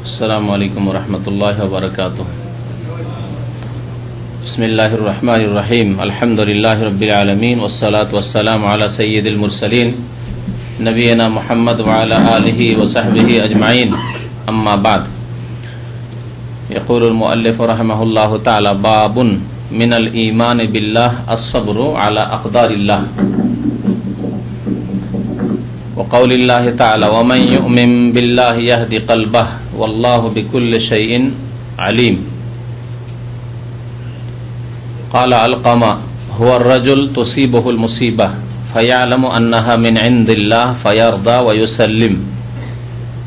আসসালামু আলাইকুম ওয়া রাহমাতুল্লাহি ওয়া বারাকাতুহু। বিসমিল্লাহির রহমানির রহিম। আলহামদুলিল্লাহি রাব্বিল আলামিন ওয়াস সালাতু ওয়াস সালামু আলা সাইয়্যিদিল মুরসালিন নবিয়িনা মুহাম্মদ ওয়া আলা আলিহি ওয়া সাহবিহি আজমাইন। আম্মা বাদ। ইয়াকুলুল মুআল্লিফ রাহিমাহুল্লাহু তাআলা বাবুন মিনাল ঈমান বিল্লাহ আস-সাবরু আলা আকদারিল্লাহ। وقول الله تعالى ومن يؤمن بالله يهدي قلبه والله بكل شيء عليم. قال علقمة هو الرجل تصيبه المصيبة فيعلم أنها من عند الله فيرضى ويسلم.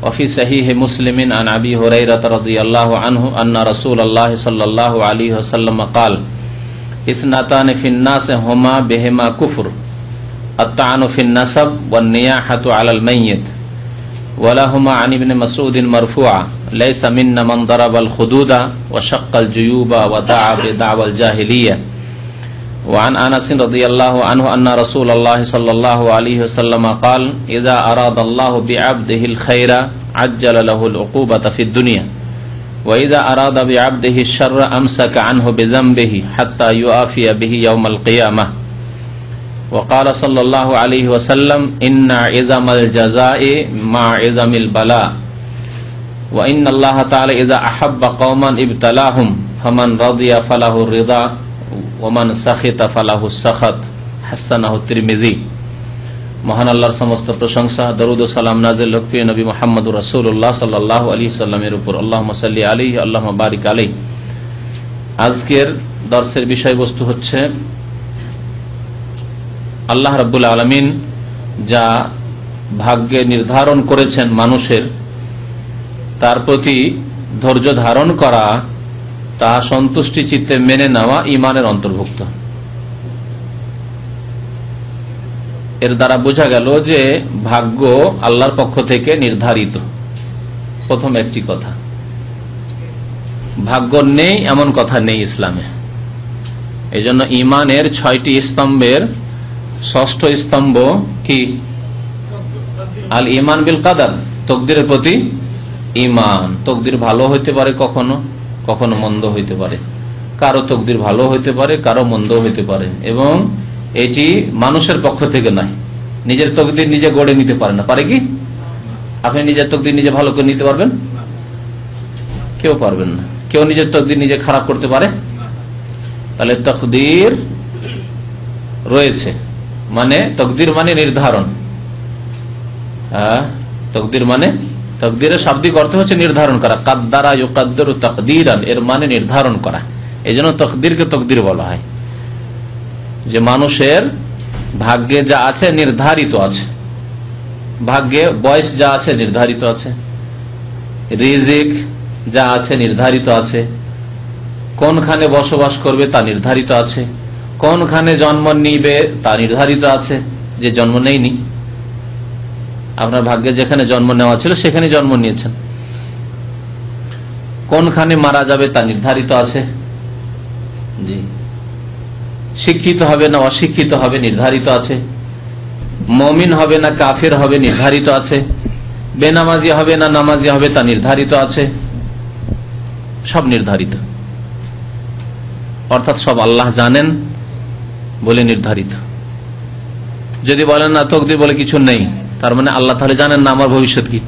وفي صحيح مسلم عن أبي هريرة رضي الله عنه أن رسول الله صلى الله عليه وسلم قال اثنتان في الناس هما بهما كفر الطعن في النسب والنياحة على الميت. ولهما عن ابن مسعود مرفوعا ليس منا من ضرب الخدود وشق الجيوب ودعا بدعوى الجاهلية. وعن أنس رضي الله عنه أن رسول الله صلى الله عليه وسلم قال إذا أراد الله بعبده الخير عجل له العقوبة في الدنيا وإذا أراد بعبده الشر أمسك عنه بذنبه حتى يؤافي به يوم القيامة. وقال صلى الله عليه وسلم إن عظم الجزاء مع عظم البلاء وإن الله تعالى إذا أحب قوما ابتلاهم فمن رضي فله الرضا ومن سخط فله السخط حسنه الترمذي. মহান আল্লাহর সমস্ত প্রশংসা, দরুদ ও সালাম নাযিল হোক প্রিয় নবী মুহাম্মদুর রাসূলুল্লাহ সাল্লাল্লাহু আলাইহি সাল্লামের উপর। আল্লাহুম্মা সাল্লি আলাইহি আল্লাহুম্মা বারিক আলাইহি। আজকের দর্সের বিষয়বস্তু হচ্ছে আল্লাহ রাব্বুল আলামিন যা ভাগ্যে নির্ধারণ করেছেন মানুষের, তার প্রতি ধৈর্য ধারণ করা, তা সন্তুষ্টি চিত্তে মেনে নেওয়া ঈমানের অন্তর্ভুক্ত। এর দ্বারা বোঝা গেল যে ভাগ্য আল্লাহর পক্ষ থেকে নির্ধারিত। প্রথম একটি কথা, ভাগ্য নেই এমন কথা নেই ইসলামে। এই জন্য ঈমানের 6টি স্তম্ভের ষষ্ঠ স্তম্ভ কি? আল ঈমান বিল কাদার, তকদিরের প্রতি ঈমান। তকদির ভালো হইতে পারে, কখনো কখনো মন্দ হইতে পারে। কারো তকদির ভালো হইতে পারে, কারো মন্দ হইতে পারে, এবং এটি মানুষের পক্ষ থেকে নয়। নিজের তকদির নিজে গড়ে নিতে পারে না। পারে কি? আপনি নিজের তকদির নিজে ভালো করে নিতে পারবেন? কেউ পারবেন না। কেউ নিজের তকদির নিজে খারাপ করতে পারে? তাহলে তকদির রয়েছে, মানে তকদির মানে নির্ধারণ। তকদির মানে, তকদিরের শাব্দিক অর্থ হচ্ছে নির্ধারণ করা। কাদ্দারা ইউকাদ্দিরু তাকদীরান, এর মানে নির্ধারণ করা। এজন্য তকদিরকে তকদির বলা হয়। যে মানুষের ভাগ্যে যা আছে নির্ধারিত আছে, ভাগ্যে বয়স যা আছে নির্ধারিত আছে, রিজিক যা আছে নির্ধারিত আছে, কোনখানে বসবাস করবে তা নির্ধারিত আছে, কোনখানে জন্ম নিবে তা নির্ধারিত আছে। যে জন্ম নেইনি, আপনার ভাগ্যে যেখানে জন্ম নেওয়া ছিল সেখানে জন্ম নিয়েছেন। কোনখানে মারা যাবে তা নির্ধারিত আছে। জি, শিক্ষিত হবে না অশিক্ষিত হবে নির্ধারিত আছে। মুমিন হবে না কাফির হবে নির্ধারিত আছে। বেনামাজি হবে না নামাজি হবে তা নির্ধারিত আছে। সব নির্ধারিত, অর্থাৎ সব আল্লাহ জানেন বলে নির্ধারিত। যদি বলেন না তকদির বলে কিছু নেই, তার মানে আল্লাহ তাহলে জানেন না আমার ভবিষ্যৎ কি।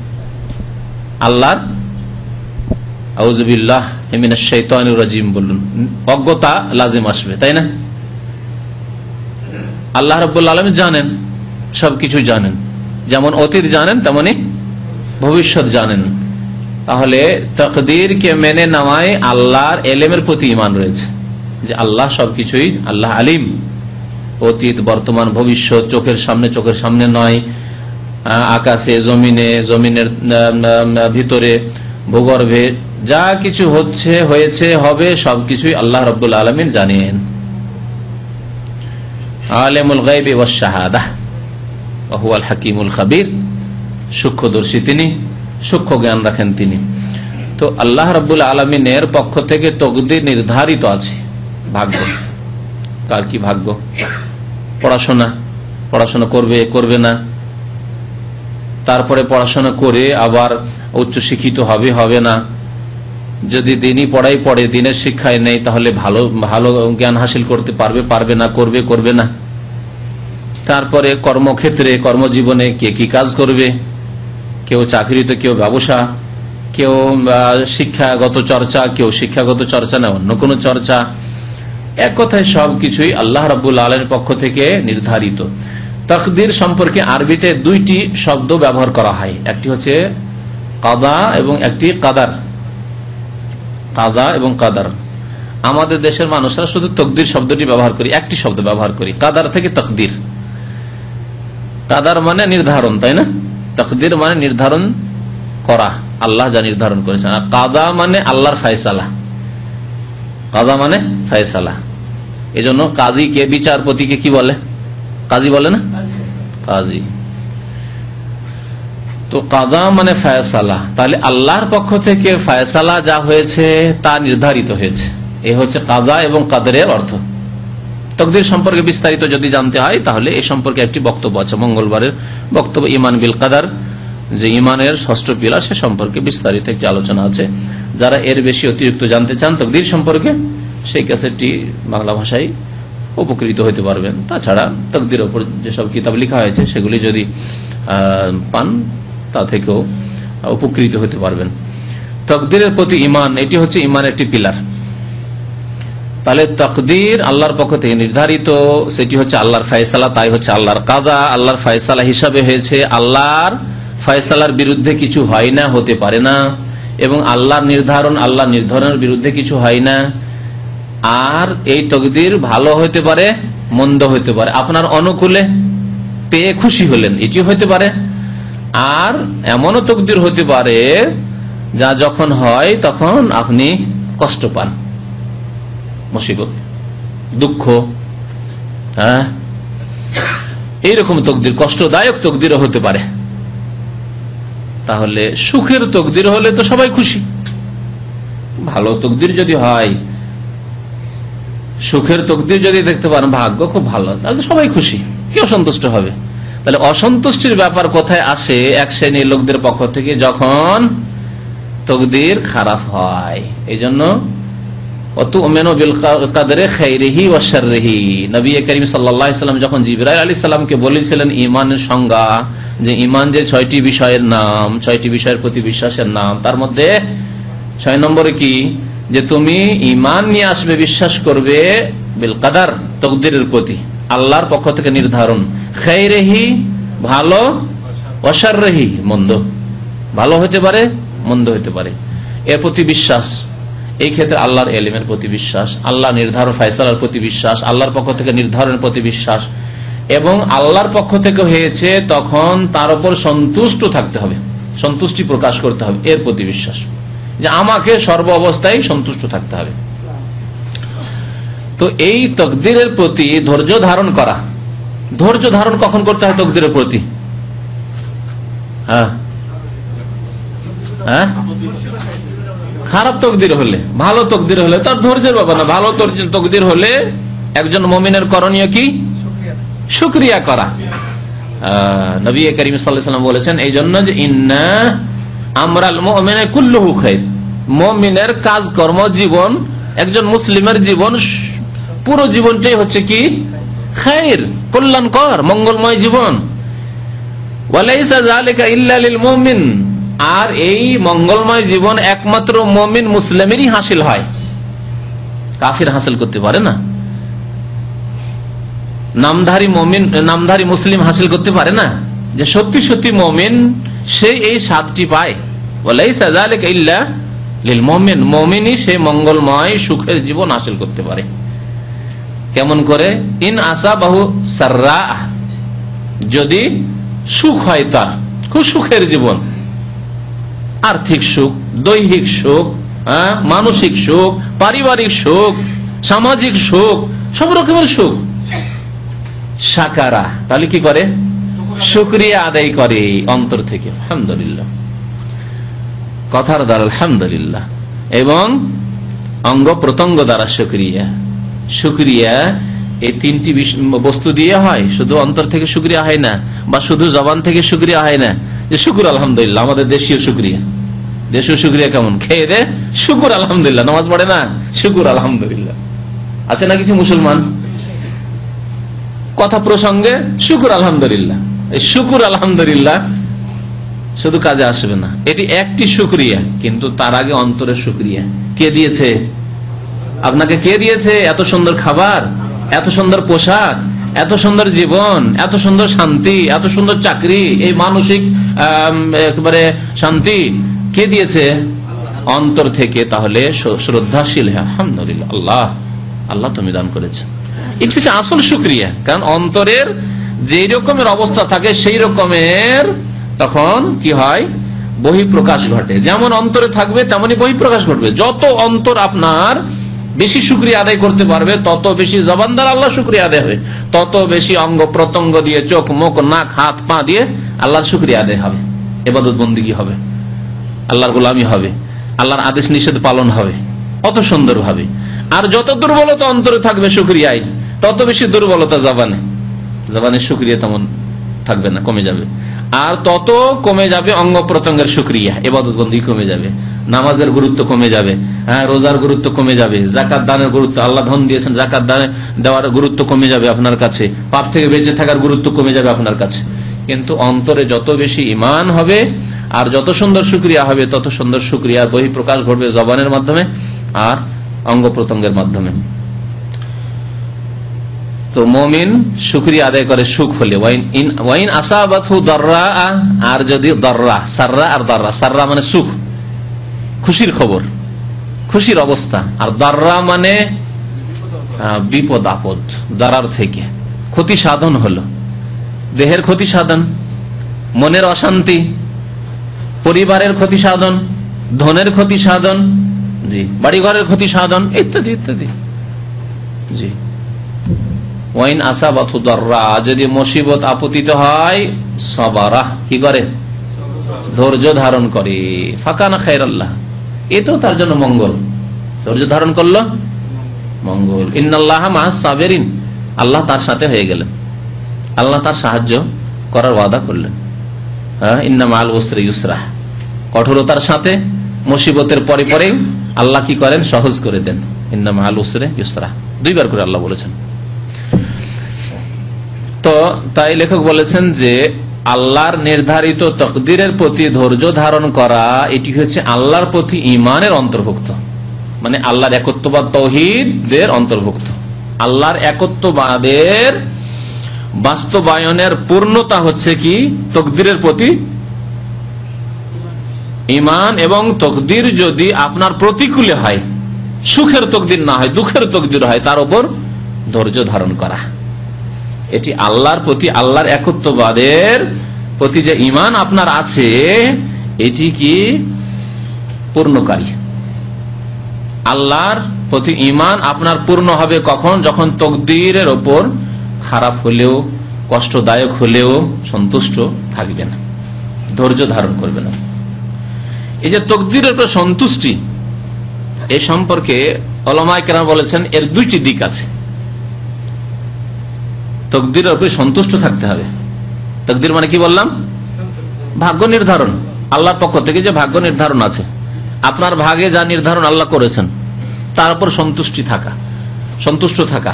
আল্লাহর আউযুবিল্লাহ মিনাশ শাইতানির রাজিম বলুন, অজ্ঞতা লাজিম আসবে, তাই না? আল্লাহ রাব্বুল আলামিন জানেন, সবকিছু জানেন। যেমন অতীত জানেন তেমনি ভবিষ্যৎ জানেন। তাহলে তাকদীরকে মেনে নেওয়ায় আল্লাহর ইলমের প্রতি ঈমান রয়েছে, যে আল্লাহ সবকিছুই, আল্লাহ আলিম। অতীত বর্তমান ভবিষ্যৎ চোখের সামনে নয়, আকাশে জমিনে, জমিনের ভিতরে ভূগর্ভে যা কিছু হচ্ছে, হয়েছে, হবে, সবকিছুই আল্লাহ রাব্বুল আলামিন জানেন। আলিমুল গায়বি ওয়াশ শাহাদাহ ওয়া হুয়াল হাকীমুল খাবীর, সূক্ষ্মদর্শী তিনি, সূক্ষ্ম জ্ঞান রাখেন তিনি। তো আল্লাহ রাব্বুল আলামিনের পক্ষ থেকে তকদির নির্ধারিত আছে। ভাগ্য, কার কি ভাগ্য, পড়াশোনা করবে করবে না, তারপরে পড়াশোনা করে আবার উচ্চশিক্ষিত হবে হবে না, যদি দিনই পড়াই পড়ে দিনের শিক্ষায় নেই তাহলে ভালো ভালো জ্ঞান হাসিল করতে পারবে পারবে না, করবে করবে না। তারপরে কর্মক্ষেত্রে কর্মজীবনে কে কি কাজ করবে, কেউ চাকরিতে, কেউ ব্যবসা, কেউ শিক্ষাগত চর্চা, কেউ শিক্ষাগত চর্চা না অন্য কোনো চর্চা। এক কথায় সবকিছুই আল্লাহ রাব্বুল আলামিনের পক্ষ থেকে নির্ধারিত। তাকদীর সম্পর্কে আরবিতে দুইটি শব্দ ব্যবহার করা হয়, একটি হচ্ছে কাদা এবং একটি কাদার। কাদা এবং কাদার, আমাদের দেশের মানুষরা শুধু তকদির শব্দটি ব্যবহার করি, একটি শব্দ ব্যবহার করি, কাদার থেকে তাকদীর। কাদার মানে নির্ধারণ, তাই না? তাকদীর মানে নির্ধারণ করা, আল্লাহ যা নির্ধারণ করেছেন। আর কাদা মানে আল্লাহর ফয়সালা, কাদা মানে ফয়সালা। এজন্য কাজীকে, বিচারপতিকে কি বলে? কাজী বলে না? কাজী। তো কাদা মানে ফয়সালা, তাহলে আল্লাহর পক্ষ থেকে ফয়সালা যা হয়েছে তা নির্ধারিত হয়েছে। এই হচ্ছে কাদা এবং কাদরের অর্থ। তাকদীর সম্পর্কে বিস্তারিত যদি জানতে হয় তাহলে এই সম্পর্কে একটি বক্তব্য আছে, মঙ্গলবারের বক্তব্য ঈমান বিল কাদার, যে ঈমানের ষষ্ঠ পিলার, সে সম্পর্কে বিস্তারিত একটি আলোচনা আছে। যারা এর বেশি অতিরিক্ত জানতে চান তাকদীর সম্পর্কে, সেই ক্যাসেটটি বাংলা ভাষায় উপকৃত হতে পারবেন। তাছাড়া তাকদীরের উপর যেসব কিতাব লেখা হয়েছে সেগুলি যদি পান তা থেকেও উপকৃত হতে পারবেন। তাকদীরের প্রতি ঈমান, এটি হচ্ছে ঈমানের একটি পিলার। তাহলে তাকদীর আল্লাহর পক্ষ থেকে নির্ধারিত, সেটি হচ্ছে আল্লাহর ফয়সালা, তাই হচ্ছে আল্লাহর কাদা। আল্লাহর ফয়সালা হিসাবে হয়েছে, আল্লাহর ফয়সালার বিরুদ্ধে কিছু হয় না, হতে পারে না। এবং আল্লাহর নির্ধারণ, আল্লাহর নির্ধারণের বিরুদ্ধে কিছু হয় না। আর এই তাকদীর ভালো হতে পারে, মন্দ হতে পারে। আপনার অনুকূলে পেয়ে খুশি হলেন, এটি হতে পারে। আর এমনও তাকদীর হতে পারে যা যখন হয় তখন আপনি কষ্ট পান, মুসিবত, দুঃখ, এইরকম তাকদীর, কষ্টদায়ক তাকদীরও হতে পারে। তাহলে সুখের তাকদীর হলে তো সবাই খুশি। ভালো তাকদীর যদি হয়, সুখের তাকদীর যদি দেখতে পারেন, ভাগ্য খুব ভালো, তাহলে সবাই খুশি, কি অসন্তুষ্ট হবে? তাহলে অসন্তুষ্টির ব্যাপার কোথায় আসে? এক শ্রেণীর লোকদের পক্ষ থেকে, যখন তাকদীর খারাপ হয়। এই জন্য নবী করিম সাল্লাল্লাহু আলাইহি ওয়াসাল্লাম যখন জিবরাইল আলাইহিস সালামকে বলেছিলেন ঈমানের সংজ্ঞা, যে ঈমান যে 6টি বিষয়ের নাম, 6টি বিষয়ের প্রতি বিশ্বাসের নাম, তার মধ্যে 6 নম্বরে কি, যে তুমি ঈমান নিয়ে আসবে, বিশ্বাস করবে বিল কাদার, তাকদীরের প্রতি, আল্লাহর পক্ষ থেকে নির্ধারণ, খাইরিহি ভালো, ওয়া শাররিহি মন্দ, ভালো হতে পারে, মন্দ হতে পারে, এর প্রতি বিশ্বাস। এই ক্ষেত্রে আল্লাহর ইলমের প্রতি বিশ্বাস, আল্লাহ নির্ধারণ ফয়সালার প্রতি বিশ্বাস, আল্লাহর পক্ষ থেকে নির্ধারণের প্রতি বিশ্বাস, এবং আল্লাহর পক্ষ থেকে হয়েছে তখন তার উপর সন্তুষ্ট থাকতে হবে, সন্তুষ্টি প্রকাশ করতে হবে, এর প্রতি বিশ্বাস, যে আমাকে সর্ব অবস্থায় সন্তুষ্ট থাকতে হবে। তো এই তাকদীরের প্রতি ধৈর্য ধারণ করা, ধৈর্য ধারণ কখন করতে হয় তাকদীরের প্রতি? খারাপ তাকদীর হলে, ভালো তাকদীর হলে তার ধৈর্যের ব্যাপার না। ভালো তাকদীর হলে একজন মুমিনের করণীয় কি? শুকরিয়া করা। নবী করিম সাল্লাল্লাহু আলাইহি ওয়াসাল্লাম বলেছেন এই জন্য, যে ইন্না আমরাল মুমিনি কুল্লুহু খায়র, মুমিনের কাজকর্ম, জীবন, একজন মুসলিমের জীবন, পুরো জীবনটাই হচ্ছে কি? খায়র, কল্যাণকর, মঙ্গলময় জীবন। ওয়ালাইসা যালিকা ইল্লা লিল মুমিন, আর এই মঙ্গলময় জীবন একমাত্র মুমিন মুসলিমেরই হাসিল হয়, কাফির হাসিল করতে পারে না। নামধারী মুমিন, নামধারী মুসলিম হাসিল করতে পারে না। যে সত্যি সত্যি মুমিন, সে এই 7টি পায়। ওয়ালাইসা যালিকা ইল্লা লিল মুমিন, মুমিনই সে মঙ্গলময় সুখের জীবন হাসিল করতে পারে। কেমন করে? ইন আসাবাহু সাররা, যদি সুখ হয়, তার খুব সুখের জীবন, আর্থিক সুখ, দৈহিক সুখ, মানসিক সুখ, পারিবারিক সুখ, সামাজিক সুখ, সব রকমের সুখ, শাকারা, তাহলে কি করে? শুকরিয়া আদায় করে অন্তর থেকে, আলহামদুলিল্লাহ, কথার দ্বারা আলহামদুলিল্লাহ, এবং অঙ্গ প্রত্যঙ্গ দ্বারা শুকরিয়া। শুকরিয়া এই 3টি বস্তু দিয়ে হয়, শুধু অন্তর থেকে শুকরিয়া হয় না, বা শুধু জবান থেকে শুকরিয়া হয় না। যে শুকুর আলহামদুলিল্লাহ, আমাদের দেশীয় শুকরিয়া। দেশীয় শুকরিয়া কেমন? খেয়ে দে শুকুর আলহামদুলিল্লাহ, নামাজ পড়ে না শুকুর আলহামদুলিল্লাহ। আছে না কিছু মুসলমান কথা প্রসঙ্গে শুকুর আলহামদুলিল্লাহ। এই শুকুর আলহামদুলিল্লাহ শুধু কাজে আসবে না, এটি একটি শুকরিয়া, কিন্তু তার আগে অন্তরের শুকরিয়া। কে দিয়েছে আপনাকে? কে দিয়েছে এত সুন্দর খাবার, এত সুন্দর পোশাক, এত সুন্দর জীবন, এত সুন্দর শান্তি, এত সুন্দর চাকরি, এই মানসিক একেবারে শান্তি কে দিয়েছে? অন্তর থেকে। তাহলে শ্রদ্ধাশীল, হ্যাঁ আলহামদুলিল্লাহ, আল্লাহ আল্লাহ তুমি দান করেছেন। এটা হচ্ছে আসল শুকরিয়া। কারণ অন্তরের যেই রকমের অবস্থা থাকে সেই রকমের তখন কি হয়? বহিঃপ্রকাশ ঘটে। যেমন অন্তরে থাকবে তেমনি বহিঃপ্রকাশ ঘটবে। যত অন্তর আপনার বেশি শুকরিয়া আদায় করতে পারবে, তত বেশি জবান দ্বারা আল্লাহ শুকরিয়া আদায় হবে, তত বেশি অঙ্গ প্রত্যঙ্গ দিয়ে, চোখ মুখ নাক হাত পা দিয়ে আল্লাহর শুকরিয়া আদায় হবে, ইবাদত বন্দেগী হবে, আল্লাহর গোলামি হবে, আল্লাহর আদেশ নিষেধ পালন হবে অত সুন্দর ভাবে। আর যত দুর্বলতা অন্তরে থাকবে শুকরিয়ায়, তত বেশি দুর্বলতা জবানে শুকরিয়া তেমন থাকবে না, কমে যাবে। আর তত কমে যাবে অঙ্গ প্রত্যঙ্গের শুকরিয়া, ইবাদত বন্দেগী কমে যাবে, নামাজের গুরুত্ব কমে যাবে, হ্যাঁ রোজার গুরুত্ব কমে যাবে, যাকাত দানের গুরুত্ব, আল্লাহ ধন দিয়েছেন যাকাত দান দেওয়ার গুরুত্ব কমে যাবে আপনার কাছে, পাপ থেকে বেঁচে থাকার গুরুত্ব কমে যাবে আপনার কাছে। কিন্তু অন্তরে যত বেশি ঈমান হবে আর যত সুন্দর শুকরিয়া হবে, তত সুন্দর শুকরিয়ার বহিঃপ্রকাশ ঘটবে জবানের মাধ্যমে আর অঙ্গ প্রত্যঙ্গের মাধ্যমে। তো মুমিন শুকরিয়া আদায় করে সুখ হলে। ওয়াইন আসাবাতহু দাররা, আর যদি দাররা, সাররা আর দাররা, সাররা মানে সুখ, খুশির খবর, খুশির অবস্থা, আর দাররা মানে বিপদ আপদ, দারার থেকে ক্ষতি সাধন হলো, দেহের ক্ষতি সাধন, মনের অশান্তি, পরিবারের ক্ষতি সাধন, ধনের ক্ষতি সাধন, জি বাড়িঘরের ক্ষতি সাধন, ইত্যাদি ইত্যাদি। জি ওয়াইন আসাবাতহু দাররা, যদি মুসিবত আপতিত হয়, সাবারা কি করে? ধৈর্য ধারণ করে। ফাকানা খায়রাল্লাহ, এতেও তার জন্য মঙ্গল। ধৈর্য ধারণ করলো মঙ্গল। ইন্নাল্লাহা মাআস সাবিরিন, আল্লাহ তার সাথে হয়ে গেলেন, আল্লাহ তার সাহায্য করার ওয়াদা করলেন। হ্যাঁ, ইন্না মাআল উসরি ইউসরা, কঠোরতার সাথে মুসিবতের পরে পরে আল্লাহ কি করেন? সহজ করে দেন। ইন্না মাআল উসরি ইউসরা, দুইবার করে আল্লাহ বলেছেন। তো তাই লেখক বলেছেন যে আল্লাহর নির্ধারিত তকদিরের প্রতি ধৈর্য ধারণ করা, এটি হচ্ছে আল্লাহর প্রতি ঈমানের অন্তর্ভুক্ত, মানে আল্লাহর একত্ববাদ তাওহীদের অন্তর্ভুক্ত। আল্লাহর একত্ববাদের বাস্তবায়নের পূর্ণতা হচ্ছে কি? তকদিরের প্রতি ঈমান। এবং তকদির যদি আপনার প্রতিকূলে হয়, সুখের তকদির না হয়, দুঃখের তকদির হয়, তার উপর ধৈর্য ধারণ করা, এটি আল্লাহর প্রতি, আল্লাহর একত্ববাদের প্রতি যে ঈমান আপনার আছে, এটি কি পূর্ণকারী। আল্লাহর প্রতি ঈমান আপনার পূর্ণ হবে কখন? যখন তকদিরের ওপর খারাপ হলেও, কষ্টদায়ক হলেও সন্তুষ্ট থাকবে না, ধৈর্য ধারণ করবে না। এই যে তকদিরের উপর সন্তুষ্টি, এ সম্পর্কে উলামায়ে কেরাম বলেছেন এর দুইটি দিক আছে। তকদিরের উপরে সন্তুষ্ট থাকতে হবে। তকদির মানে কি বললাম? ভাগ্য নির্ধারণ, আল্লাহর পক্ষ থেকে যে ভাগ্য নির্ধারণ আছে, আপনার ভাগে যা নির্ধারণ আল্লাহ করেছেন তার উপর সন্তুষ্টি থাকা, সন্তুষ্ট থাকা,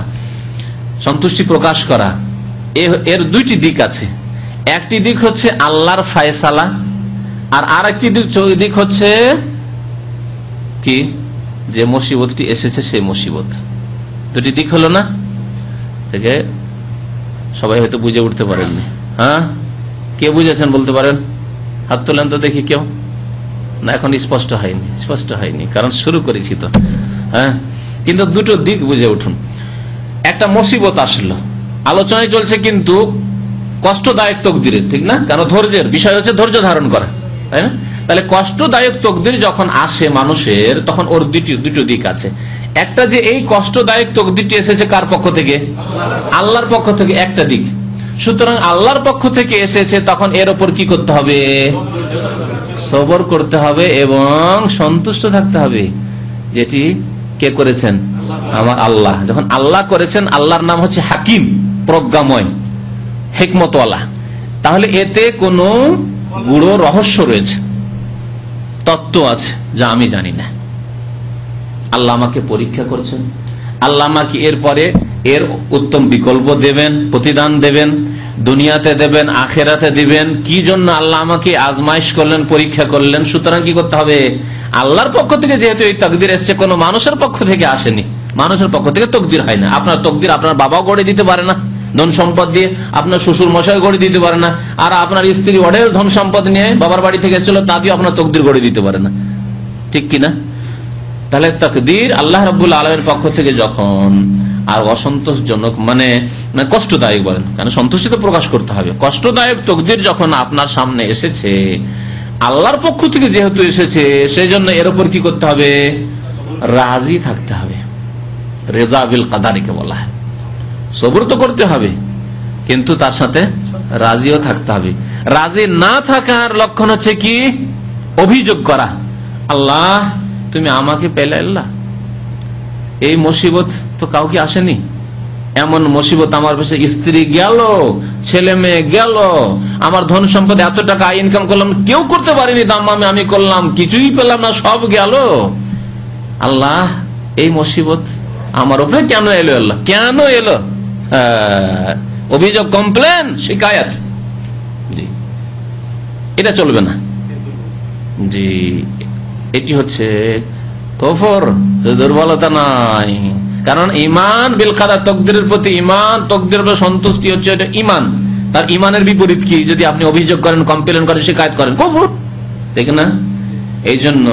সন্তুষ্টি প্রকাশ করা, এর দুইটি দিক আছে। একটি দিক হচ্ছে আল্লাহর ফায়সালা, আর আরেকটি দিক হচ্ছে কি? যে মুসিবতটি এসেছে সেই মুসিবত। দুটি দিক হলো না? থেকে সবাই হয়তো বুঝে উঠতে পারেননি। হ্যাঁ, কে বুঝেছেন বলতে পারেন? হাত তোলেন তো দেখি কেউ। না, এখন স্পষ্ট হয়নি, স্পষ্ট হয়নি, কারণ শুরু করেছি তো। হ্যাঁ, কিন্তু দুটো দিক বুঝে উঠুন। একটা মুসিবত আসলো, আলোচনায় চলছে কিন্তু কষ্টদায়ক তকদিরের, ঠিক না? কারণ ধৈর্যের বিষয় হচ্ছে ধৈর্য ধারণ করা, তাই না? তাহলে কষ্টদায়ক তকদির যখন আসে মানুষের, তখন ওর দুটো দিক আছে। একটা যে এই কষ্টদায়ক তকদিরটি এসেছে কার পক্ষ থেকে? আল্লাহর পক্ষ থেকে, একটা দিক। সুতরাং আল্লাহর পক্ষ থেকে এসেছে, তখন এর ওপর কি করতে হবে? সবর করতে হবে এবং সন্তুষ্ট থাকতে হবে। যেটি কে করেছেন? আমার আল্লাহ। যখন আল্লাহ করেছেন, আল্লাহর নাম হচ্ছে হাকিম, প্রজ্ঞাময়, হিকমতওয়ালা, তাহলে এতে কোনো গুড়ো রহস্য রয়েছে, তত্ত্ব আছে যা আমি জানি না। আল্লাহ আমাকে পরীক্ষা করছেন, আল্লাহ আমাকে এরপরে এর উত্তম বিকল্প দেবেন, প্রতিদান দেবেন, দুনিয়াতে দেবেন, আখেরাতে দিবেন। কি জন্য আল্লাহ আমাকে আজমাইশ করলেন, পরীক্ষা করলেন। সুতরাং কি করতে হবে? আল্লাহর পক্ষ থেকে যেহেতু এই তকদির এসছে, কোন মানুষের পক্ষ থেকে আসেনি, মানুষের পক্ষ থেকে তকদির হয় না। আপনার তকদির আপনার বাবাও গড়ে দিতে পারে না, ধন সম্পদ দিয়ে আপনার শ্বশুর মশাই গড়ে দিতে পারে না, আর আপনার স্ত্রী অঢেল ধন সম্পদ নিয়ে বাবার বাড়ি থেকে এসেছিল, তা দিয়ে আপনার তকদির গড়ে দিতে পারে না, ঠিক কিনা? তাহলে তকদির আল্লাহ রাব্বুল আলামিনের পক্ষ থেকে যখন আর অসন্তোষজনক মানে কষ্টদায়ক বলেন, কারণ সন্তুষ্টি তো প্রকাশ করতে হবে, কষ্টদায়ক তকদির যখন আপনার সামনে এসেছে, আল্লাহর পক্ষ থেকে যেহেতু এসেছে, সেই জন্য এর উপর কি করতে হবে? রাজি থাকতে হবে। রেজা বিল কাদারিকে বলা হয়। সবর তো করতে হবে, কিন্তু তার সাথে রাজিও থাকতে হবে। রাজি না থাকার লক্ষণ হচ্ছে কি? অভিযোগ করা, আল্লাহ তুমি আমাকে পেলে, আল্লাহ এই মুসিবত তো কাউকে আসেনি, এমন মুসিবত আমার পাশে, স্ত্রী গেল, ছেলে মেয়ে গেল, আমার ধন সম্পদ এত টাকা ইনকাম করলাম, কেউ করতে পারিনি, দাম আমি করলাম, কিছুই পেলাম না, সব গেল। আল্লাহ এই মুসিবত আমার উপরে কেন এলো? আল্লাহ কেন এলো? অভিযোগ, কমপ্লেন, শিকায়ত, জি এটা চলবে না। জি এটি হচ্ছে কুফর, দুর্বলতা নাই। কারণ ইমান বিল কাদার, তকদিরের প্রতি ইমান, তকদিরের প্রতি সন্তুষ্টি হচ্ছে এটা ইমান। তার ইমানের বিপরীত কি? যদি আপনি অভিযোগ করেন, কমপ্লেন করেন, শিকায়ত করেন, কুফর, ঠিক না? এই জন্য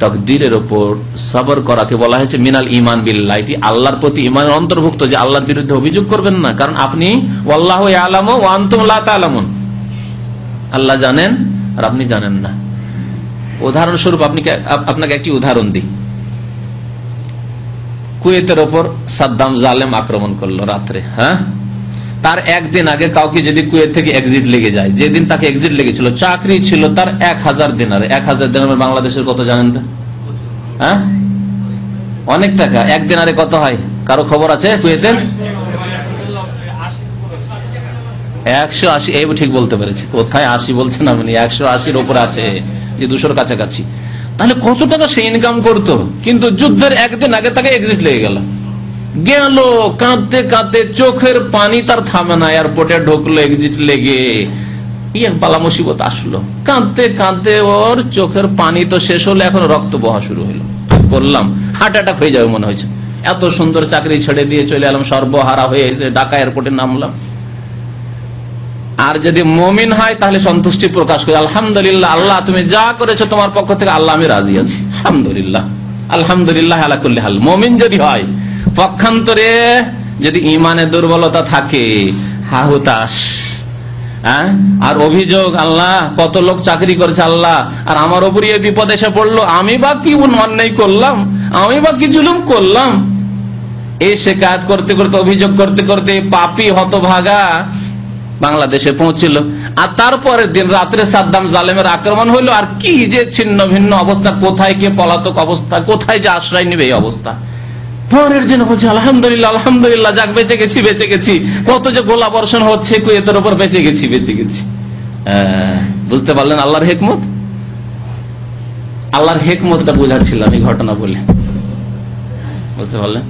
তকদিরের উপর সবর করাকে বলা হয়েছে মিনাল ইমান বিল্লাহ। এটি আল্লাহর প্রতি ইমানের অন্তর্ভুক্ত, যে আল্লাহর বিরুদ্ধে অভিযোগ করবেন না। কারণ আপনি ওয়াল্লাহু ইয়ালামু ওয়া আনতুম লা তা'লামুন, আল্লাহ জানেন আর আপনি জানেন না। উদাহরণস্বরূপ আপনাকে একটি উদাহরণ দিই। কুয়েতের ওপর সাদ্দাম জালেম আক্রমণ করলো রাত্রে, হ্যাঁ, তার একদিন আগে কাউকে যদি কুয়েত থেকে এক্সিট লেগে যায়, যেদিন তাকে এক্সিট লেগেছিল, চাকরি ছিল তার 1000 দিনারে। 1000 দিনারে বাংলাদেশের কত জানেন তো? হ্যাঁ, অনেক টাকা। এক দিনারে কত হয়? কারো খবর আছে কুয়েতের? 180। এই ঠিক বলতে পেরেছি, কোথায় 80 বলছেন আপনি? 180-র উপর আছে, যে 200-র কাছাকাছি। তাহলে কত টাকা সে ইনকাম করতো, কিন্তু যুদ্ধের একদিন আগে তাকে এক্সিট লেগে গেল। কাঁদতে কাঁদতে, চোখের পানি তার থামে না, এয়ারপোর্টে ঢুকলো, এক্সিট লেগে বালা মুসিবত আসলো। কাঁদতে কাঁদতে ওর চোখের পানি তো শেষ হলো, এখন রক্ত বহা শুরু হলো। বললাম হার্ট অ্যাটাক হয়ে যাবে মনে হয়েছে। এত সুন্দর চাকরি ছেড়ে দিয়ে চলে এলাম, সর্বহারা হয়ে এসে ঢাকা এয়ারপোর্টে নামলাম। আর যদি মুমিন হয় তাহলে সন্তুষ্টি প্রকাশ করে, আলহামদুলিল্লাহ, আল্লাহ তুমি যা করেছো তোমার পক্ষ থেকে, আল্লাহ আমি রাজি আছি, আলহামদুলিল্লাহ, আলহামদুলিল্লাহ আলা কুল্লি হাল। মুমিন যদি হয়। পক্ষান্তরে যদি ইমানের দুর্বলতা থাকে, হাহুতাশ, আর অভিযোগ, আল্লাহ কত লোক চাকরি করেছে আল্লাহ, আর আমার উপরই এই বিপদ এসে পড়লো, আমি বা কি অন্যায় করলাম, আমি বা কি জুলুম করলাম, এই শিকায়ত করতে করতে, অভিযোগ করতে করতে পাপী হতভাগা বাংলাদেশে পৌঁছিল। আর তারপরের দিন রাত্রে সাদ্দাম জালেমের আক্রমণ হইলো। আর কি যে ছিন্ন ভিন্ন অবস্থা, কোথায় কে পলাতক অবস্থা, কোথায় যে আশ্রয় নিবে, এই অবস্থা। পরের দিন বলছে আলহামদুলিল্লাহ, আলহামদুলিল্লাহ, যাক বেঁচে গেছি, বেঁচে গেছি। কত যে গোলা বর্ষণ হচ্ছে কুয়েতের উপর, বেঁচে গেছি, বেঁচে গেছি। বুঝতে পারলেন আল্লাহর হেকমত? আল্লাহর হেকমতটা বোঝাচ্ছিলাম এই ঘটনা বলে, বুঝতে পারলেন?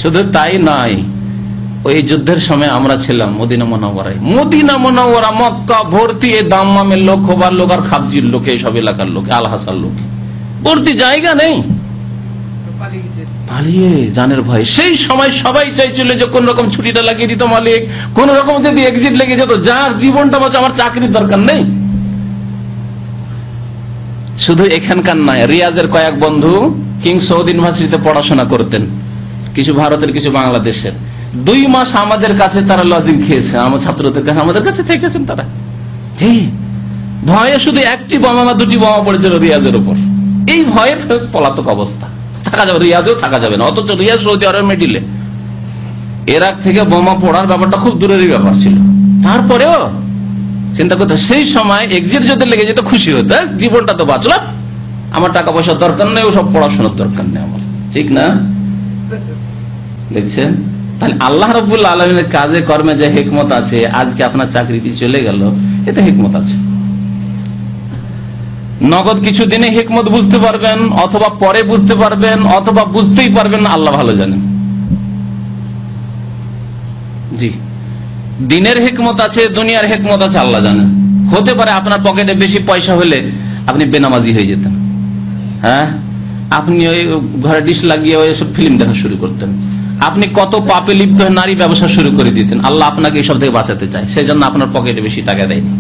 শুধু তাই নয়, ওই যুদ্ধের সময় আমরা ছিলাম মদিনা মুনাওয়ারায়। মদিনা মুনাওয়ারা, মক্কা ভর্তি এই দাম্মামের লোক, খোবার লোক, আর খাবজির লোক, এইসব এলাকার লোক, আল হাসার লোক, ভর্তি, জায়গা নেই, পালিয়ে জানের ভয়। সেই সময় সবাই চাইছিল যে কোন রকম ছুটিটা লাগিয়ে দিত মালিক, কোন রকম যদি এক্সিট লেগে যেত, যার জীবনটা বাঁচা, আমার চাকরির দরকার নেই। শুধু এখানকার নয়, রিয়াজের কয়েক বন্ধু কিং সৌদ ইউনিভার্সিটিতে পড়াশোনা করতেন, কিছু ভারতের, কিছু বাংলাদেশের। 2 মাস আমাদের কাছে তারা লজিং খেয়েছে, আমার ছাত্রদের কাছে, আমাদের কাছে থেকেছেন তারা। জি, ভয়ে শুধু 1টি বোমা বা 2টি বোমা পড়েছিল রিয়াজের উপর। এই ভয়ে পলাতক অবস্থা, থাকা যাবে, রিয়াজেও থাকা যাবে না। অথচ রিয়াজ সৌদি আরবের মিডিলে, ইরাক থেকে বোমা পড়ার ব্যাপারটা খুব দূরেরই ব্যাপার ছিল। তারপরেও চিন্তা করতে, সেই সময় এক্সিট যদি লেগে যেত, খুশি হতো, জীবনটা তো বাঁচল, আমার টাকা পয়সার দরকার নেই, ওসব পড়াশোনার দরকার নেই আমার, ঠিক না? দেখছেন তাহলে আল্লাহ রাব্বুল আলামিনের কাজে কর্মে যে হিকমত আছে, আজকে আপনার চাকরিটি চলে গেল, এতে হিকমত আছে। নগদ কিছু দিনে হিকমত বুঝতে পারবেন, অথবা পরে বুঝতে পারবেন, অথবা বুঝতেই পারবেন না, আল্লাহ ভালো জানেন। জি, দিনের হিকমত আছে, দুনিয়ার হিকমত আছে, আল্লাহ জানেন। হতে পারে আপনার পকেটে বেশি পয়সা হলে আপনি বেনামাজি হয়ে যেতেন, হ্যাঁ, আপনি ওই ঘরে ডিশ লাগিয়ে ওই সব ফিল্ম দেখা শুরু করতেন, আপনি কত পাপে লিপ্ত হয়ে নারী ব্যবসা শুরু করে দিতেন। আল্লাহ আপনাকে এইসব থেকে বাঁচাতে চায়, সেই জন্য আপনার পকেটে বেশি টাকা দেয়নি।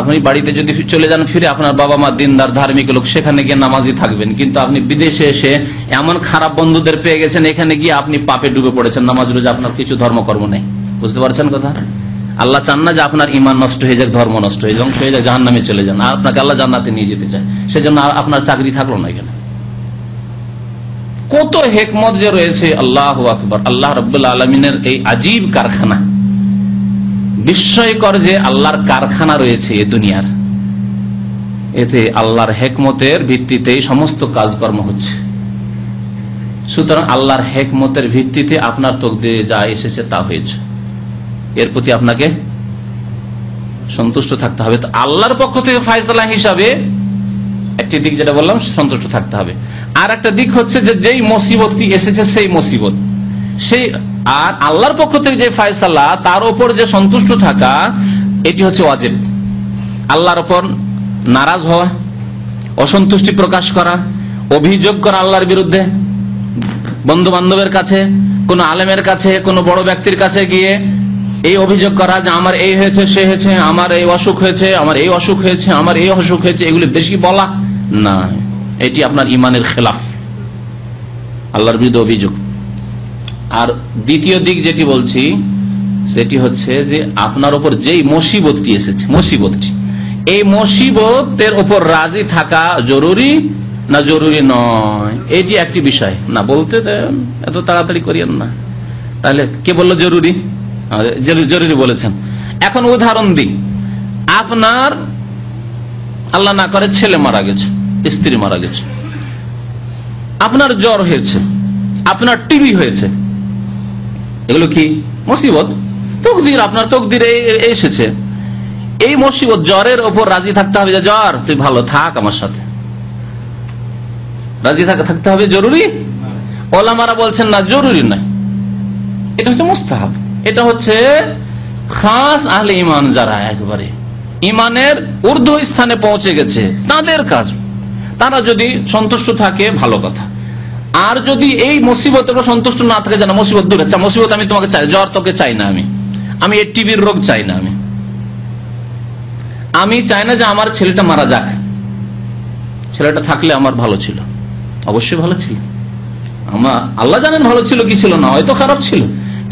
আপনি বাড়িতে যদি চলে যান ফিরে, আপনার বাবা মা দিনদার ধার্মিক লোক, সেখানে গিয়ে নামাজি থাকবেন, কিন্তু আপনি বিদেশে এসে এমন খারাপ বন্ধুদের পেয়ে গেছেন, এখানে গিয়ে আপনি পাপে ডুবে পড়েছেন, নামাজ রোজা আপনার কিছু ধর্মকর্ম নেই। বুঝতে পারছেন কথা? আল্লাহ চান না যে আপনার ইমান নষ্ট হয়ে যাক, ধর্ম নষ্ট হয়ে যাক, হয়ে যাক, জাহান্নামে চলে যান, আর আপনাকে আল্লাহ জান্নাতে নিয়ে যেতে চায়, সেজন্য আপনার চাকরি থাকলো না এখানে। কত হিকমত যে রয়েছে, আল্লাহু আকবার। আল্লাহ রাব্বুল আলামিনের এই আজীব কারখানা, বিস্ময়কর যে আল্লাহর কারখানা রয়েছে এই দুনিয়ার, এতে আল্লাহর হিকমতের ভিত্তিতেই সমস্ত কাজকর্ম হচ্ছে। সুতরাং আল্লাহর হিকমতের ভিত্তিতে আপনার তকদিরে যা এসেছে তা হয়েছে, এর প্রতি আপনাকে সন্তুষ্ট থাকতে হবে। তো আল্লাহর পক্ষ থেকে ফায়সালা হিসাবে একটি দিক যেটা বললাম, সন্তুষ্ট থাকতে হবে। আর একটা দিক হচ্ছে যে যেই মুসিবতটি এসেছে সেই মুসিবত, সেই আর আল্লাহর পক্ষ থেকে যে ফায়সালা, তার উপর যে সন্তুষ্ট থাকা, এটি হচ্ছে ওয়াজিব। আল্লাহর উপর নারাজ হওয়া, অসন্তুষ্টি প্রকাশ করা, অভিযোগ করা আল্লাহর বিরুদ্ধে, বন্ধু বান্ধবের কাছে, কোন আলেমের কাছে, কোন বড় ব্যক্তির কাছে গিয়ে এই অভিযোগ করা যে আমার এই হয়েছে, সে হয়েছে, আমার এই অসুখ হয়েছে, আমার এই অসুখ হয়েছে, আমার এই অসুখ হয়েছে, এগুলি বেশি বলা না, এটি আপনার ইমানের খেলাফ, আল্লাহর বিরুদ্ধে অভিযোগ। আর দ্বিতীয় দিক যেটি বলছি, সেটি হচ্ছে যে আপনার উপর যেই মুসিবতটি এসেছে, মুসিবতটি, এই মুসিবতের উপর রাজি থাকা জরুরি না জরুরি নয়, এটি একটি বিষয়। না বলতে দেন, এত তাড়াতাড়ি করিয়েন না। তাহলে কে বললো জরুরি? জরুরি বলেছেন। এখন উদাহরণ দিই, আপনার আল্লাহ না করে ছেলে মারা গেছে, স্ত্রী মারা গেছে, আপনার জ্বর হয়েছে, আপনার টিবি হয়েছে, এগুলো কি মুসিবত? তকদির, আপনার তকদিরে এসেছে। এই মুসিবত, জ্বরের ওপর রাজি থাকতে হবে যে জ্বর তুই ভালো থাক আমার সাথে, রাজি থাকতে হবে জরুরি? ওলামারা বলছেন না, জরুরি নাই, এটা হচ্ছে মুস্তাহাব। এটা হচ্ছে খাস আহলে ইমান, যারা একবারে ইমানের ঊর্ধ্ব স্থানে পৌঁছে গেছে, তাদের কাজ। তারা যদি সন্তুষ্ট থাকে ভালো কথা, আর যদি এই মুসিবতের উপর সন্তুষ্ট না থাকে, যেন মুসিবত দূরে, মুসিবত আমি তোমাকে চাই, জ্বর তোকে চাই না, আমি এই টিবির রোগ চাই না, আমি চাই না যে আমার ছেলেটা মারা যাক, ছেলেটা থাকলে আমার ভালো ছিল, অবশ্যই ভালো ছিল, আমার আল্লাহ জানেন ভালো ছিল কি ছিল না, হয়তো খারাপ ছিল,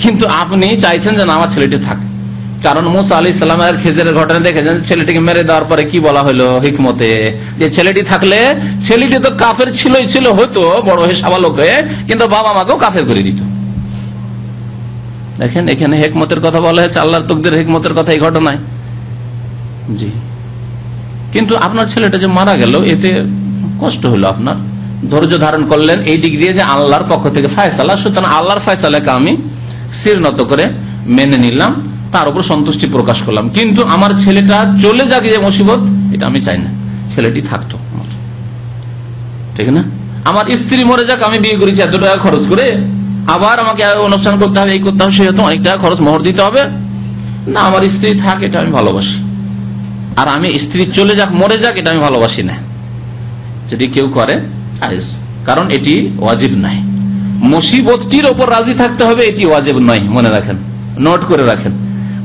কিন্তু আপনি চাইছেন যে না আমার ছেলেটি থাকে। কারণ মুসা আলাইহিস সালামের খেজরের ঘটনা দেখেছেন, ছেলেটিকে মেরে দেওয়ার পরে কি বলা হলো হিকমতে, যে ছেলেটি থাকলে, ছেলেটি তো কাফের ছিলই ছিল, হয়তো বড় হয়ে সাবালক হয়ে, কিন্তু বাবা মাকেও কাফের করে দিত। দেখেন এখানে হিকমতের কথা বলা হয়েছে, আল্লাহর তকদিরের হিকমতের কথা এই ঘটনায়। জি, কিন্তু আপনার ছেলেটা যে মারা গেল, এতে কষ্ট হলো, আপনার ধৈর্য ধারণ করলেন এই দিক দিয়ে যে আল্লাহর পক্ষ থেকে ফায়সালা, সুতরাং আল্লাহর ফায়সালাকে আমি শির নত করে মেনে নিলাম, তার উপর সন্তুষ্টি প্রকাশ করলাম। কিন্তু আমার ছেলেটা চলে যাক, যে মুসিবত, এটা আমি চাই না, ছেলেটি থাকতো, ঠিক না? আমার স্ত্রী মরে যাক, আমি বিয়ে করেছি এত টাকা খরচ করে, আবার আমাকে অনুষ্ঠান করতে হবে, এই করতে হবে, সেহেতু অনেক টাকা খরচ, মোহর দিতে হবে না, আমার স্ত্রী থাক, এটা আমি ভালোবাসি। আর আমি স্ত্রী চলে যাক, মরে যাক, এটা আমি ভালোবাসি না। যদি কেউ করে, কারণ এটি ওয়াজিব নাই। মুসিবতটির ওপর রাজি থাকতে হবে, এটি ওয়াজিব নয়, মনে রাখেন, নোট করে রাখেন।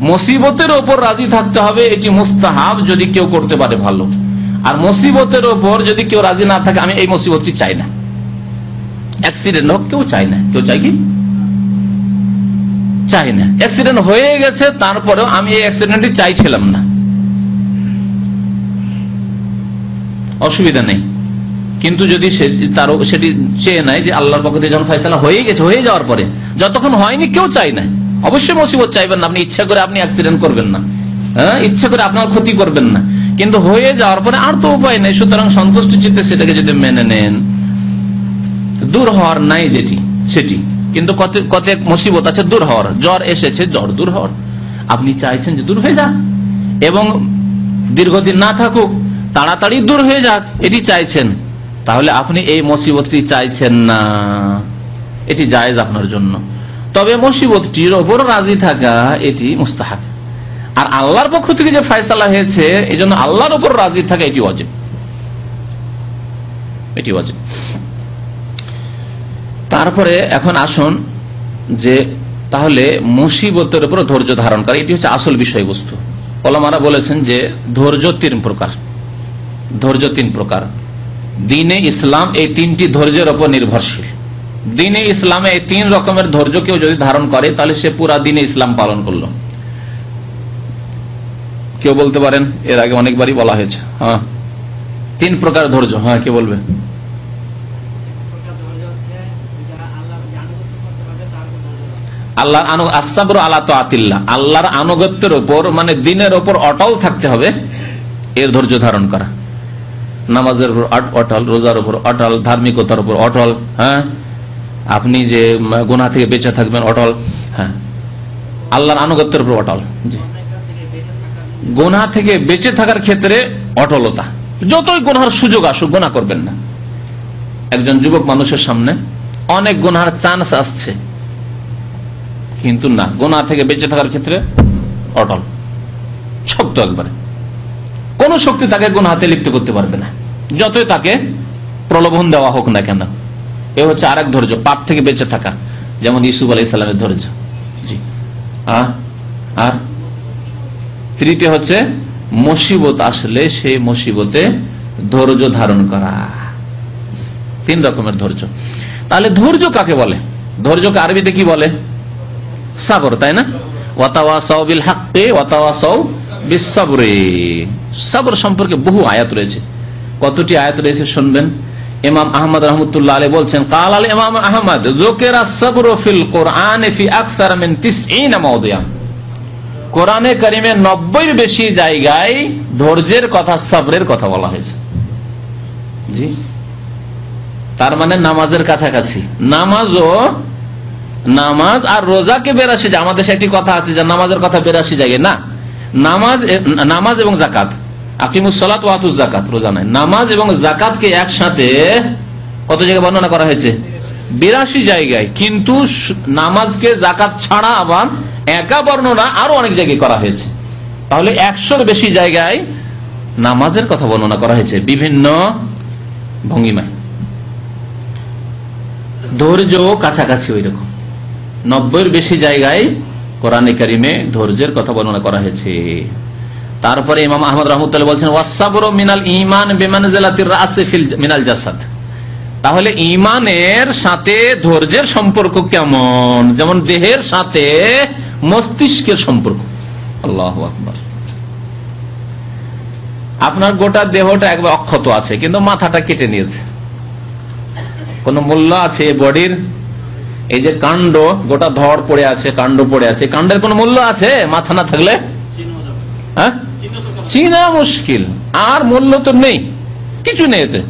মুসিবতের ওপর রাজি থাকতে হবে, এটি মুস্তাহাব, যদি কেউ করতে পারে ভালো। আর মুসিবতের ওপর যদি কেউ রাজি না থাকে, আমি এই মুসিবতটি চাই না, অ্যাক্সিডেন্ট হোক, কেউ চাই না, কেউ চাই কি চাই না। অ্যাক্সিডেন্ট হয়ে গেছে, তারপরেও আমি এই অ্যাক্সিডেন্টটি চাইছিলাম না, অসুবিধা নেই। কিন্তু যদি সেটি চেয়ে নেয় যে আল্লাহর পক্ষ থেকে যখন ফয়সালা হয়ে গেছে, হয়ে যাওয়ার পরে, যতক্ষণ হয়নি কেউ চাই না, অবশ্যই মুসিবত চাইবেন না, আপনি ইচ্ছা করে আপনি অ্যাক্সিডেন্ট করবেন না, ইচ্ছা করে আপনার ক্ষতি করবেন না, কিন্তু হয়ে যাওয়ার পরে আর তো উপায় নেই। সুতরাং সন্তুষ্ট চিত্তে সেটাকে যদি মেনে নেন, দূর হওয়ার নাই যেটি, সেটি কিন্তু কত মুসিবত আছে দূর হওয়ার, জ্বর এসেছে, জ্বর দূর হওয়ার, আপনি চাইছেন যে দূর হয়ে যাক এবং দীর্ঘদিন না থাকুক, তাড়াতাড়ি দূর হয়ে যাক, এটি চাইছেন, তাহলে আপনি এই মুসিবতটি চাইছেন না, এটি জায়েজ আপনার জন্য। তবে মুসিবতটির ওপর রাজি থাকা এটি মুস্তাহাব। আর আল্লাহর পক্ষ থেকে যে ফয়সালা হয়েছে এই জন্য আল্লাহর উপর রাজি থাকা এটি ওয়াজিব, এটি ওয়াজিব। তারপরে এখন আসুন যে তাহলে মুসিবতের উপর ধৈর্য ধারণ করা, এটি হচ্ছে আসল বিষয়বস্তু। ওলামারা বলেছেন যে ধৈর্য তিন প্রকার, ধৈর্য তিন প্রকার। দ্বীনে ইসলাম এই তিনটি ধৈর্যের উপর নির্ভরশীল। দ্বীনে ইসলামে এই তিন রকমের ধৈর্য কেউ যদি ধারণ করে তাহলে সে পুরা দ্বীনে ইসলাম পালন করলো। কেউ বলতে পারেন, এর আগে অনেকবারই বলা হয়েছে। হ্যাঁ, তিন প্রকার ধৈর্য। হ্যাঁ, কে বলবে? আল্লাহর আনুগত্যের উপর মানে দ্বীনের উপর অটল থাকতে হবে, এর ধৈর্য ধারণ করা। নামাজের উপর অটল, রোজার উপর অটল, ধার্মিকতার উপর অটল। হ্যাঁ, আপনি যে গুনাহ থেকে বেঁচে থাকবেন অটল। হ্যাঁ, আল্লাহর আনুগত্যের উপর অটল। গুনাহ থেকে বেঁচে থাকার ক্ষেত্রে অটলতা, যতই গুনাহের সুযোগ আসুক গুনাহ করবেন না। একজন যুবক মানুষের সামনে অনেক গুনাহের চান্স আসছে, কিন্তু না, গুনাহ থেকে বেঁচে থাকার ক্ষেত্রে অটল, শক্ত একবারে। কোন শক্তি তাকে গুনাহতে লিপ্ত করতে পারবে না, যতই তাকে প্রলোভন দেওয়া হোক না কেন। এ হচ্ছে আরেক ধৈর্য, পাপ থেকে বেঁচে থাকা, যেমন ইউসুফ আলাইহিস সালামের ধৈর্য। জি। আর তৃতীয় হচ্ছে মুসিবত আসলে সেই মুসিবতে ধৈর্য ধারণ করা। তিন রকমের ধৈর্য। তাহলে ধৈর্য কাকে বলে? ধৈর্যকে আরবিতে কি বলে? সাবর, তাই না? ওয়াতাওয়াসাউ বিল হাক্কি ওয়াতাওয়াসাউ বিস সাবরি। সাবর সম্পর্কে বহু আয়াত রয়েছে। কতটি আয়াত রয়েছে শুনবেন। ইমাম আহমদ রাহমাতুল্লাহ আলাইহি বলছেন, কাল আল ইমাম আহমদ যুকিরা সাবরু ফিল কুরআন ফি আকসার মিন 90 মাওদিআ। কোরআনে কারিমে 90-এর বেশি জায়গায় ধৈর্যের কথা, সাবরের কথা বলা হয়েছে। জি, তার মানে নামাজের কাছাকাছি। নামাজ আর রোজাকে 82, আমাদের একটি কথা আছে যে নামাজের কথা 82 জায়গায় না। নামাজ এবং জাকাত, আকিমুস সালাত ওয়া আতুজ যাকাত, রোজা নয়। নামাজ এবং জাকাতকে একসাথে কত জায়গায় বর্ণনা করা হয়েছে? 82 জায়গায়। কিন্তু নামাজকে জাকাত ছাড়া আবার একা বর্ণনা আরো অনেক জায়গায় করা হয়েছে। তাহলে 100-এর বেশি জায়গায় নামাজের কথা বর্ণনা করা হয়েছে বিভিন্ন ভঙ্গিমায়। ধৈর্য কাছাকাছি ওই রকম 90-এর বেশি জায়গায় কোরআনে কারিমে ধৈর্যের কথা বর্ণনা করা হয়েছে। তারপরে ইমাম আহমদ রাহমাতুল্লাহ বলছেন, ওয়াসসাবরু মিনাল ঈমান বিমানজিলাতির রাসি ফিল মিনাল জাসাদ। তাহলে ঈমানের সাথে ধৈর্যের সম্পর্ক কেমন? যেমন দেহের সাথে মস্তিষ্কের সম্পর্ক। আল্লাহু আকবার। আপনার গোটা দেহটা একবার অক্ষত আছে, কিন্তু মাথাটা কেটে নিয়েছে। কোন মূল্য আছে বডির? এই যে কাণ্ড, গোটা ধড় পড়ে আছে, কাণ্ড পড়ে আছে, কাণ্ডের কোন মূল্য আছে মাথা না থাকলে? হ্যাঁ, চিনা মুশকিল। আর মূল্য তো নেই, কিছু নেই এতে।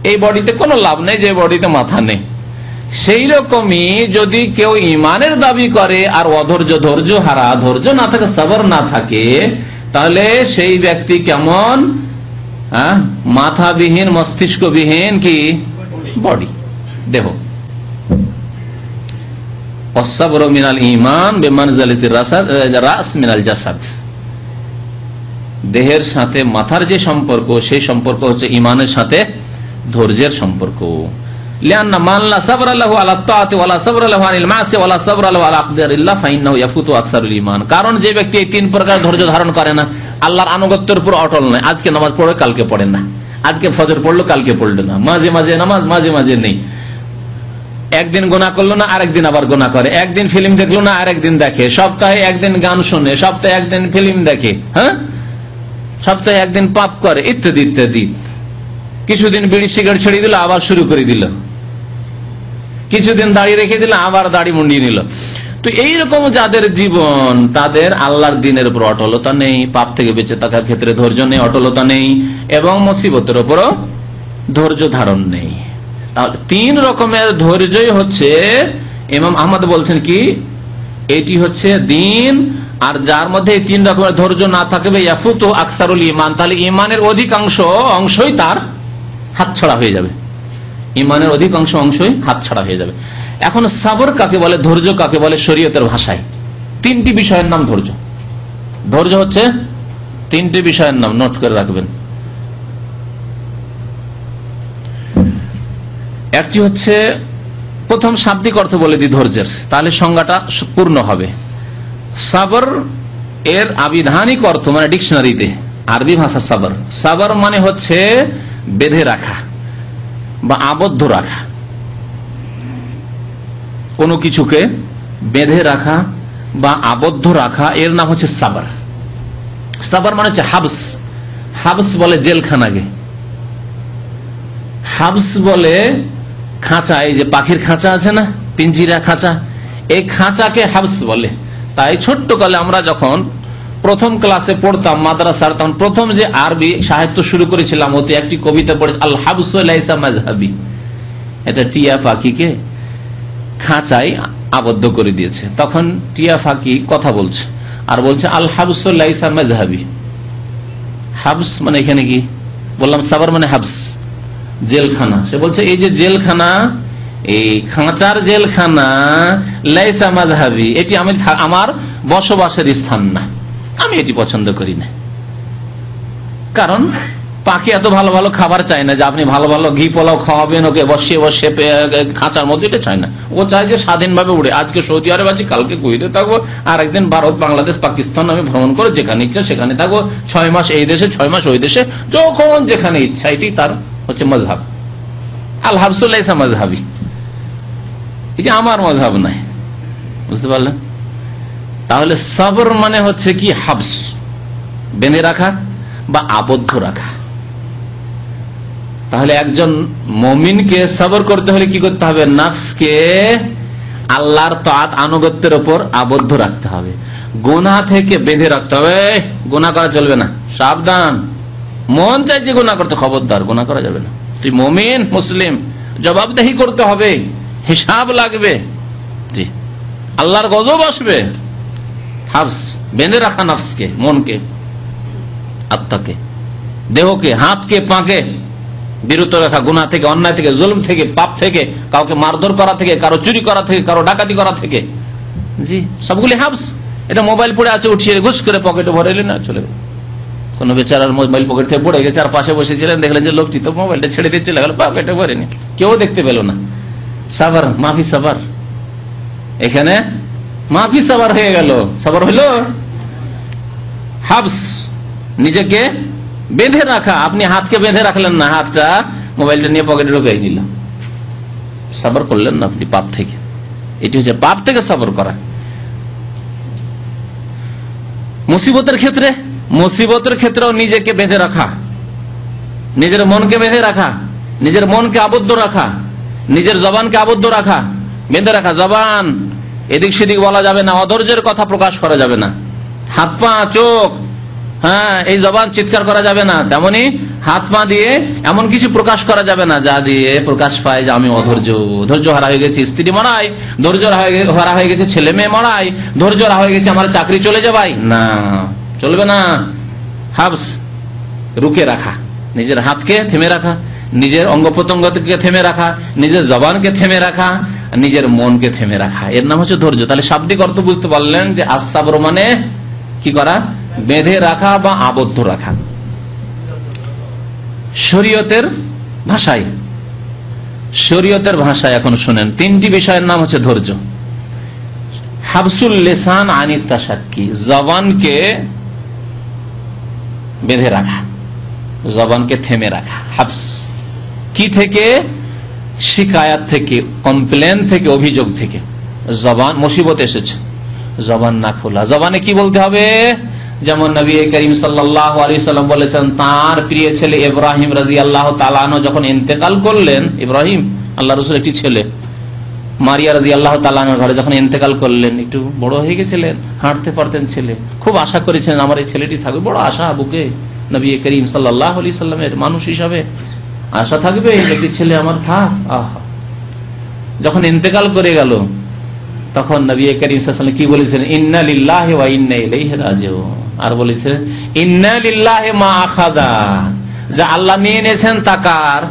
এই বডিতে কোনো লাভ নেই যে বডিতে মাথা নেই। সেই রকমই যদি কেউ ইমানের দাবি করে আর অধৈর্য, ধৈর্য হারা, ধৈর্য না থাকে, সবর না থাকে, তাহলে সেই ব্যক্তি কেমন? মাথাবিহীন, মস্তিষ্কবিহীন কি বডি, দেহ। ওয়াসসাবরু মিনাল ঈমান বিমানজিলাতির রাস মিনাল জাসাদ। দেহের সাথে মাথার যে সম্পর্ক, সেই সম্পর্ক হচ্ছে ঈমানের সাথে ধৈর্যের সম্পর্ক। লিআন্না মান লা সাবরা লাহু আলা তাআতি ওয়া লা সাবরা লাহু আনিল মাসি ওয়া লা সাবরা লাহু আলা আকদারিল্লাহ ফাইন্নাহু ইয়াফুতু আকসারুল ঈমান। কারণ যে ব্যক্তি এই তিন প্রকার ধৈর্য ধারণ করে না, আল্লাহর আনুগত্যের উপর অটল নয়, আজকে নামাজ পড়ে কালকে পড়ে না, আজকে ফজর পড়লো কালকে পড়লো না, মাঝে মাঝে নামাজ মাঝে মাঝে নেই, একদিন গুনাহ করলো না আরেকদিন আবার গুনাহ করে, একদিন ফিল্ম দেখলো না আরেকদিন দেখে, সপ্তাহে একদিন গান শুনে, সপ্তাহে একদিন ফিল্ম দেখে, হ্যাঁ, সপ্তাহে একদিন পাপ করে, ইত্যাদি ইত্যাদি। কিছুদিন বিড়ি সিগারেট ছেড়ে দিল, আবার শুরু করে দিল, কিছুদিন দাড়ি রেখে দিল, আবার দাড়ি মুন্ডিয়ে নিল। তো এইরকম যাদের জীবন, তাদের আল্লাহর দ্বীনের উপর অটলতা নেই, পাপ থেকে বেঁচে থাকার ক্ষেত্রে ধৈর্য নেই, অটলতা নেই, এবং মুসিবতের উপরও ধৈর্য ধারণ নেই। তাহলে 3 রকমের ধৈর্যই হচ্ছে, ইমাম আহমদ বলছেন কি এটি হচ্ছে দিন। আর যার মধ্যে এই 3 রকমের ধৈর্য না থাকবে ইয়াফুতু আকসারুল ঈমান, তাহলে ঈমানের অধিকাংশ অংশই তার হাতছাড়া হয়ে যাবে, ঈমানের অধিকাংশ অংশই হাতছাড়া হয়ে যাবে। এখন সবর কাকে বলে, ধৈর্য কাকে বলে শরীয়তের ভাষায়? 3টি বিষয়ের নাম ধৈর্য। ধৈর্য হচ্ছে 3টি বিষয়ের নাম, নোট করে রাখবেন। একটি হচ্ছে, প্রথম শাব্দিক অর্থ বলে দিই ধৈর্যের, তাহলে সংজ্ঞাটা পূর্ণ হবে। সাবর এর আবিধানিক অর্থ মানে ডিকশনারিতে আরবি ভাষা সাবর, সাবর মানে হচ্ছে বেঁধে রাখা বা আবদ্ধ রাখা, কোনো কিছুকে বেঁধে রাখা বা আবদ্ধ রাখা, এর নাম হচ্ছে সাবর। সাবর মানে হচ্ছে হাবস, হাবস বলে জেলখানাকে, হাবস বলে খাঁচা, এই যে পাখির খাঁচা আছে না, পিঞ্জিরা খাঁচা, এই খাঁচাকে হাবস বলে। তাই ছোট্ট কালে আমরা যখন প্রথম ক্লাসে পড়তাম মাদ্রাসার, তখন প্রথম যে আরবি সাহিত্য শুরু করেছিলাম ওতে একটি কবিতা পড়ে, আল হাবস লাইসা মাযহাবি, এটা টিয়া পাখিকে খাঁচায় আবদ্ধ করে দিয়েছে। তখন টিয়া পাখি কথা বলছে আর বলছে আল হাবস লাইসা মাযহাবি। হাবস মানে এখানে কি বললাম, সাবর মানে হাবস, জেলখানা। সে বলছে এই যে জেলখানা, এই খাঁচার জেলখানা, লাইসা মাযহাবি, এটি আমি আমার বসবাসের স্থান না, আমি এটি পছন্দ করি না। কারণ পাখি এত ভালো ভালো খাবার চায় না যে আপনি ভালো ভালো ঘি পোলাও খাওয়াবেন ওকে বসিয়ে বসিয়ে খাঁচার মধ্যে, এটা চায় না। ও চায় যে স্বাধীনভাবে উড়ে, আজকে সৌদি আরব আছি, কালকে কুয়েতে থাকবো, আর একদিন ভারত, বাংলাদেশ, পাকিস্তান আমি ভ্রমণ করে যেখানে ইচ্ছা সেখানে থাকবো, 6 মাস এই দেশে 6 মাস ওই দেশে, যখন যেখানে ইচ্ছা। এটি তার হচ্ছে মযহাব। আল হাবসুল লাইসা মাযহাবি, এটি আমার মযহাব নাই, বুঝতে পারলেন? তাহলে সবর মানে হচ্ছে কি হাবস, বেঁধে রাখা বা আবদ্ধ রাখা। তাহলে একজন মুমিনকে সবর করতে হলে কি করতে হবে? নফসকে আল্লাহর তাআত আনুগত্যের উপর আবদ্ধ রাখতে হবে, গুনাহ থেকে বেঁধে রাখতে হবে। গুনাহ করা চলবে না, সাবধান। মন চাইছে গুনাহ করতে, খবরদার, গুনাহ করা যাবে না। তুই মুমিন মুসলিম, জবাবদেহি করতে হবে, হিসাব লাগবে, জি, আল্লাহর গজব আসবে। হাবস, বেঁধে রাখা নফসকে, মনকে, আত্মাকে, দেহকে, হাতকে, পাকে বিরত রাখা গুনাহ থেকে, অন্যায় থেকে, জুলম থেকে, পাপ থেকে, কাউকে মারধর করা থেকে, কারো চুরি করা থেকে, কারো ডাকাতি করা থেকে, জি, সবগুলি হাবস। এটা মোবাইল পড়ে আছে, উঠিয়ে ঘুষ করে পকেটে ভরে এলেন আর চলে গেল। কোন বেচারার মোবাইল পকেট থেকে পড়ে গেছে, আর পাশে বসেছিলেন, দেখলেন যে লোকটি তো মোবাইলটা ছেড়ে দিয়ে চলে গেল, পকেটে ভরেনি, কেউ দেখতে পেল না। সাবার, মাফি সাবার, এখানে মাফি সাবার হয়ে গেল, সাবার হইল হাবস, নিজেকে বেঁধে রাখা। আপনি হাতকে বেঁধে রাখলেন না, হাতটা মোবাইলটা নিয়ে পকেটে ঢুকাই নিল, সাবার করলেন না আপনি পাপ থেকে। এটি হচ্ছে পাপ থেকে সাবার করা। মুসিবতের ক্ষেত্রেও নিজেকে বেঁধে রাখা, নিজের মনকে বেঁধে রাখা, নিজের মনকে আবদ্ধ রাখা, নিজের জবানকে আবদ্ধ রাখা, বেঁধে রাখা। জবান এদিক সেদিক বলা যাবে না, অধৈর্যের কথা প্রকাশ করা যাবে না। হাত পা চোখ, হ্যাঁ, এই জবান চিৎকার করা যাবে না। তেমনি হাত পা দিয়ে এমন কিছু প্রকাশ করা যাবে না যা দিয়ে প্রকাশ পায় যে আমি ধৈর্য হারা হয়ে গেছি, স্ত্রী মারাই, ধৈর্য হারা হয়ে গেছে ছেলে মেয়ে মারাই, ধৈর্য হারা হয়ে গেছে আমার চাকরি চলে যাবাই, না, চলবে না। হাবস, রুকে রাখা, নিজের হাতকে থেমে রাখা, নিজের অঙ্গ প্রত্যঙ্গকে থেমে রাখা, নিজের জবানকে থেমে রাখা, নিজের মনকে থেমে রাখা, এর নাম হচ্ছে ধৈর্য। তাহলে শাব্দিক অর্থ বুঝতে পারলেন যে আস-সাবর মানে কি করা? বেঁধে রাখা বা আবদ্ধ রাখা। শরীয়তের ভাষায় এখন শুনেন, 3টি বিষয়ের নাম হচ্ছে ধৈর্য। হাবসুল লিসান আনিত তাশাক্কি, জবানকে বেঁধে রাখা, জবানকে থেমে রাখা। হাবস কি থেকে? শিকায়াত থেকে, কমপ্লেন থেকে, অভিযোগ থেকে। জবান মুসিবত এসেছে, জবান না খোলা। জবানে কি বলতে হবে? যেমন নবী করিম সাল্লাল্লাহু আলাইহি সাল্লাম বলেছেন, তার প্রিয় ছেলে ইব্রাহিম রাদিয়াল্লাহু তাআলা আনহু যখন ইন্তেকাল করলেন, ইব্রাহিম আল্লাহ রাসূল একটি ছেলে, মারিয়া রাদিয়াল্লাহু তাআলা আনহার ঘরে যখন ইন্তেকাল করলেন, একটু বড় হয়ে গেছিলেন, হাঁটতে পারতেন ছেলে, খুব আশা করেছিলেন আমার এই ছেলেটি থাকবে, বড় আশা বুকে নবী করিম সাল্লাল্লাহু আলাইহি সাল্লামের মানুষ হিসাবে, আশা থাকবে একটি ছেলে আমার থাক। আহা, যখন ইন্তেকাল করে গেল তখন নবী করিম সাল্লাল্লাহু আলাইহি ওয়াসাল্লাম কি বলেছেন? ইন্না লিল্লাহি ওয়া ইন্না ইলাইহি রাজিউন। আর বলেছেন ইন্না লিল্লাহি মা আখাযা, যা আল্লাহ নিয়ে নিয়েছেন তা কার?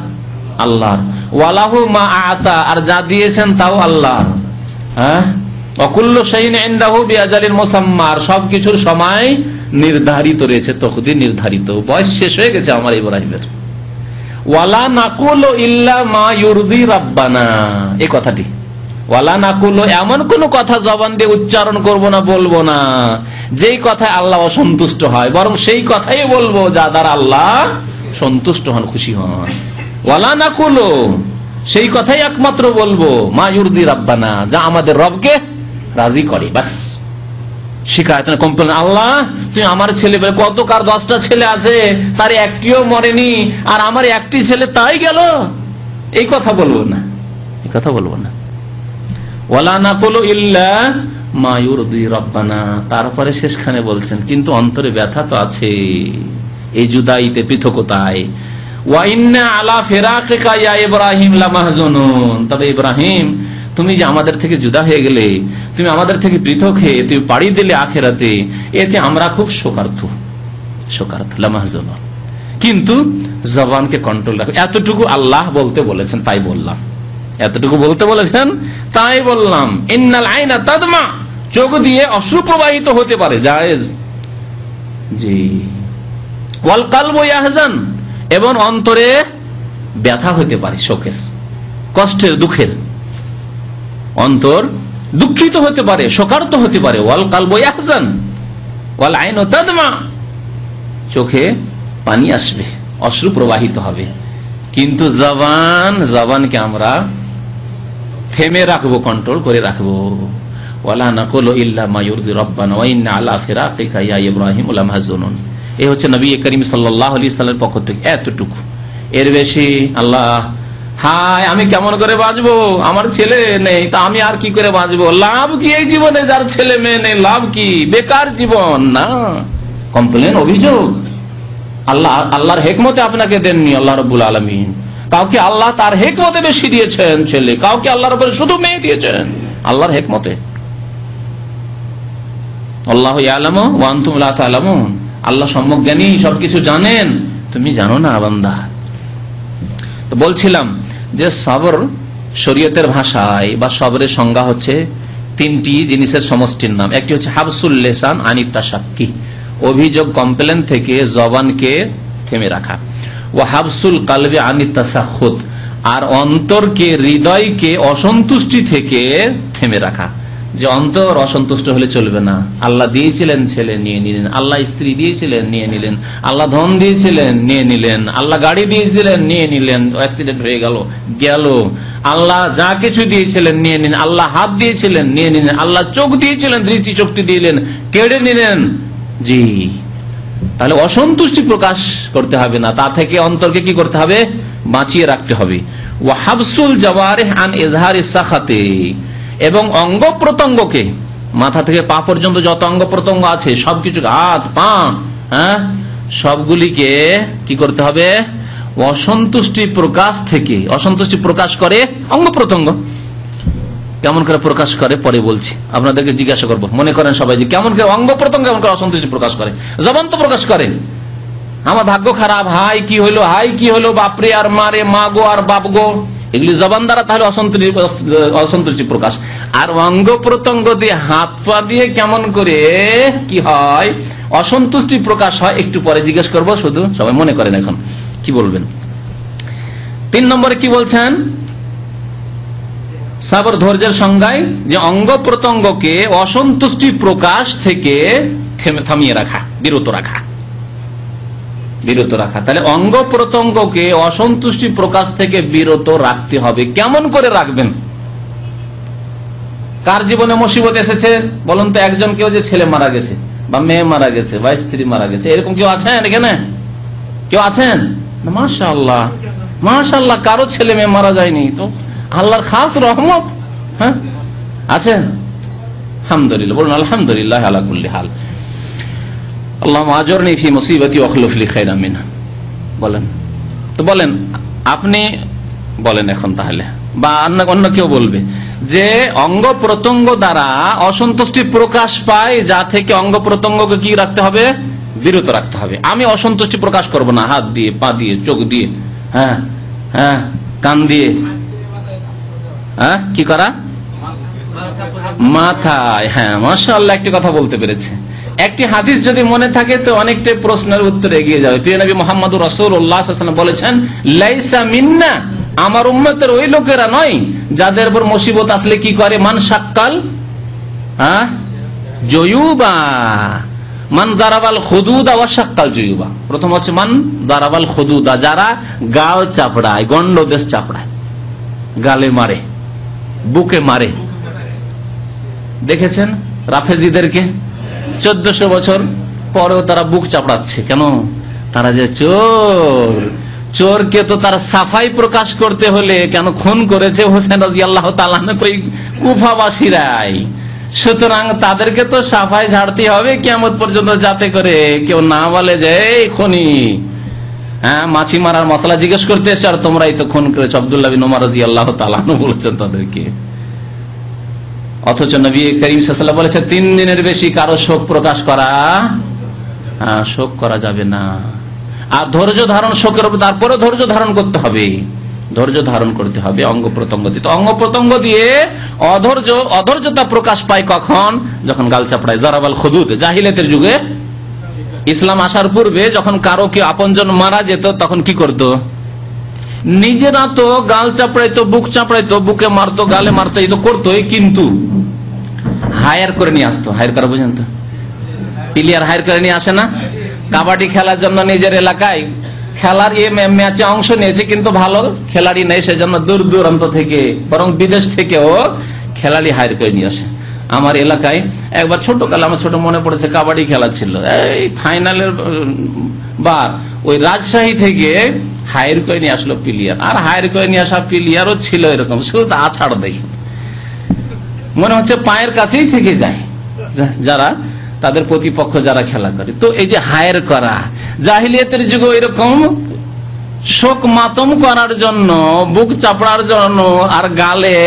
আল্লাহর। ওয়ালাহু মা আতা, আর যা দিয়েছেন তাও আল্লাহর। হ্যাঁ, ওয়াকুল্লু শাইইন ইনদাহু বিআজালিন মুসাম্মা, আর সবকিছুর সময় নির্ধারিত রয়েছে, তকদির নির্ধারিত। বয়স শেষ হয়ে গেছে আমার ইব্রাহিমের। ওয়ালা নাকুলু ইল্লা মা ইউরদি রাব্বানা, এই কথাটি ওয়ালা নাকুলু, এমন কোন কথা জবান দিয়ে উচ্চারণ করব না, বলবো না যেই কথায় আল্লাহ অসন্তুষ্ট হয়, বরং সেই কথাই বলবো যা দ্বারা আল্লাহ সন্তুষ্ট হন, খুশি হন। ওয়ালা নাকুলু, সেই কথাই একমাত্র বলবো মা ইউরদি রাব্বানা, যা আমাদের রবকে রাজি করে। বাস, শিকায়ত না, কমপ্লেন। আল্লাহ তুমি আমার ছেলে, কত কার 10টা ছেলে আছে, তার একটিও মরেনি, আর আমার একটি ছেলে তাই গেল, এই কথা বলবো না, এই কথা বলবো না। ওয়ালা নাকুলু ইল্লা মা ইউরদি রাব্বানা। তারপরে শেষখানে বলছেন কিন্তু অন্তরে ব্যথা তো আছে, এই জুদাইতে, পৃথকতায়। ওয়া ইন্না আলা ফিরাকিকা ইয়া ইব্রাহিম লামাহজুনুন, তবে ইব্রাহিম তুমি যে আমাদের থেকে জুদা হয়ে গেলে, তুমি আমাদের থেকে পৃথক হয়ে তুমি পাড়ি দিলে আখিরাতে, এতে আমরা খুব শোকার্থ, লামাহজুনুন। কিন্তু জবানকে কন্ট্রোল রাখো, এতটুকু আল্লাহ বলতে বলেছেন তাই বললাম, এতটুকু বলতে বলেছেন তাই বললাম। ইন্নাল আইনা তাদমা, চোখ দিয়ে অশ্রু প্রবাহিত হতে পারে, জায়েজ। জি। ওয়াল কলবু ইয়াহজান, এবং অন্তরে ব্যথা হতে পারে, শোকের, কষ্টের, দুঃখের, অন্তর দুঃখিত হতে পারে, শোকার্ত হতে পারে। ওয়াল কলবু ইয়াহজান ওয়াল আইনু তাদমা, চোখে পানি আসবে, অশ্রু প্রবাহিত হবে। কিন্তু জবানকে আমরা থেমে রাখবো, কন্ট্রোল করে রাখবো। ওয়ালা নাকুলু ইল্লা মা ইউরদি রাব্বানা ওয়া ইন্না আলা ফিরাকিকা ইয়া ইব্রাহিম লামাহজুনুন। এই হচ্ছে নবী করিম সাল্লাল্লাহু আলাইহি ওয়াসাল্লামের পক্ষ থেকে এতটুকু, এর বেশি আল্লাহ হায় আমি কেমন করে বাঁচবো, আমার ছেলে নেই, তা আমি আর কি করে বাঁচবো, লাভ কি এই জীবনে যার ছেলে মেয়ে নেই, লাভ কি, বেকার জীবন। না, কমপ্লেন, অভিযোগ। আল্লাহর হেকমতে আপনাকে দেননি আল্লাহ রাব্বুল আলামিন, কাউকে আল্লাহ তার হেকমতে বেশি দিয়েছেন ছেলে, কাউকে আল্লাহর উপরে শুধু মেয়ে দিয়েছেন, আল্লাহর হেকমতে। আল্লাহু ইয়ালামু ওয়া আনতুম লা তা'লামুন, আল্লাহ সম্যক জ্ঞানী, সবকিছু জানেন, তুমি জানো না বান্দা। তো বলছিলাম যে সবর শরীয়তের ভাষায় বা সবরের সংজ্ঞা হচ্ছে 3টি জিনিসের সমষ্টির নাম। একটি হচ্ছে হাবসুল লিসান আনিত তাশাক্কি, অভিযোগ, কমপ্লেন থেকে জবানকে থেমে রাখা। ও হাবসুল কালবি আনিত তাসাখুত, আর অন্তরকে, হৃদয়কে অসন্তুষ্টি থেকে থেমে রাখা। যে অন্তর অসন্তুষ্ট হলে চলবে না, আল্লাহ দিয়েছিলেন ছেলে নিয়ে নিলেন, আল্লাহ স্ত্রী দিয়েছিলেন নিয়ে নিলেন, আল্লাহ ধন দিয়েছিলেন নিয়ে নিলেন, আল্লাহ গাড়ি দিয়েছিলেন নিয়ে নিলেন, অ্যাক্সিডেন্ট হয়ে গেল, আল্লাহ যা কিছু দিয়েছিলেন নিয়ে নিলেন, আল্লাহ হাত দিয়েছিলেন নিয়ে নিলেন, আল্লাহ চোখ দিয়েছিলেন, দৃষ্টি শক্তি দিলেন, কেড়ে নিলেন। জি, তাহলে অসন্তুষ্টি প্রকাশ করতে হবে না, তা থেকে অন্তরকে কি করতে হবে, বাঁচিয়ে রাখতে হবে। ওয়া হাবসুল জাওয়ারিহ আন ইজহারিস সাখাতে, এবং অঙ্গ প্রত্যঙ্গকে, মাথা থেকে পা পর্যন্ত যত অঙ্গ প্রত্যঙ্গ আছে সবকিছু, হাত পা, হ্যাঁ, সবগুলিকে কি করতে হবে, অসন্তুষ্টি প্রকাশ থেকে। অসন্তুষ্টি প্রকাশ করে অঙ্গ প্রত্যঙ্গ, কেমন করে প্রকাশ করে পরে বলছি, আপনাদেরকে জিজ্ঞাসা করবো। মনে করেন সবাই যে কেমন করে অঙ্গ প্রত্যঙ্গ কেমন করে অসন্তুষ্টি প্রকাশ করে, জবান তো প্রকাশ করে আমার ভাগ্য খারাপ, হাই কি হলো, হাই কি হলো, বাপরে আর মারে, মা গো আর বাপ গো, এগুলি জবান দ্বারা তাহলে অসন্তুষ্টি প্রকাশ। আর অঙ্গ প্রত্যঙ্গ দিয়ে, হাত পা দিয়ে কেমন করে কি হয়, অসন্তুষ্টি প্রকাশ হয়, একটু পরে জিজ্ঞেস করবো, শুধু সবাই মনে করেন এখন কি বলবেন। 3 নম্বরে কি বলছেন, সবর ধৈর্যের সংজ্ঞায় যে অঙ্গ প্রত্যঙ্গকে অসন্তুষ্টি প্রকাশ থেকে থামিয়ে রাখা, বিরত রাখা। তাহলে অঙ্গ প্রত্যঙ্গকে অসন্তুষ্টি প্রকাশ থেকে বিরত রাখতে হবে। কেমন করে রাখবেন? কার জীবনে মুসিবত এসেছে বলুন তো, একজন কেউ যে ছেলে মারা গেছে বা মেয়ে মারা গেছে বা স্ত্রী মারা গেছে, এরকম কেউ আছেন এখানে? কেউ আছেন? মাশাআল্লাহ, মাশাআল্লাহ, কারো ছেলে মেয়ে মারা যায়নি, তো আল্লাহর খাস রহমত। হ্যাঁ, আছেন? আলহামদুলিল্লাহ, বলুন আলহামদুলিল্লাহ আলা কুল্লি হাল। আল্লাহুম্মা আজরনি ফি মুসিবাতি ওয়া আখলুফ লি খায়রাম মিনহা। বলেন তো, বলেন আপনি বলেন এখন তাহলে, বা অন্য কেউ বলবে যে অঙ্গ প্রত্যঙ্গ দ্বারা অসন্তুষ্টি প্রকাশ পায়, যা থেকে অঙ্গ প্রত্যঙ্গকে কি রাখতে হবে, বিরত রাখতে হবে। আমি অসন্তুষ্টি প্রকাশ করব না হাত দিয়ে, পা দিয়ে, চোখ দিয়ে, হ্যাঁ হ্যাঁ, কান দিয়ে, হ্যাঁ কি করা, মাথায়। হ্যাঁ মাশাআল্লাহ, একটি কথা বলতে পেরেছে। একটি হাদিস যদি মনে থাকে তো অনেকটা প্রশ্নের উত্তর এগিয়ে যাবে। প্রিয় নবী মুহাম্মদুর রাসূলুল্লাহ সাল্লাল্লাহু আলাইহি ওয়াসাল্লাম বলেছেন, লাইসা মিন্না, আমার উম্মতের ওই লোকেরা নয় যাদের উপর মুসিবত আসলে কি করে, মান শাক্কাল জয়ুবা, মান দারাবাল খুদুদা ওয়া শাক্কাল জয়ুবা। প্রথম হচ্ছে মান দারাবাল খুদুদা, যারা গাল চাপড়ায়, গন্ডদেশ চাপড়ায়, গালে মারে, বুকে মারে। দেখেছেন রাফেজিদেরকে 1400 বছর পরেও তারা বুক চাপড়াচ্ছে কেন? তারা যে চোর, চোরকে তো তার সাফাই প্রকাশ করতে হলে কেন খুন করেছে হোসেন রাদিয়াল্লাহু তাআলা ওই কুফাবাসীরাই, সুতরাং তাদেরকে তো সাফাই ঝাড়তে হবে কিয়ামত পর্যন্ত, যাতে করে কেউ না বলে যে এই খুনি, হ্যাঁ মাছি মারার মশলা জিজ্ঞেস করতে এসে আর তোমরাই তো খুন করেছো। আব্দুল্লাহ বিন ওমর রাদিয়াল্লাহু তাআলা বলেছেন তাদেরকে। অথচ নবী করিম সাল্লাল্লাহু আলাইহি ওয়াসাল্লাম বলেছেন 3 দিনের বেশি কারো শোক প্রকাশ করা, শোক করা যাবে না। আর ধৈর্য ধারণ, শোকের উপর তারপরে ধৈর্য ধারণ করতে হবে, ধৈর্য ধারণ করতে হবে অঙ্গ প্রত্যঙ্গ দিয়ে। তো অঙ্গ প্রত্যঙ্গ দিয়ে অধৈর্যতা প্রকাশ পায় কখন? যখন গাল চাপড়ায়, দারাবাল খুদুদ। জাহিলিয়াতের যুগে, ইসলাম আসার পূর্বে যখন কারো কেউ আপনজন মারা যেত তখন কি করত? নিজেরা তো গাল চাপড়াইতো, বুক চাপড়াইতো, বুকে মারতো, গালে মারতো, এই তো করতোই, কিন্তু হায়ার করে নিয়ে আসতো। হায়ার করা বুঝেন তো, প্লেয়ার হায়ার করে নিয়ে আসে না? কাবাডি খেলার জন্য নিজের এলাকায় খেলার ম্যাচে অংশ নিয়েছে, কিন্তু ভালো খেলাড়ি নেই, সেজন্য দূর দূরান্ত থেকে, বরং বিদেশ থেকেও খেলাড়ি হায়ার করে নিয়ে আসে। আমার এলাকায় একবার ছোটকালে, আমার ছোট মনে পড়েছে, কাবাডি খেলা ছিল, এই ফাইনালের বার ওই রাজশাহী থেকে হায়ার করে নিয়ে আসলো প্লেয়ার। আর হায়ার করে নিয়ে আসা প্লেয়ারও ছিল এরকম, শুধু আছাড় দেখে মনে হচ্ছে পায়ের কাছেই থেকে যায় যারা তাদের প্রতিপক্ষ যারা খেলা করে। তো এই যে হায়ার করা, জাহিলিয়াতের যুগে এরকম শোক মাতম করার জন্য, বুক চাপড়ার জন্য, আর গালে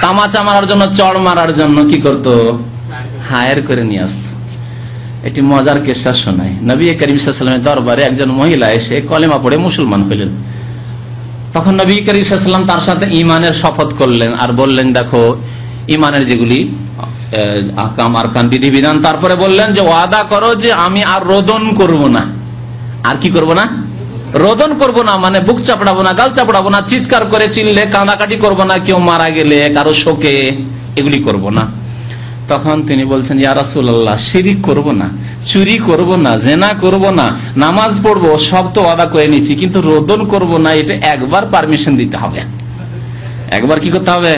তামাচা মারার জন্য, চড় মারার জন্য কি করত? হায়ার করে নিয়ে আসত। এটি মজার কিস্সা শোনায়। নবী করিম সাল্লাল্লাহু আলাইহি ওয়াসাল্লামের দরবারে একজন মহিলা এসে কলেমা পড়ে মুসলমান হইলেন। তখন নবী করিম সাল্লাল্লাহু আলাইহি ওয়াসাল্লাম তার সাথে ঈমানের শপথ করলেন আর বললেন, দেখো ঈমানের যেগুলি আহকাম আরকান বিধিবিধান, তারপরে বললেন যে ওয়াদা করো যে আমি আর রোদন করব না। আর কি করব না? রোদন করব না, মানে বুক চাপড়াবো না, গাল চাপড়াবো না, চিৎকার করে চিল্লে কাঁদাকাটি করব না, কেউ মারা গেলে, কারো শোকে, এগুলি করব না। তখন তিনি বলছেন, ইয়া রাসূলুল্লাহ, শিরিক করব না, চুরি করব না, জেনা করব না, নামাজ পড়বো, সব তো ওয়াদা করে নিচ্ছি, কিন্তু রোদন করব না, এটা একবার পারমিশন দিতে হবে। একবার কি করতে হবে?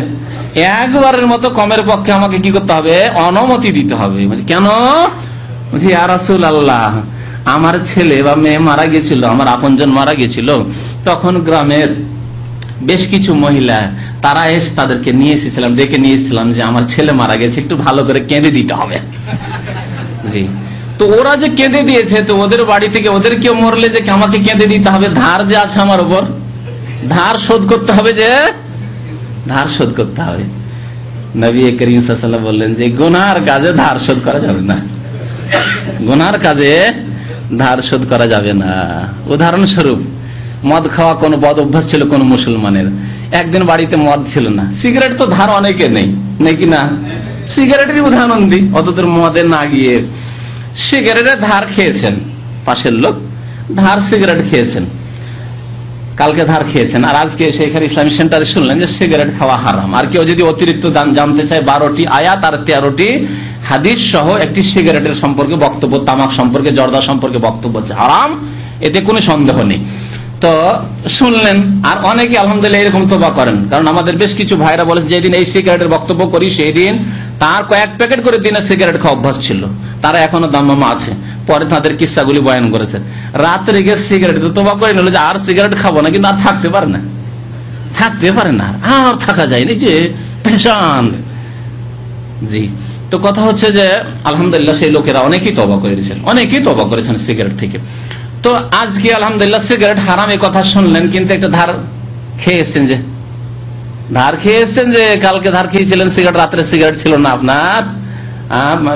একবারের মতো কমের পক্ষে আমাকে কি করতে হবে? অনুমতি দিতে হবে। কেন? ইয়া রাসূলুল্লাহ, আমার ছেলে বা মেয়ে মারা গেছিল, আমার আপনজন মারা গেছিল, তখন গ্রামের বেশ কিছু মহিলা তারা এসে তাদেরকে নিয়ে এসেছিলাম, ডেকে নিয়ে এসেছিলাম যে আমার ছেলে মারা গেছে, একটু ভালো করে কেঁদে দিতে হবে। জি, তো ওরা যে কেঁদে দিয়েছে, তো ওদের বাড়ি থেকে ওদের কেউ মরলে যে আমাকে কেঁদে দিতে হবে, ধার যে আছে আমার উপর, ধার শোধ করতে হবে, যে ধার শোধ করতে হবে। নবী করিম সাল্লাল্লাহু আলাইহি ওয়াসাল্লাম বললেন যে গুনার কাজে ধার শোধ করা যাবে না, গুনার কাজে ধার শোধ করা যাবে না। উদাহরণস্বরূপ, মদ খাওয়া কোন বদ অভ্যাস ছিল কোন মুসলমানের, একদিন বাড়িতে মদ ছিল না, সিগারেট তো ধার অনেকে নেই, নেই কিনা? সিগারেটের উদাহরণ দিই, অতদূর মদে না গিয়ে সিগারেটের ধার খেয়েছেন, পাশের লোক ধার সিগারেট খেয়েছেন, কালকে ধার খেয়েছেন, আর আজকে সেখানে ইসলামী সেন্টারে শুনলেন যে সিগারেট খাওয়া হারাম। আর কেউ যদি অতিরিক্ত দাম জানতে চায়, 12টি আয়াত আর 13টি হাদিস সহ একটি সিগারেটের সম্পর্কে বক্তব্য, তামাক সম্পর্কে, জর্দা সম্পর্কে বক্তব্য আছে, হারাম, এতে কোনো সন্দেহ নেই। তো শুনলেন, আর অনেকে আলহামদুলিল্লাহ এরকম তোবা করেন, কারণ আমাদের বেশ কিছু ভাইরা বলেছে যেদিন এই সিগারেটের বক্তব্য করি সেই দিন তার কয়েক প্যাকেট করে দিনে সিগারেট খাওয়া অভ্যাস ছিল, তারা এখনো দাম্মামা আছে। পরে তাদের কিস্সাগুলি বয়ান করেছে, রাত্রে গিয়ে সিগারেট তোবা করে নিল যে আর সিগারেট খাবো না, কিন্তু আর থাকতে পারে না, থাকতে পারে না, আর থাকা যায় না, যে পেশান। জি, তো কথা হচ্ছে যে আলহামদুলিল্লাহ সেই লোকেরা অনেকেই তওবা করে দিয়েছেন, অনেকেই তওবা করেছেন সিগারেট থেকে। তো আজকে আলহামদুলিল্লাহ সিগারেট হারাম এই কথা শুনলেন, কিন্তু একটা ধার খেয়ে এসছেন, যে ধার খেয়ে এসছেন, যে কালকে ধার খেয়েছিলেন সিগারেট, রাত্রে সিগারেট ছিল না আপনার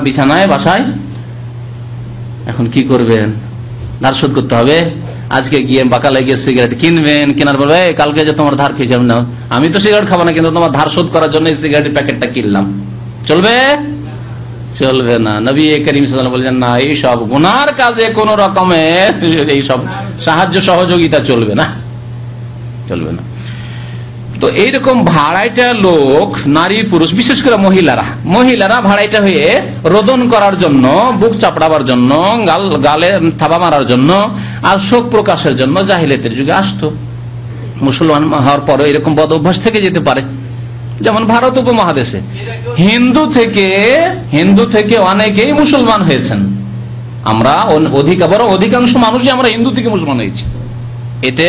বিছানায় বাসায়, এখন কি করবেন? ধার শোধ করতে হবে। আজকে গিয়ে বাকালে গিয়ে সিগারেট কিনবেন, কেনার পর কালকে যে তোমার ধার খেয়েছিলাম, না আমি তো সিগারেট খাবো না, কিন্তু তোমার ধার শোধ করার জন্য সিগারেটের প্যাকেটটা কিনলাম, চলবে? চলবে না। নবী করিম সাল্লাল্লাহু আলাইহি ওয়াসাল্লাম বলেন, না, এইসব গুনার কাজে কোন রকমের এইসব সাহায্য সহযোগিতা চলবে না, চলবে না। তো এইরকম ভাড়াইটা লোক, নারী পুরুষ, বিশেষ করে মহিলারা ভাড়াইটা হয়ে রোদন করার জন্য, বুক চাপড়াবার জন্য, গালে থাবা মারার জন্য আর শোক প্রকাশের জন্য জাহিলিয়াতের যুগে আসতো। মুসলমান হওয়ার পরে এরকম বদ অভ্যাস থেকে যেতে পারে। যেমন ভারত উপমহাদেশে হিন্দু থেকে অনেকেই মুসলমান হয়েছেন। আমরা অধিকাংশ মানুষই আমরা হিন্দু থেকে মুসলমান হয়েছি। এতে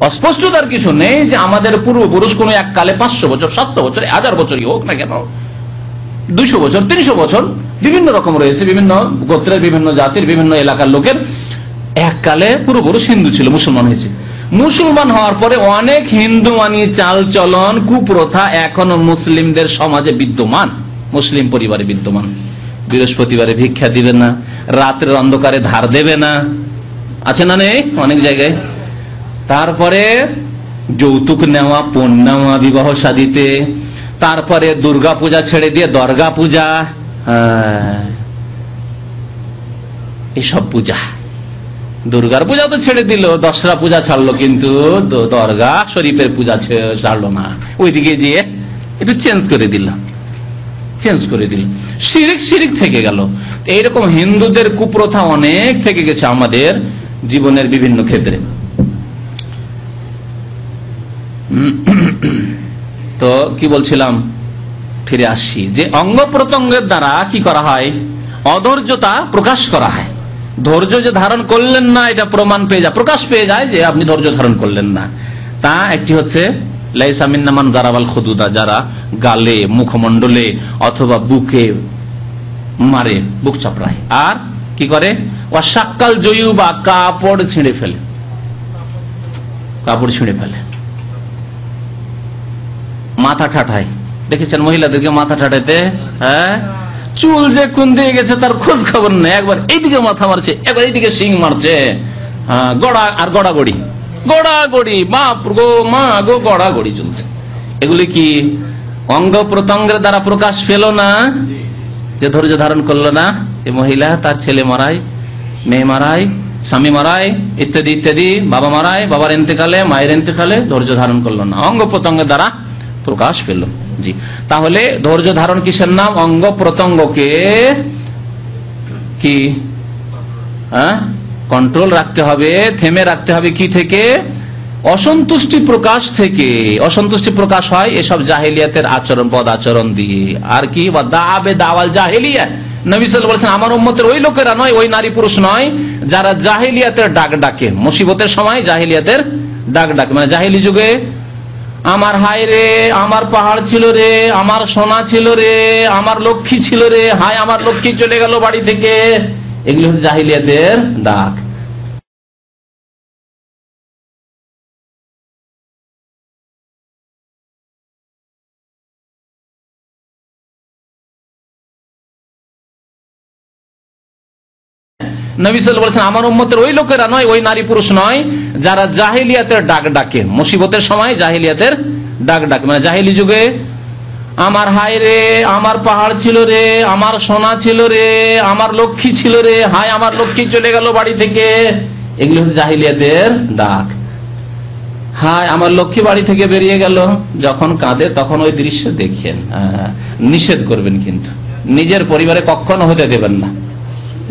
অস্পষ্টতার কিছু নেই যে আমাদের পূর্বপুরুষ কোন এককালে 500 বছর, 700 বছর, 1000 বছরই হোক না কেন, 200 বছর, 300 বছর, বিভিন্ন রকম রয়েছে, বিভিন্ন গোত্রের, বিভিন্ন জাতির, বিভিন্ন এলাকার লোকের এককালে পূর্বপুরুষ হিন্দু ছিল, মুসলমান হয়েছে। মুসলমান হওয়ার পরে অনেক হিন্দুয়ানি চাল চলন, কুপ্রথা এখনো মুসলিমদের সমাজে বিদ্যমান, মুসলিম পরিবারে বিদ্যমান। বৃহস্পতিবারে ভিক্ষা দিবে না, রাতের অন্ধকারে ধার দেবে না, আছে না নেই অনেক জায়গায়। তারপরে যৌতুক নেওয়া, পণ নেওয়া বিবাহ শাদীতে, তারপরে দুর্গা পূজা ছেড়ে দিয়ে দরগা পূজা, এসব পূজা। দুর্গার পূজা তো ছেড়ে দিল, দশরা পূজা ছাড়লো, কিন্তু দরগা শরীফের পূজা ছাড়লো না, ওইদিকে গিয়ে একটু চেঞ্জ করে দিল। শিরিক থেকে গেল। এইরকম হিন্দুদের কুপ্রথা অনেক থেকে গেছে আমাদের জীবনের বিভিন্ন ক্ষেত্রে। তো কি বলছিলাম, ফিরে আসছি যে অঙ্গ প্রত্যঙ্গের দ্বারা কি করা হয়, অধৈর্যতা প্রকাশ করা হয়। ধৈর্য যে ধারণ করলেন না, এটা প্রমাণ পেয়ে যায়, প্রকাশ পেয়ে যায় যে আপনি ধৈর্য ধারণ করলেন না। তা একটি হচ্ছে লাইসা মিন্না মান দারাবাল খুদুদা, যারা গালে, মুখমণ্ডলে অথবা বুকে মারে, বুক চাপড়ায়। আর কি করে, ওয়াশাক্কাল জয়ুবা, কাপড় ছিঁড়ে ফেলে, মাথা ঠাঠায়। দেখেছেন মহিলাদেরকে মাথা ঠাটাইতে? হ্যাঁ, চুল যে কোন দিয়ে গেছে তার খোঁজ খবর নেই, একবার এইদিকে মাথা মারছে, একবার এইদিকে শিং মারছে, গড়া আর গড়াগড়ি, বাপ গো মা গো, গড়াগড়ি চলছে। এগুলি কি অঙ্গ প্রত্যঙ্গের দ্বারা প্রকাশ পেল না, যে ধৈর্য ধারণ করলো না? এই মহিলা তার ছেলে মারায়, মেয়ে মারায়, স্বামী মারায়, ইত্যাদি ইত্যাদি, বাবা মারায়, বাবার ইন্তেকালে, মায়ের ইন্তেকালে, ধৈর্য ধারণ করলো না, অঙ্গ প্রত্যঙ্গের দ্বারা প্রকাশ পেল। জি, তাহলে ধৈর্য ধারণ কিসের নাম? অঙ্গ প্রত্যঙ্গকে কি কন্ট্রোল রাখতে হবে, থেমে রাখতে হবে। কি থেকে? অসন্তুষ্টি প্রকাশ থেকে। অসন্তুষ্টি প্রকাশ হয় এসব জাহেলিয়াতের আচরণ, বদ আচরণ দিয়ে। আর কি? দাওয়াল জাহেলিয়া। নবী সাল্লাল্লাহু আলাইহি ওয়াসাল্লাম, আমার উম্মতের ওই লোকেরা নয়, ওই নারী পুরুষ নয়, যারা জাহেলিয়াতের ডাক ডাকে, মুসিবতের সময় জাহেলিয়াতের ডাক ডাকে। মানে জাহেলি যুগে আমার হায় রে, আমার পাহাড় ছিল রে, আমার সোনা ছিল রে, আমার লক্ষ্মী ছিল রে, হায় আমার লক্ষ্মী চলে গেল বাড়ি থেকে, এগুলো হচ্ছে জাহিলিয়াতের ডাক। নবী সাল্লাল্লাহু আলাইহি ওয়াসাল্লাম, আমার উম্মতের ওই লোকেরা নয়, ওই নারী পুরুষ নয়, যারা জাহিলিয়াতের ডাক ডাকে, মুসিবতের সময় জাহিলিয়াতের ডাক ডাকে। মানে জাহিলি যুগে আমার হায় রে, আমার পাহাড় ছিল রে, আমার সোনা ছিল রে, আমার লক্ষ্মী ছিল রে, হায় আমার লক্ষ্মী চলে গেল বাড়ি থেকে, এগুলো হচ্ছে জাহিলিয়াতের ডাক। হায় আমার লক্ষ্মী বাড়ি থেকে বেরিয়ে গেল। যখন কাঁদে তখন ওই দৃশ্য দেখেন, নিষেধ করবেন, কিন্তু নিজের পরিবারে কখনো হতে দেবেন না।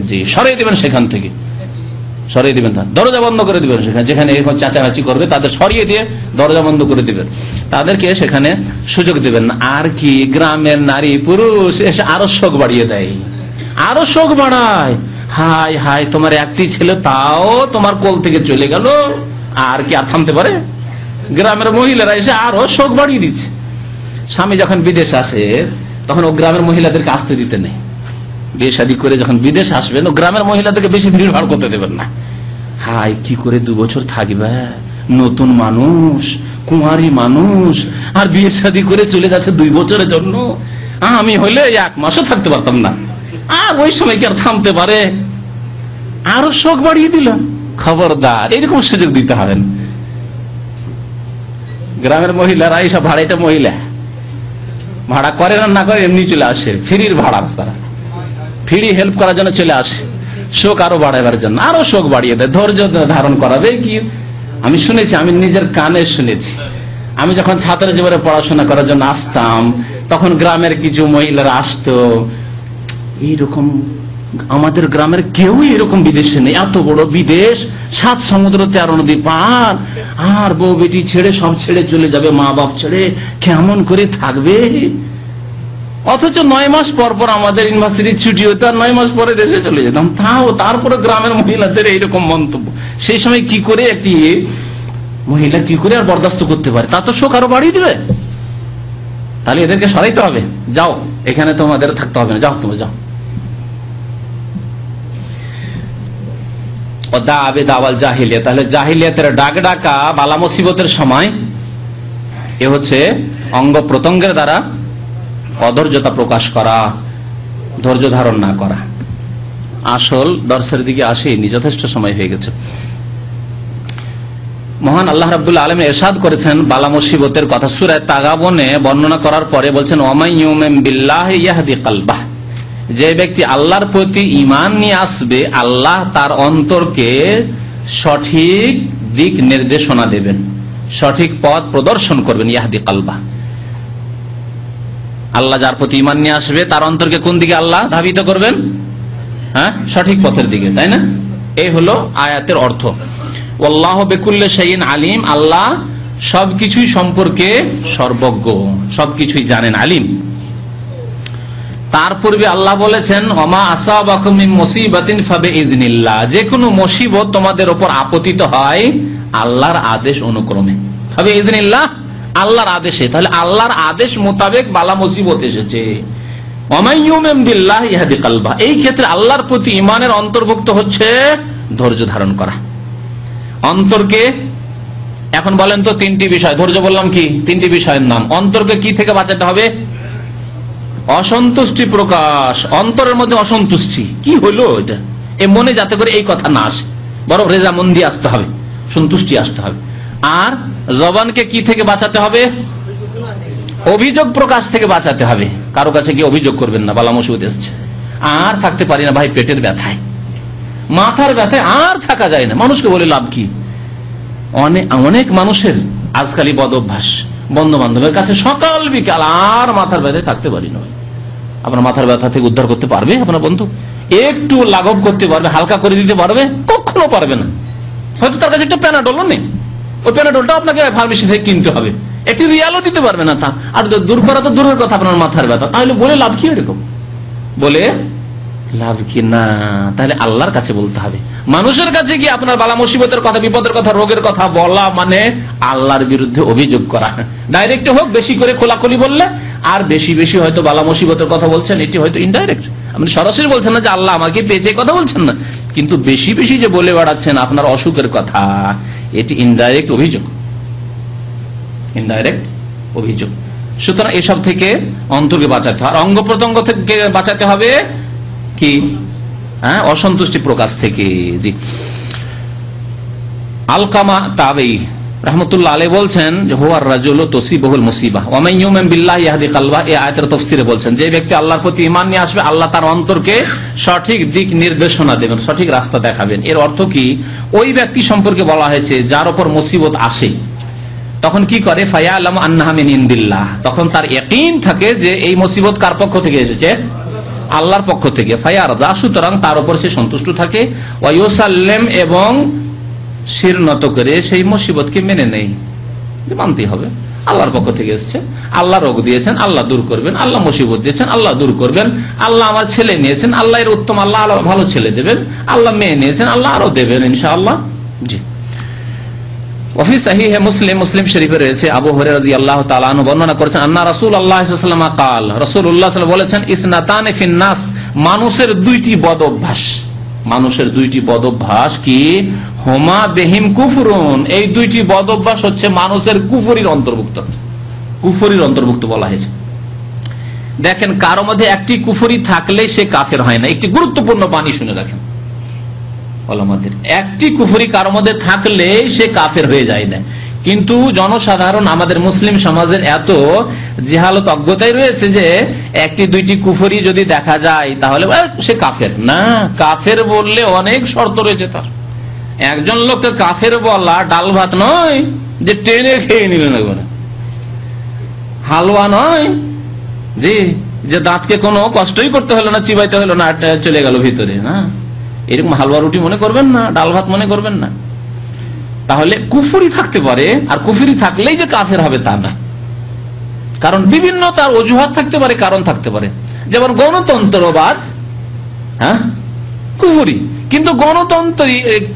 জি, সরিয়ে দিবেন সেখান থেকে, সরিয়ে দিবেন, দরজা বন্ধ করে দিবেন। সেখানে যেখানে এরকম চাচাচাচি করবে তাদের সরিয়ে দিয়ে দরজা বন্ধ করে দিবেন, তাদেরকে সেখানে সুযোগ দিবেন না। আর কি, গ্রামের নারী পুরুষ এসে আরো শোক বাড়িয়ে দেয়, আরো শোক বাড়ায়। হায় হায়, তোমার একটি ছেলে, তাও তোমার কোল থেকে চলে গেল, আর কি আর থামতে পারে? গ্রামের মহিলারা এসে আরো শোক বাড়িয়ে দিচ্ছে। স্বামী যখন বিদেশ আসে তখন ও গ্রামের মহিলাদেরকে আসতে দিতে নেই। বিয়ে শাদী করে যখন বিদেশ আসবেন, ও গ্রামের মহিলাদেরকে বেশি ভিড় ভাড় করতে দেবেন না। হাই, কি করে 2 বছর থাকবে, নতুন মানুষ, কুমারী মানুষ, আর বিয়ে শাদী করে চলে যাচ্ছে 2 বছরের জন্য। আমি হলে 1 মাসও থাকতে পারতাম না, আর ওই সময় কি আর থামতে পারে? আরো শোক বাড়িয়ে দিল। খবরদার, এরকম সুযোগ দিতে হবে না। গ্রামের মহিলারা এইসব ভাড়াইটা মহিলা ভাড়া করে না করে এমনি চলে আসে, ফ্রির ভাড়া, তারা ফ্রি হেল্প করার জন্য চলে আসে, শোক আরো বাড়াবার জন্য আরো শোক বাড়িয়ে দেয়, ধৈর্য ধারণ করাবে কি। আমি শুনেছি, আমি নিজের কানে শুনেছি। আমি যখন ছাত্র জীবনে পড়াশোনা করার জন্য আসতাম, তখন গ্রামের কিছু মহিলারা আসতো, এইরকম আমাদের গ্রামের কেউ এরকম বিদেশে নেই, এত বড় বিদেশ, 7 সমুদ্র 13 নদী পার, আর বউ বেটি ছেড়ে সব ছেড়ে চলে যাবে, মা বাপ ছেড়ে কেমন করে থাকবে। অথচ 9 মাস পর পর আমাদের ইউনিভার্সিটির ছুটি হতো, আর 9 মাস পরে দেশে চলে যেতাম। তারপরে গ্রামের মহিলাদের এইরকম মন্তব্য, সেই সময় কি করে একটি মহিলা কি করে আর বরদাস্ত করতে পারে? তা তো শোক আরো বাড়িয়ে দিবে। তাহলে এদেরকে সরাইতে হবে, যাও এখানে তোমাদের থাকতে হবে না, যাও তুমি যাও। তাহলে জাহিলিয়াতের ডাক ডাকা বালা মুসিবতের সময় এ হচ্ছে অঙ্গ প্রত্যঙ্গের দ্বারা অধৈর্যতা প্রকাশ করা, ধৈর্য ধারণ না করা। আসল দর্শের দিকে আসেনি, যথেষ্ট সময় হয়ে গেছে। মহান আল্লাহ রাব্বুল আলামিন ইরশাদ করেছেন বালা মুসিবতের কথা সূরা তাগাবনে বর্ণনা করার পরে বলছেন, ওয়ামান ইউমিন বিল্লাহি ইয়াহদি কলবাহ, যে ব্যক্তি আল্লাহর প্রতি ঈমান নিয়ে আসবে, আল্লাহ তার অন্তরকে সঠিক দিক নির্দেশনা দেবেন, সঠিক পথ প্রদর্শন করবেন। ইয়াহদি কলবাহ, আল্লাহ যার প্রতি ঈমান নিয়ে আসবে তার অন্তরকে কোন দিকে আল্লাহ ধাবিত করবেন? হ্যাঁ, সঠিক পথের দিকে, তাই না? এই হলো আয়াতের অর্থ। আল্লাহ বিকুল্লি শাইইন আলিম, আল্লাহ সবকিছুই সম্পর্কে সর্বজ্ঞ, সবকিছুই জানেন, আলিম। তার পূর্বে আল্লাহ বলেছেন, ওমা আসাবাকুম মিন মুসিবাতিন ফাবিইযনিল্লাহ, যে কোনো মুসিবত তোমাদের উপর আপতিত হয় আল্লাহর আদেশ অনুক্রমে, ফাবিইযনিল্লাহ, আল্লাহর আদেশে। তাহলে আল্লাহর আদেশ মোতাবেক বালা মুসিবত এসেছে। ওমা ইউমিন বিল্লাহি ইয়াহদি কলবাহ, এই ক্ষেত্রে আল্লাহর প্রতি ঈমানের অন্তর্ভুক্ত হচ্ছে ধৈর্য ধারণ করা। অন্তরকে এখন বলেন তো 3টি বিষয়, ধৈর্য বললাম কি 3টি বিষয়ের নাম। অন্তরকে কি থেকে বাঁচাতে হবে? অসন্তুষ্টি প্রকাশ, অন্তরের মধ্যে অসন্তুষ্টি, কি হলো এটা, এ মনে যাতে করে এই কথা না আসে, বরং রেজামন্দি আসতে হবে, সন্তুষ্টি আসতে হবে। আর জবানকে কি থেকে বাঁচাতে হবে? অভিযোগ প্রকাশ থেকে বাঁচাতে হবে, কারো কাছে গিয়ে অভিযোগ করবেন না, বালা মুসিবত এসছে, আর থাকতে পারি না ভাই, পেটের ব্যথায়, মাথার ব্যথায় আর থাকা যায় না, মানুষকে বলে লাভ কি? অনেক মানুষের আজকালই বদ অভ্যাস, বন্ধু বান্ধবের কাছে সকাল বিকাল আর মাথার ব্যথায় থাকতে পারি না। আপনার মাথার ব্যথা থেকে উদ্ধার করতে পারবে আপনার বন্ধু? একটু লাঘব করতে পারবে, হালকা করে দিতে পারবে? কখনো পারবে না। হয়তো তার কাছে একটা প্যানাডলও নেই, ওই প্যানাডলটা আপনাকে ফার্মেসি থেকে কিনতে হবে, একটি রিয়ালও দিতে পারবে না তা। আর দূর করা তো দূরের কথা আপনার মাথার ব্যথা, তাহলে বলে লাভ কি? এরকম বলে লাভ কি না? তাহলে আল্লাহর কাছে বলতে হবে। মানুষের কাছে কি আপনার বালা মুসিবতের কথা, বিপদের কথা, রোগের কথা বলা মানে আল্লাহর বিরুদ্ধে অভিযোগ করা। ডাইরেক্ট হোক, বেশি করে খোলাখুলি বললে, আর বেশি বেশি হয়তো বালা মুসিবতের কথা বলছেন, এটি হয়তো ইনডাইরেক্ট, আপনি সরাসরি বলছেন না যে আল্লাহ আমাকে পেয়েছে, কথা বলছেন না, কিন্তু বেশি বেশি যে বলে বেড়াচ্ছেন আপনার অসুখের কথা, এটি ইনডাইরেক্ট অভিযোগ, ইনডাইরেক্ট অভিযোগ। সুতরাং এসব থেকে অন্তরকে বাঁচাতে হবে। আর অঙ্গ প্রত্যঙ্গ থেকে বাঁচাতে হবে কি? হ্যাঁ, অসন্তুষ্টি প্রকাশ থেকে। জি, আলকামা তাবেই রাহমাতুল্লাহ আলাইহি বলছেন যে হুয়ার রাজুলু তুসিবহুল মুসিবাহ ওয়া মান ইউমিন বিল্লাহি ইয়াহদি কলবাহ, এই আয়াতের তাফসীরে বলছেন যে ব্যক্তি আল্লাহর প্রতি ঈমান নিয়ে আসবে, আল্লাহ তার অন্তরকে সঠিক দিক নির্দেশনা দেবেন, সঠিক রাস্তা দেখাবেন। এর অর্থ কি? ওই ব্যক্তি সম্পর্কে বলা হয়েছে যার উপর মুসিবত আসে, তখন কি করে? ফায়ালামু আন্নাহা মিন ইনদিল্লাহ, তখন তার ইয়াকিন থাকে যে এই মুসিবত কার পক্ষ থেকে এসেছে? আল্লাহর পক্ষ থেকে। ফায়ারদা, সুতরাং তার উপর সে সন্তুষ্ট থাকে। ওয়া ইউসাল্লিম, এবং শির নত করে সেই মুসিবতকে মেনে নেই, মানতেই হবে, আল্লাহর পক্ষ থেকে এসেছে, আল্লাহ রোগ দিয়েছেন, আল্লাহ দূর করবেন, আল্লাহ মুসিবত দিয়েছেন, আল্লাহ দূর করবেন, আল্লাহ আমার ছেলে নিয়েছেন, আল্লাহ এর উত্তম, আল্লাহ ভালো ছেলে দেবেন, আল্লাহ মেয়ে নিয়েছেন, আল্লাহ আরো দেবেন ইনশাআল্লাহ। জি, ওয়াফি সাহিহ মুসলিম, মুসলিম শরীফে রয়েছে, আবু হুরায়রা রাদিয়াল্লাহু তাআলা আনহু বর্ণনা করেছেন, আন্না রাসূলুল্লাহ সাল্লাল্লাহু আলাইহি ওয়াসাল্লাম قال, রাসূলুল্লাহ সাল্লাল্লাহু আলাইহি ওয়াসাল্লাম বলেছেন, ইসনাতানে ফিন নাস, মানুষের 2টি বদ অভ্যাস, মানুষের দুইটি বদ অভ্যাস কি? হোমা বেহিম কুফরুন, এই দুইটি বদ অভ্যাস হচ্ছে মানুষের কুফরির অন্তর্ভুক্ত। কুফরির অন্তর্ভুক্ত বলা হয়েছে। দেখেন, কারো মধ্যে একটি কুফরি থাকলে সে কাফের হয় না। একটি গুরুত্বপূর্ণ বাণী শুনে রাখেন ওলামাদের, একটি কুফরি কারো মধ্যে থাকলে সে কাফের হয়ে যায় না। কিন্তু জনসাধারণ, আমাদের মুসলিম সমাজের এত জিহালত অজ্ঞতাই রয়েছে যে একটি দুইটি কুফরি যদি দেখা যায় তাহলে সে কাফের না। কাফের বললে অনেক শর্ত রয়েছে তার। একজন লোককে কাফের বলা ডাল ভাত নয় যে টেনে খেয়ে নিলেন একবারে, হালুয়া নয় জি যে দাঁতকে কোনো কষ্টই করতে হলো না, চিবাইতে হলো না, চলে গেল ভিতরে, না এরকম হালুয়া রুটি মনে করবেন না, ডাল ভাত মনে করবেন না। তাহলে কুফরি থাকতে পারে, আর কুফরি থাকলেই যে কাফের হবে তা না। কারণ বিভিন্ন তার অজুহাত থাকতে পারে, কারণ থাকতে পারে। যেমন গণতন্ত্রবাদ, হ্যাঁ কুফরি, কিন্তু গণতন্ত্র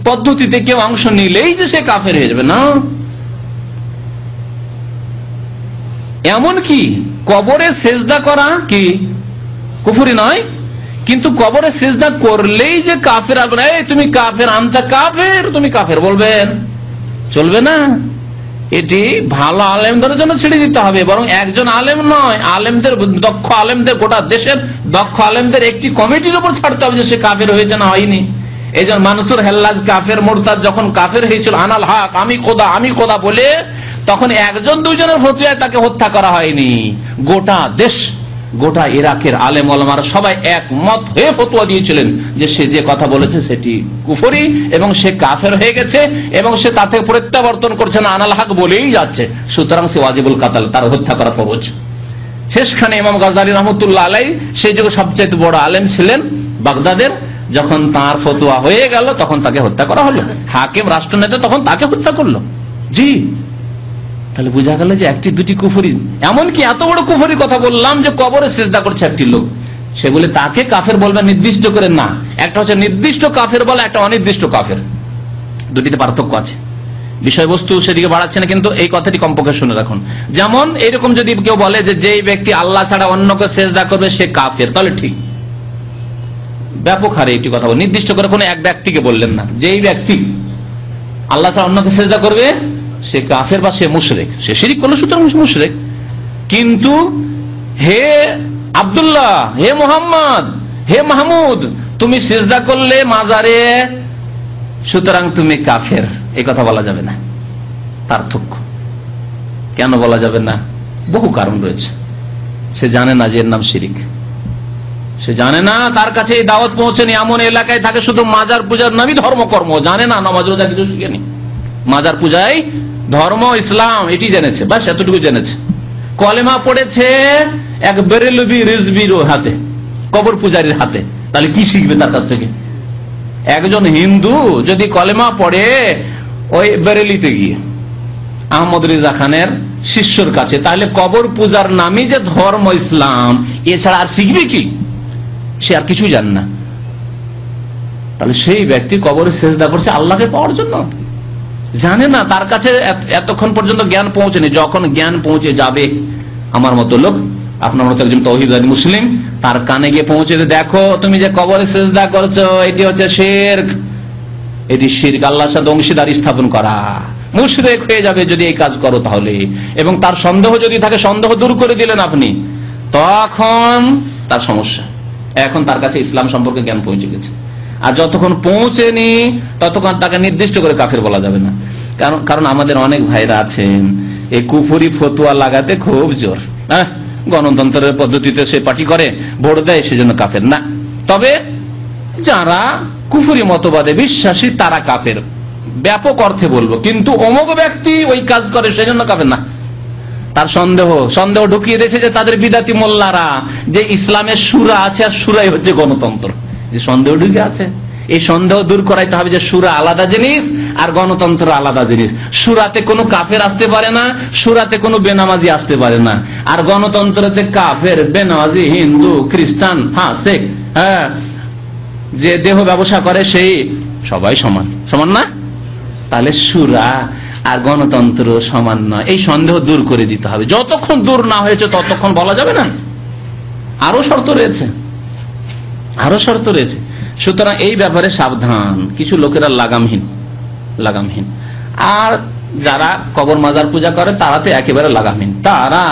পদ্ধতিতে কেউ অংশ নিলেই যে সে কাফের হয়ে যাবে না। এমনকি কবরে সেজদা করা কি কুফরি নয়, কিন্তু কবরে সেজদা করলেই যে কাফের, তুমি কাফের, আনতা কাফের, তুমি কাফের বলবেন, চলবে না। এটি ভালো আলেমদের জন্য ছেড়ে দিতে হবে। বরং একজন আলেম নয়, আলেমদের, দক্ষ আলেমদের, গোটা দেশের দক্ষ আলেমদের একটি কমিটির উপর ছাড়তে হবে যে সে কাফের হয়েছে না হয়নি। এই যে মানসুর হেল্লাজ কাফের, মোরতাদ যখন কাফের হয়েছিল, আনাল হক, আমি খোদা, আমি খোদা বলে, তখন একজন দুইজনের ফতোয়ায় তাকে হত্যা করা হয়নি। গোটা দেশ, গোটা ইরাকের আলেম ওলামারা সবাই একমত হয়ে ফতোয়া দিয়েছিলেন যে সে যে কথা বলেছে সেটি কুফরি এবং সে কাফের হয়ে গেছে, এবং সে তা থেকে প্রত্যাবর্তন করছে না, আনাল হক বলেই যাচ্ছে। সুতরাং সে ওয়াজিবুল কাতাল, তার হত্যা করা ফরজ। শেষখানে ইমাম গাজ্জালী রহমতুল্লাহ আলাইহি সেই যুগে সবচেয়ে বড় আলেম ছিলেন বাগদাদের, যখন তার ফতোয়া হয়ে গেল তখন তাকে হত্যা করা হলো। হাকিম, রাষ্ট্রনেতা, তখন তাকে হত্যা করলো। জি, তাহলে বোঝা গেল যে একটি দুটি কুফরি, এমনকি এত বড় কুফরির কথা বললাম যে কবরে সিজদা করছে একটি লোক, সে বলে তাকে কাফের বলবে নির্দিষ্ট করে না। একটা হচ্ছে নির্দিষ্ট কাফের বলা, একটা অনির্দিষ্ট কাফের, দুটিতে পার্থক্য আছে। বিষয়বস্তু সেদিকে বাড়াচ্ছে না, কিন্তু এই কথাটি কমপক্ষে শুনে রাখুন। যেমন এইরকম যদি কেউ বলে যে যেই ব্যক্তি আল্লাহ ছাড়া অন্যকে সিজদা করবে সে কাফের, তাহলে ঠিক। ব্যাপক হারে একটি কথা বল, নির্দিষ্ট করে কোনো এক ব্যক্তিকে বললেন না। যেই ব্যক্তি আল্লাহ ছাড়া অন্যকে সিজদা করবে সে কাফের বা সে মুশরিক, সে শিরিক করলো, সুতরাং মুশরিক। কিন্তু হে আব্দুল্লাহ, হে মোহাম্মদ, হে মাহমুদ, তুমি সিজদা করলে মাজারে, সুতরাং তুমি কাফের, এই কথা বলা যাবে না। পার্থক্য কেন বলা যাবে না? বহু কারণ রয়েছে। সে জানে না যে এর নাম শিরিক, সে জানে না, তার কাছে এই দাওয়াত পৌঁছেনি। এমন এলাকায় থাকে শুধু মাজার পূজার নামই ধর্মকর্ম, জানে না, নামাজ রোজা কিছু শিখেনি। মাজার পূজায় ধর্ম ইসলাম এটি জেনেছে, বাস এতটুকু জেনেছে। কলেমা পড়েছে এক বেরেলবি রিজবির হাতে, কবর পূজারীর হাতে, তাহলে কি শিখবে তার কাছ থেকে? একজন হিন্দু যদি কলেমা পড়ে ওই বেরেলিতে গিয়ে আহমদ রেজা খানের শিষ্যর কাছে, তাহলে কবর পূজার নামই যে ধর্ম ইসলাম, এছাড়া আর শিখবে কি? সে আর কিছুই জানে না। তাহলে সেই ব্যক্তি কবরে সেজদা করছে আল্লাহকে পাওয়ার জন্য, জানে না, তার কাছে এতক্ষণ পর্যন্ত জ্ঞান পৌঁছেনি। যখন জ্ঞান পৌঁছে যাবে, আমার মতো লোক, আপনার মতো একজন তাওহীদবাদী মুসলিম, তার কানে গিয়ে পৌঁছে, দেখো তুমি যে কবরে সেজদা করছো এটি হচ্ছে শিরক, এটি শিরক, আল্লাহর সাথে অংশীদার স্থাপন করা, মুশরিক হয়ে যাবে যদি এই কাজ করো তাহলে। এবং তার সন্দেহ যদি থাকে, সন্দেহ দূর করে দিলেন আপনি, তখন তার সমস্যা। এখন তার কাছে ইসলাম সম্পর্কে জ্ঞান পৌঁছে গেছে। আর যতক্ষণ পৌঁছেনি ততক্ষণ তাকে নির্দিষ্ট করে কাফের বলা যাবে না। কারণ আমাদের অনেক ভাইরা আছেন এই কুফরি ফতুয়া লাগাতে খুব জোর, গণতন্ত্রের পদ্ধতিতে সে পার্টি করে, ভোট দেয়, সেজন্য কাফের না। তবে যারা কুফরি মতবাদে বিশ্বাসী তারা কাফের, ব্যাপক অর্থে বলবো। কিন্তু অমুক ব্যক্তি ওই কাজ করে সেজন্য কাফের না। তার সন্দেহ ঢুকিয়ে দিয়েছে যে তাদের বিদাতি মোল্লারা যে ইসলামের সূরা আছে, আর সূরাই হচ্ছে গণতন্ত্র। যে সন্দেহ ঢুকে আছে, এই সন্দেহ দূর করাইতে হবে যে সূরা আলাদা জিনিস আর গণতন্ত্র আলাদা জিনিস। সূরাতে কোনো কাফের আসতে পারে না, সূরাতে কোনো বেনামাজি আসতে পারে না। আর গণতন্ত্রতে কাফের, বেনামাজি, হিন্দু, খ্রিস্টান, ফাসেক, যে দেহ ব্যবসা করে সেই সবাই সমান, সমান না? তাহলে সূরা আর গণতন্ত্র সমান নয়, এই সন্দেহ দূর করে দিতে হবে। যতক্ষণ দূর না হয়েছে ততক্ষণ বলা যাবে না। আরো শর্ত রয়েছে, আরো শর্ত রয়েছে। সুতরাং এই ব্যাপারে সাবধান। কিছু লোকেরা লাগামহীন, আর যারা কবর মাজার পূজা করে তারা তো একেবারে লাগামহীন। তারা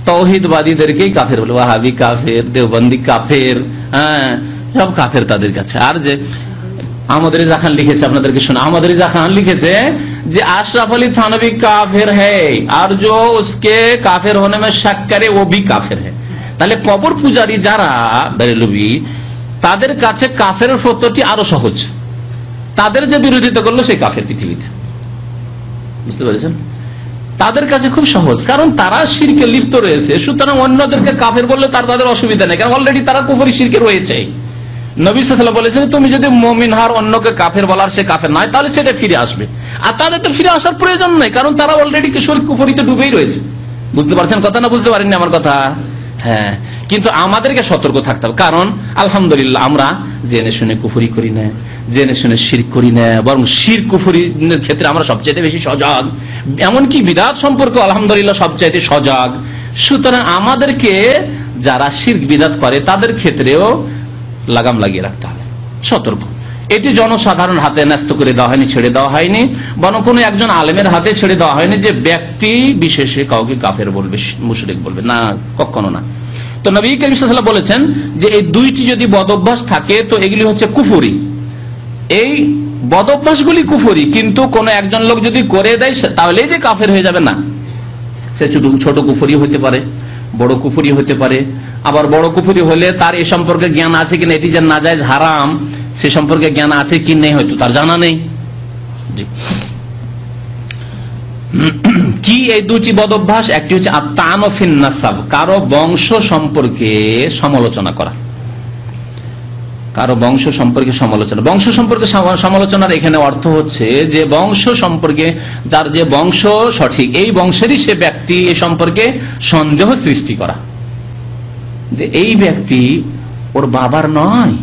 তৌহিদবাদীদেরকেই কাফের বলে, ওয়াহাবি কাফের, দেওবন্দি কাফের, হ্যাঁ সব কাফের তাদের কাছে। আর যে আহমদ রেজা খান লিখেছে, আপনাদেরকে শোনা, আহমদ রেজা খান লিখেছে যে আশরাফ আলী থানভী কাফের হ্যায় আর जो उसके কাফের होने में शक करे वो भी কাফের है। তাহলে কবর পূজারী যারা বেরেলভী, তাদের কাছে কাফের সত্যটি আরো সহজ। তাদের যে বিরোধিতা করলো সেই কাফের পৃথিবীতে, বুঝতে পেরেছেন? তাদের কাছে খুব সহজ, কারণ তারা শিরকে লিপ্ত রয়েছে। সুতরাং অন্যদেরকে কাফের বললে তাদের অসুবিধা নেই, কারণ অলরেডি তারা কুফরি শিরকে রয়েছে। নবী সাল্লাল্লাহু আলাইহি ওয়াসাল্লাম বলেছেন, তুমি যদি মুমিন হও অন্যকে কাফের বলার সে কাফের নয়, তাহলে সেটা ফিরে আসবে। আর তাদের তো ফিরে আসার প্রয়োজন নেই, কারণ তারা অলরেডি শিরক কুফরিতে ডুবেই রয়েছে। বুঝতে পারছেন কথা না বুঝতে পারেননি আমার কথা? হ্যাঁ, কিন্তু আমাদেরকে সতর্ক থাকতে হবে, কারণ আলহামদুলিল্লাহ আমরা জেনে শুনে কুফরি করি না, জেনে শুনে শিরক করি না, বরং শিরক কুফরির ক্ষেত্রে আমরা সবচেয়ে বেশি সজাগ, এমনকি বিদআত সম্পর্কে আলহামদুলিল্লাহ সবচেয়ে সজাগ। সুতরাং আমাদেরকে যারা শিরক বিদআত করে তাদের ক্ষেত্রেও লাগাম লাগিয়ে রাখতে হবে, সতর্ক। এটি জনসাধারণ হাতে ন্যস্ত করে দেওয়া হয়নি, ছেড়ে দেওয়া হয়নি, বরং কোনো একজন আলেমের হাতে ছেড়ে দেওয়া হয়নি যে ব্যক্তি বিশেষে কাউকে কাফের বলবে, মুশরিক বলবে না, কখনো না। তো নবী করিম সাল্লাল্লাহু আলাইহি ওয়াসাল্লাম বলেছেন যে এই দুইটি যদি বদঅভ্যাস থাকে তো এগুলি হচ্ছে কুফরি। এই বদঅভ্যাসগুলি কুফরি, কিন্তু কোন একজন লোক যদি করে দেয় তাহলে যে কাফের হয়ে যাবে না। সে ছোট কুফরি হতে পারে, বড় কুফরি হতে পারে। আবার বড় কুফরি হলে তার এ সম্পর্কে জ্ঞান আছে কিনা, এটি যে নাজায়েজ হারাম সে সম্পর্কে জ্ঞান আছে কি নেই হয়তো তার জানা নেই। কি এই দুটি বদঅভ্যাস? একটি হচ্ছে আত-তা'নু ফিন নাসাব, কারো বংশ সম্পর্কে সমালোচনা করা, কারো বংশ সম্পর্কে সমালোচনা। বংশ সম্পর্কে সমালোচনার এখানে অর্থ হচ্ছে যে বংশ সম্পর্কে, তার যে বংশ সঠিক এই বংশেরই সে ব্যক্তি এ সম্পর্কে সন্দেহ সৃষ্টি করা, যে এই ব্যক্তি ওর বাবার নয়,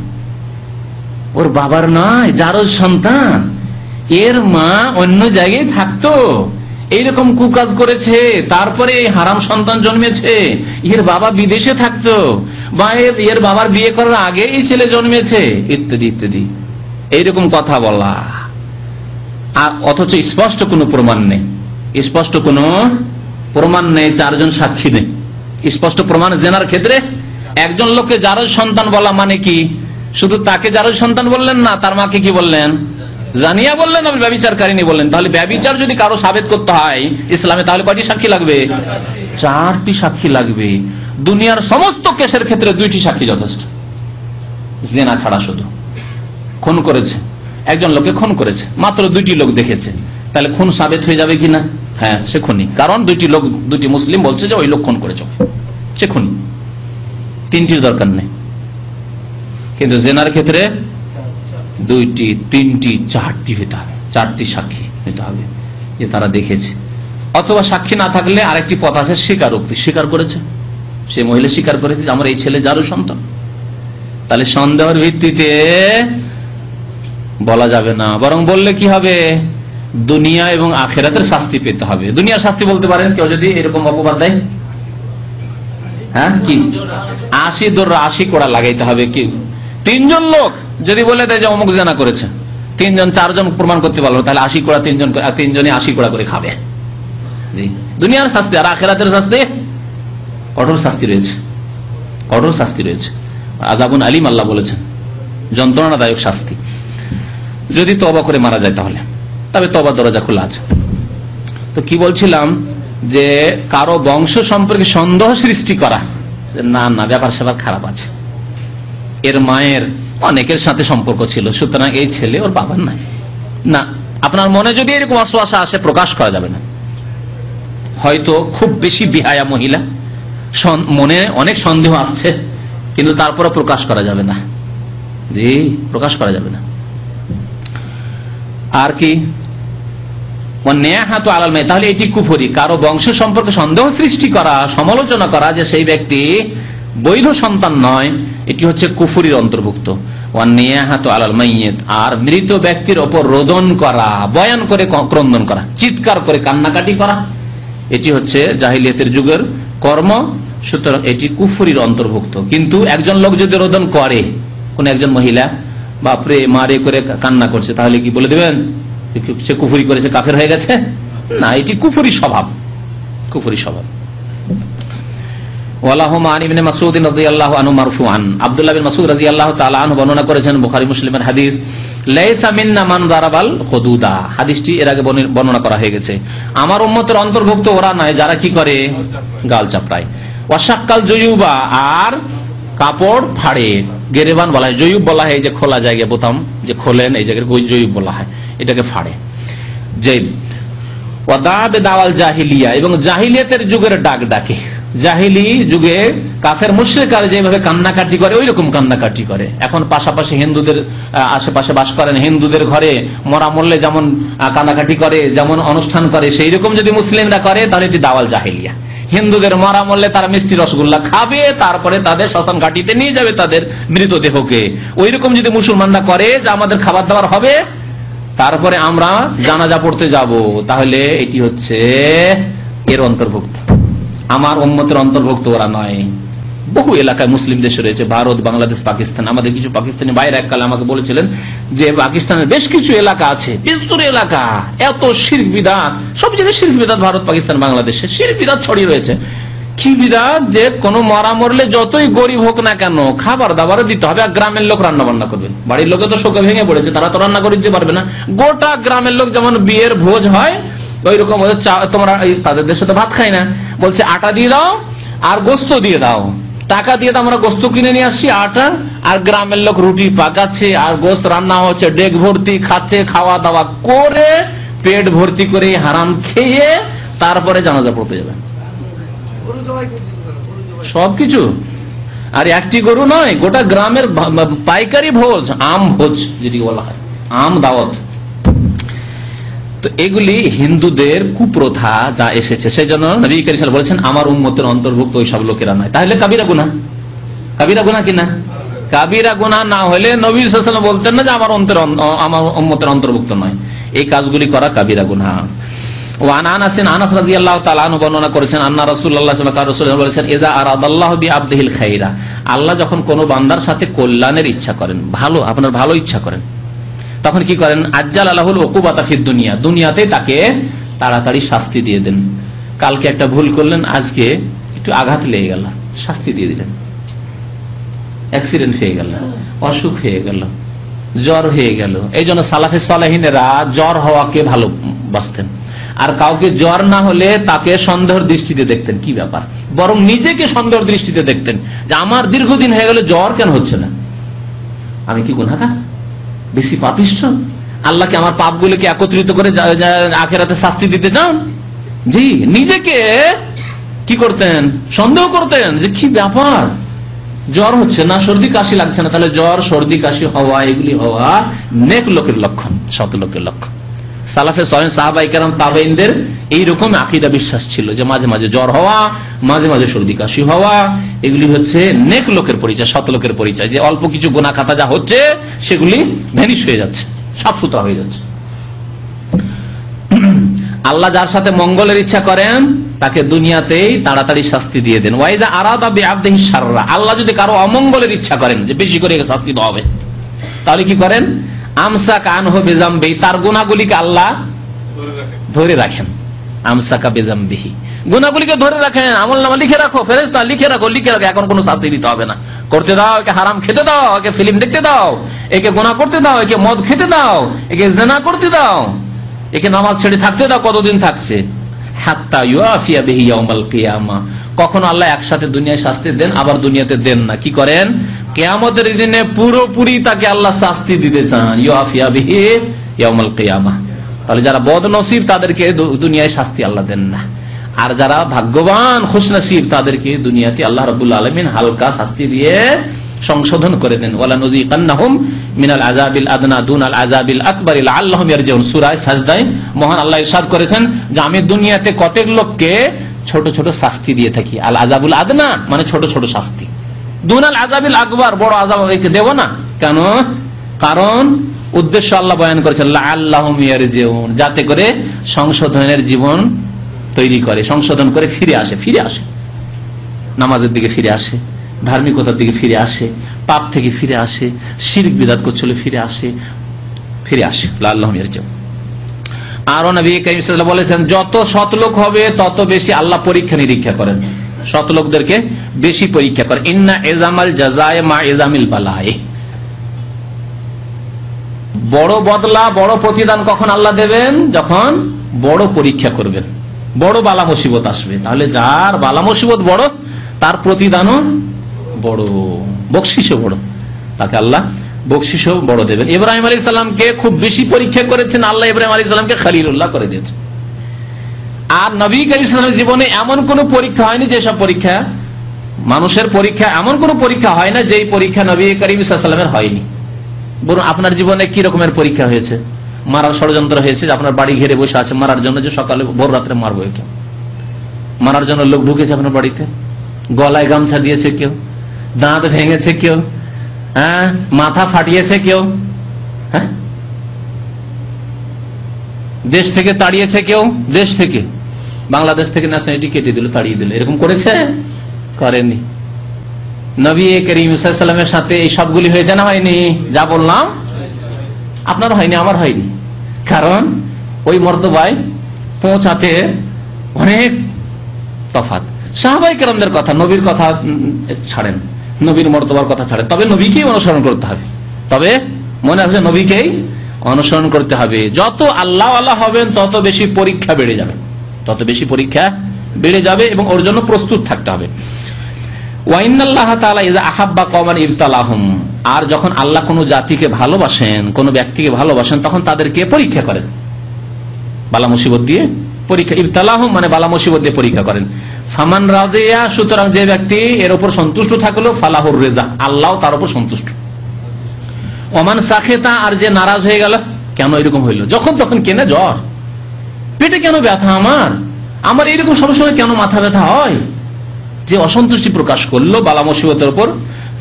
ওর বাবার নয়, যারও সন্তান, এর মা অন্য জায়গায় থাকতো, এইরকম কুকাজ করেছে, তারপরে হারাম সন্তান জন্মেছে, এর বাবা বিদেশে থাকতো, বা এর বাবার বিয়ে করার আগে এই ছেলে জন্মেছে, ইত্যাদি ইত্যাদি, এইরকম কথা বলা। আর অথচ স্পষ্ট কোনো প্রমাণ নেই, স্পষ্ট কোনো প্রমাণ নেই, চারজন সাক্ষী নেই। স্পষ্ট প্রমাণ জেনার ক্ষেত্রে একজন লোককে যার সন্তান বলা মানে কি? শুধু তাকে যার সন্তান বললেন না, তার মাকে কি বললেন? জানিয়া বললেন, আপনি ব্যভিচারকারিনী বললেন। তাহলে ব্যভিচার যদি কারো সাবেত করতে হয় ইসলামে, তাহলে কয়টি সাক্ষী লাগবে? 4টি সাক্ষী লাগবে। দুনিয়ার সমস্ত কেসের ক্ষেত্রে 2টি সাক্ষী যথেষ্ট, জেনা ছাড়া। শুধু খুন করেছে, একজন লোকে খুন করেছে, মাত্র 2টি লোক দেখেছে, তাহলে খুন সাবেত হয়ে যাবে কিনা? হ্যাঁ, সে খুনি, কারণ 2টি মুসলিম বলছে যে ওই লোক খুন করেছে, সে খুনি। 3টির দরকার নেই। কিন্তু জেনার ক্ষেত্রে 2টি, 3টি, 4টি হতে হবে, 4টি সাক্ষী হতে হবে যে তারা দেখেছে। অথবা সাক্ষী না থাকলে আরেকটি পথ আছে, স্বীকারোক্তি, স্বীকার করেছে, সে মহিলা স্বীকার করেছে যে আমার এই ছেলে যারও সন্তান। তাহলে সন্দেহের ভিত্তিতে বলা যাবে না, বরং বললে কি হবে? দুনিয়া এবং আখিরাতের শাস্তি পেতে হবে। দুনিয়ার শাস্তি বলতে পারেন কেউ যদি এরকম অপবাদ দেয়, হ্যাঁ কি 80 কোড়া লাগাইতে হবে। কি 3জন লোক যদি বলে দেয় যে অমুক জেনা করেছে, 3জন 4জন প্রমাণ করতে পারলো, তাহলে 80 কোড়া, 3জনে 80 কোড়া করে খাবে। জি, দুনিয়ার শাস্তি। আর আখিরাতের শাস্তি কঠোর শাস্তি রয়েছে, কঠোর শাস্তি রয়েছে। আযাবুন আলীম আল্লাহ বলেছেন, যন্ত্রণাদায়ক শাস্তি, যদি তওবা করে মারা যায় তাহলে। তবে তওবার দরজা খোলা আছে। তো কি বলছিলাম, যে কারো বংশ সম্পর্কে সন্দেহ সৃষ্টি করা, না না ব্যাপার স্যাপার খারাপ আছে, এর মায়ের অনেকের সাথে সম্পর্ক ছিল, সুতরাং এই ছেলে ওর বাবার নাই। না, আপনার মনে যদি এরকম অশ্বাসা আসে, প্রকাশ করা যাবে না। হয়তো খুব বেশি বিহায়া মহিলা, মনে অনেক সন্দেহ আসছে, কিন্তু তারপরে প্রকাশ করা যাবে না। জি, প্রকাশ করা যাবে না। আর কি তাহলে এটি কুফরি, কারো বংশ সম্পর্কে সন্দেহ সৃষ্টি করা, সমালোচনা করা যে সেই ব্যক্তি বৈধ সন্তান নয়, এটি হচ্ছে কুফরির অন্তর্ভুক্ত। আর মৃত ব্যক্তির ওপর রোদন করা, বয়ান করে ক্রন্দন করা, চিৎকার করে কান্নাকাটি করা, এটি হচ্ছে জাহিলিয়াতের যুগের কর্ম। সুতরাং এটি কুফরির অন্তর্ভুক্ত। কিন্তু একজন লোক যদি রোদন করে, কোন একজন মহিলা বাপরে মারে করে কান্না করছে, তাহলে কি বলে দেবেন সে কুফরি করেছে, কাফের হয়ে গেছে? না, এটি কুফরি স্বভাব, কুফরি স্বভাব। আব্দুল্লাহ বিন মাসউদ রাদিয়াল্লাহু তাআলা আনহু বর্ণনা করেছেন, বুখারী মুসলিমের হাদিস, লাইসা মিন্না মান দারাবাল হুদুদা, হাদিসটি এর আগে বর্ণনা করা হয়ে গেছে। আমার উম্মতের অন্তর্ভুক্ত ওরা নয় যারা কি করে, গাল চাপড়ায়। ওয়াশাক্কাল জয়ুবা, আর কাপড় ফাড়ে, গেরেবান বলা হয়, জয়ুব বলা হয় এই যে খোলা জায়গায় বোতাম যে খোলেন, এই জায়গায় জয়ুব বলা হয়, এটাকে ফাড়ে জয়ব। ওয়াদাবে দাওয়াল জাহিলিয়া, এবং জাহিলিয়াতের যুগের ডাক ডাকে। জাহিলি যুগে কাফের মুশরিকরা যেভাবে কান্নাকাটি করে ওই রকম কান্নাকাটি করে। এখন পাশাপাশি হিন্দুদের আশেপাশে বাস করেন, হিন্দুদের ঘরে মরা মরলে যেমন কান্নাকাটি করে, যেমন অনুষ্ঠান করে, সেই রকম যদি মুসলিমরা করে তাহলে এটি দাওয়াল জাহিলিয়া। হিন্দুদের মরা মরলে তারা মিষ্টি রসগোল্লা খাবে, তারপরে তাদের শ্মশান ঘাটিতে নিয়ে যাবে তাদের মৃতদেহকে। ওই রকম যদি মুসলমানরা করে যে আমাদের খাবার দাবার হবে, তারপরে আমরা জানাজা পড়তে যাব, তাহলে এটি হচ্ছে এর অন্তর্ভুক্ত। আমার উম্মতের অন্তর্ভুক্ত ওরা নয়। বহু এলাকায় মুসলিম দেশে রয়েছে, ভারত, বাংলাদেশ, পাকিস্তান। আমাদের কিছু পাকিস্তানি ভাইরা এককালে আমাকে বলেছিলেন যে পাকিস্তানের বেশ কিছু এলাকা আছে, বিস্তর এলাকা, এত শিরক বিদআত, সব জায়গায় শিরক বিদআত, ভারত, পাকিস্তান, বাংলাদেশে শিরক বিদআত ছড়িয়ে রয়েছে। কি বিদআত? যে কোন মরা মরলে যতই গরিব হোক না কেন খাবার দাবার দিতে হবে, আর গ্রামের লোক রান্না বান্না করবে। বাড়ির লোকে তো শোকে ভেঙে পড়েছে, তারা তো রান্না করে দিতে পারবে না। গোটা গ্রামের লোক, যেমন বিয়ের ভোজ হয় ওই রকম, তোমরা তাদের দেশে তো ভাত খাই না, বলছে আটা দিয়ে দাও আর গোস্ত দিয়ে দাও, টাকা দিয়ে তো আমরা গোস্ত কিনে নিয়ে আসছি, আটা, আর গ্রামের লোক রুটি পাকাচ্ছে আর গোস্ত রান্না হচ্ছে, ডেক ভর্তি খাচ্ছে, খাওয়া দাওয়া করে পেট ভর্তি করে হারাম খেয়ে তারপরে জানাজা পড়তে যাবে। সবকিছু, আর একটি গরু নয়, গোটা গ্রামের পাইকারি ভোজ, আম ভোজ যেটি বলা হয়, আম দাওয়াত। তো এগুলি হিন্দুদের কুপ্রথা যা এসেছে, সেই জন্য নবী কারীম সাল্লাল্লাহু আলাইহি ওয়াসাল্লাম বলেছেন আমার উম্মতের অন্তর্ভুক্ত ওই সব লোকেরা নয়। তাহলে কাবিরা গুনাহ, কাবিরা গুনাহ কিনা? কাবিরা গুনাহ না হলে নবী সাল্লাল্লাহু আলাইহি ওয়াসাল্লাম বলতেন না যে আমার উম্মতের অন্তর্ভুক্ত নয়। এই কাজগুলি করা কাবিরা গুনাহ। ওয়ান আনাস রাদিয়াল্লাহু তাআলা আনহু বর্ণনা করেছেন, আন্না রাসূলুল্লাহ সাল্লাল্লাহু আলাইহি ওয়াসাল্লাম বলেছেন, ইযা আরাদাল্লাহু বিআবদিহিল খায়রা, আল্লাহ যখন কোন বান্দার সাথে কল্যাণের ইচ্ছা করেন, ভালো, আপনার ভালো ইচ্ছা করেন, তখন কি করেন? আজ্জাল আলাহুল উকুবাতা ফিদ দুনিয়া, দুনিয়াতে তাকে তাড়াতাড়ি শাস্তি দিয়ে দেন। কালকে একটা ভুল করলেন, আজকে একটু আঘাত লেগে গেল, শাস্তি দিয়ে দিলেন। অ্যাক্সিডেন্ট হয়ে গেল, অসুখ হয়ে গেল, জ্বর হয়ে গেল। এই জন্য সালাফে সালেহিনেরা জ্বর হওয়াকে ভালোবাসতেন, আর কাউকে জ্বর না হলে তাকে সন্দেহের দৃষ্টিতে দেখতেন, কি ব্যাপার, বরং নিজেকে সন্দেহের দৃষ্টিতে দেখতেন যে আমার দীর্ঘদিন হয়ে গেল জ্বর কেন হচ্ছে না, আমি কি গুনাহগার, বেশি পাপিষ্ঠ, আল্লাহকে আমার পাপগুলোকে একত্রিত করে আখিরাতে শাস্তি দিতে চান? জি, নিজেকে কি করতেন? সন্দেহ করতেন যে কি ব্যাপার, জ্বর হচ্ছে না, সর্দি কাশি লাগছে না, তাহলে জ্বর সর্দি কাশি হওয়া, এগুলি হওয়া নেক লোকের লক্ষণ, সৎ লোকের লক্ষণ। সালাফে সালেহ সাহাবায়ে কেরাম তাবেঈনদের এইরকম আকীদা বিশ্বাস ছিল যে মাঝে মাঝে জ্বর হওয়া, মাঝে মাঝে সর্দি কাশি হওয়া, এগুলি হচ্ছে নেক লোকের পরিচয়, সৎ লোকের পরিচয়, যে অল্প কিছু গুনাহ খাতা যা হচ্ছে সেগুলি ভ্যানিশ হয়ে যাচ্ছে, সাফ সুতরা হয়ে যাচ্ছে। আল্লাহ যার সাথে মঙ্গলের ইচ্ছা করেন তাকে দুনিয়াতেই তাড়াতাড়ি শাস্তি দিয়ে দেন। ওয়াইদা আরাদা বিআবদিহি শাররা, আল্লাহ যদি কারো অমঙ্গলের ইচ্ছা করেন যে বেশি করে শাস্তি দেওয়া হবে, তাহলে কি করেন? আমসাকা আনহু বিযামবিহি, তার গুনাহগুলিকে আল্লাহ ধরে রাখেন। আমসাকা বিযামবিহি, গুনাহগুলিকে ধরে রাখেন, আমলনামা লিখে রাখো, ফেরেশতা লিখে রাখো, এখন কোনো শাস্তি দিতে হবে না। করতে দাও, একে হারাম খেতে দাও, একে ফিল্ম দেখতে দাও, একে গুনাহ করতে দাও, একে মদ খেতে দাও, একে জিনা করতে দাও, একে নামাজ ছেড়ে থাকতে দাও, কতদিন থাকছে, হাত্তা ইউআফিয়া বিহি ইয়াউমাল কিয়ামা। কখনো আল্লাহ একসাথে দুনিয়ায় শাস্তি দেন, আবার দুনিয়াতে দেন না। কি করেন? কিয়ামতের দিনে পুরোপুরি তাকে আল্লাহ শাস্তি দিতে চান, ইউআফিয়া বিহি ইয়াউমাল কিয়ামা। তাহলে যারা বদনসিব তাদেরকে দুনিয়ায় শাস্তি আল্লাহ দেন না, আর যারা ভাগ্যবান খুশনসিব তাদেরকে দুনিয়াতে আল্লাহ রাব্বুল আলামিন হালকা শাস্তি দিয়ে সংশোধন করে দেন। ওয়ালা নুযিকান্নাহুম মিনাল আযাবিল আদনা দুনাল আযাবিল আকবার লাআল্লাহুম ইয়ারজিউন। সূরা সাজদায় মহান আল্লাহ ইরশাদ করেছেন যে আমি দুনিয়াতে কতক লোককে ছোট ছোট শাস্তি দিয়ে থাকি। আল আযাবুল আদনা মানে ছোট ছোট শাস্তি, দুনাল আযাবিল আকবার বড় আযাব দেব না। কেন? কারণ উদ্দেশ্য আল্লাহ বয়ান করেছেন লাআল্লাহুম ইয়ারজিউন, যাতে করে সংশোধনের জীবন তৈরি করে, সংশোধন করে ফিরে আসে, নামাজের দিকে ফিরে আসে, ধার্মিকতার দিকে ফিরে আসে, পাপ থেকে ফিরে আসে, শিরক বিদআত করছিল ফিরে আসে আল্লাহ ইয়ারজু। আরো নবী কারীম সাল্লাল্লাহু আলাইহি ওয়াসাল্লাম বলেছেন, যত সৎ লোক হবে তত বেশি আল্লাহ পরীক্ষা নিরীক্ষা করেন, সৎ লোকদেরকে বেশি পরীক্ষা করেন। ইন্না ইজামাল জাযায়ে মা ইজামিল বালায়ে, বড় বদলা বড় প্রতিদান কখন আল্লাহ দেবেন? যখন বড় পরীক্ষা করবেন, বড় বালা মুসিবত আসবে। তাহলে যার বালা মুসিবত বড় তার প্রতিদানও বড়, বকশিসও বড়, তাকে আল্লাহ বকশিসও বড় দেবেন। ইব্রাহিম আলাইহিস সালামকে খুব বেশি পরীক্ষা করেছেন আল্লাহ, ইব্রাহিম আলাইহিস সালামকে খলিলুল্লাহ করে দিয়েছেন। আর নবী কারীম সাল্লাল্লাহু আলাইহি ওয়াসাল্লামের জীবনে এমন কোন পরীক্ষা হয়নি, যেসব পরীক্ষা মানুষের পরীক্ষা, এমন কোন পরীক্ষা হয় না যেই পরীক্ষা নবী কারীম সাল্লাল্লাহু আলাইহি ওয়াসাল্লামের হয়নি। বরং আপনার জীবনে কি রকমের পরীক্ষা হয়েছে? মারার ষড়যন্ত্র হয়েছে, যে আপনার বাড়ি ঘিরে বসে আছে মারার জন্য, যে সকালে ভোর রাত্রে মারবো কেউ, মারার জন্য লোক ঢুকেছে আপনার বাড়িতে, গলায় গামছা দিয়েছে কেউ, দাঁত ভেঙেছে কেউ, হ্যাঁ, মাথা ফাটিয়েছে কেউ, হ্যাঁ, দেশ থেকে তাড়িয়েছে কেউ, দেশ থেকে বাংলাদেশ থেকে ন্যাশনালিটি কেটে দিল, তাড়িয়ে দিল, এরকম করেছে? করেনি। নবী করিম সাল্লাল্লাহু আলাইহি ওয়াসাল্লামের সাথে এই সবগুলি হয়েছে না হয়নি? যা বললাম আপনার হয়নি, আমার হয়নি, কারণ ওই মর্তবায় পৌঁছাতে অনেক তফাৎ। সাহাবায়ে কেরামদের কথা, নবীর কথা ছাড়েন, নবীর মর্তবার কথা ছাড়েন, তবে নবীকেই অনুসরণ করতে হবে, তবে মনে রাখবেন নবীকেই অনুসরণ করতে হবে। যত আল্লাহ আল্লাহ হবেন তত বেশি পরীক্ষা বেড়ে যাবে, তত বেশি পরীক্ষা বেড়ে যাবে, এবং ওর জন্য প্রস্তুত থাকতে হবে। ওয়াইনাল্লাহ তাআলা ইযা আহাব্বা কওমান ইবতালাহুম, আর যখন আল্লাহ কোন জাতিকে ভালোবাসেন, কোন ব্যক্তিকে ভালোবাসেন, তখন তাদেরকে পরীক্ষা করেন, বালা মুসিবত দিয়ে পরীক্ষা। ইবতালাহুম মানে বালা মুসিবত দিয়ে পরীক্ষা করেন। ফামান রাদিয়া, সুতরাং যে ব্যক্তি এর উপর সন্তুষ্ট থাকলো, ফালাহুর রিজা, আল্লাহ তার উপর সন্তুষ্ট। ওমান সাখিতা, আর যে নারাজ হয়ে গেল, কেন এরকম হইল, যখন তখন কেনে জ্বর, পেটে কেন ব্যথা, আমার এরকম সবসময় কেন মাথা ব্যথা হয়, যে অসন্তুষ্টি প্রকাশ করলো বালা মুসিবতের উপর,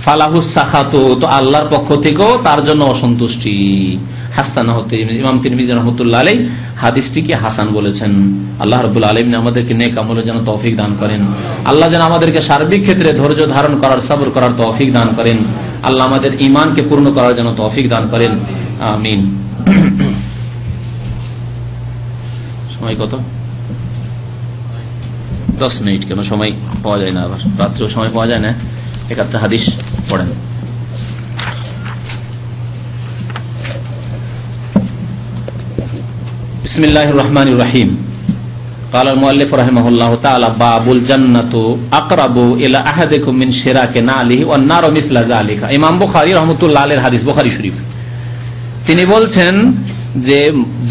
ফালাহু সাখাতু, তো আল্লাহর পক্ষ থেকেও তার জন্য অসন্তুষ্টি। হাসান হতে ইমাম তিরমিজি রাহমাতুল্লাহ আলাইহি হাদিসটিকে হাসান বলেছেন। আল্লাহ রাব্বুল আলামিন আমাদেরকে নেক আমলের জন্য তৌফিক দান করেন। আল্লাহ যেন আমাদেরকে সার্বিক ক্ষেত্রে ধৈর্য ধারণ করার, সবর করার তৌফিক দান করেন। আল্লাহ আমাদের ঈমানকে পূর্ণ করার জন্য তৌফিক দান করেন, আমিন। সময় কত? 10 মিনিট। কেন সময় পাওয়া যায় না, আবার রাত্রেও সময় পাওয়া যায় না। একটা হাদিস পড়েন। বিসমিল্লাহির রহমানির রহিম। قال المؤلف رحمه الله تعالى باب الجنة أقرب إلى أحدكم من شراك نعله والنار مثل ذلك। ইমাম বুখারী রাহমাতুল্লাহ আলাইহির হাদিস, বুখারী শরীফ। তিনি বলছেন যে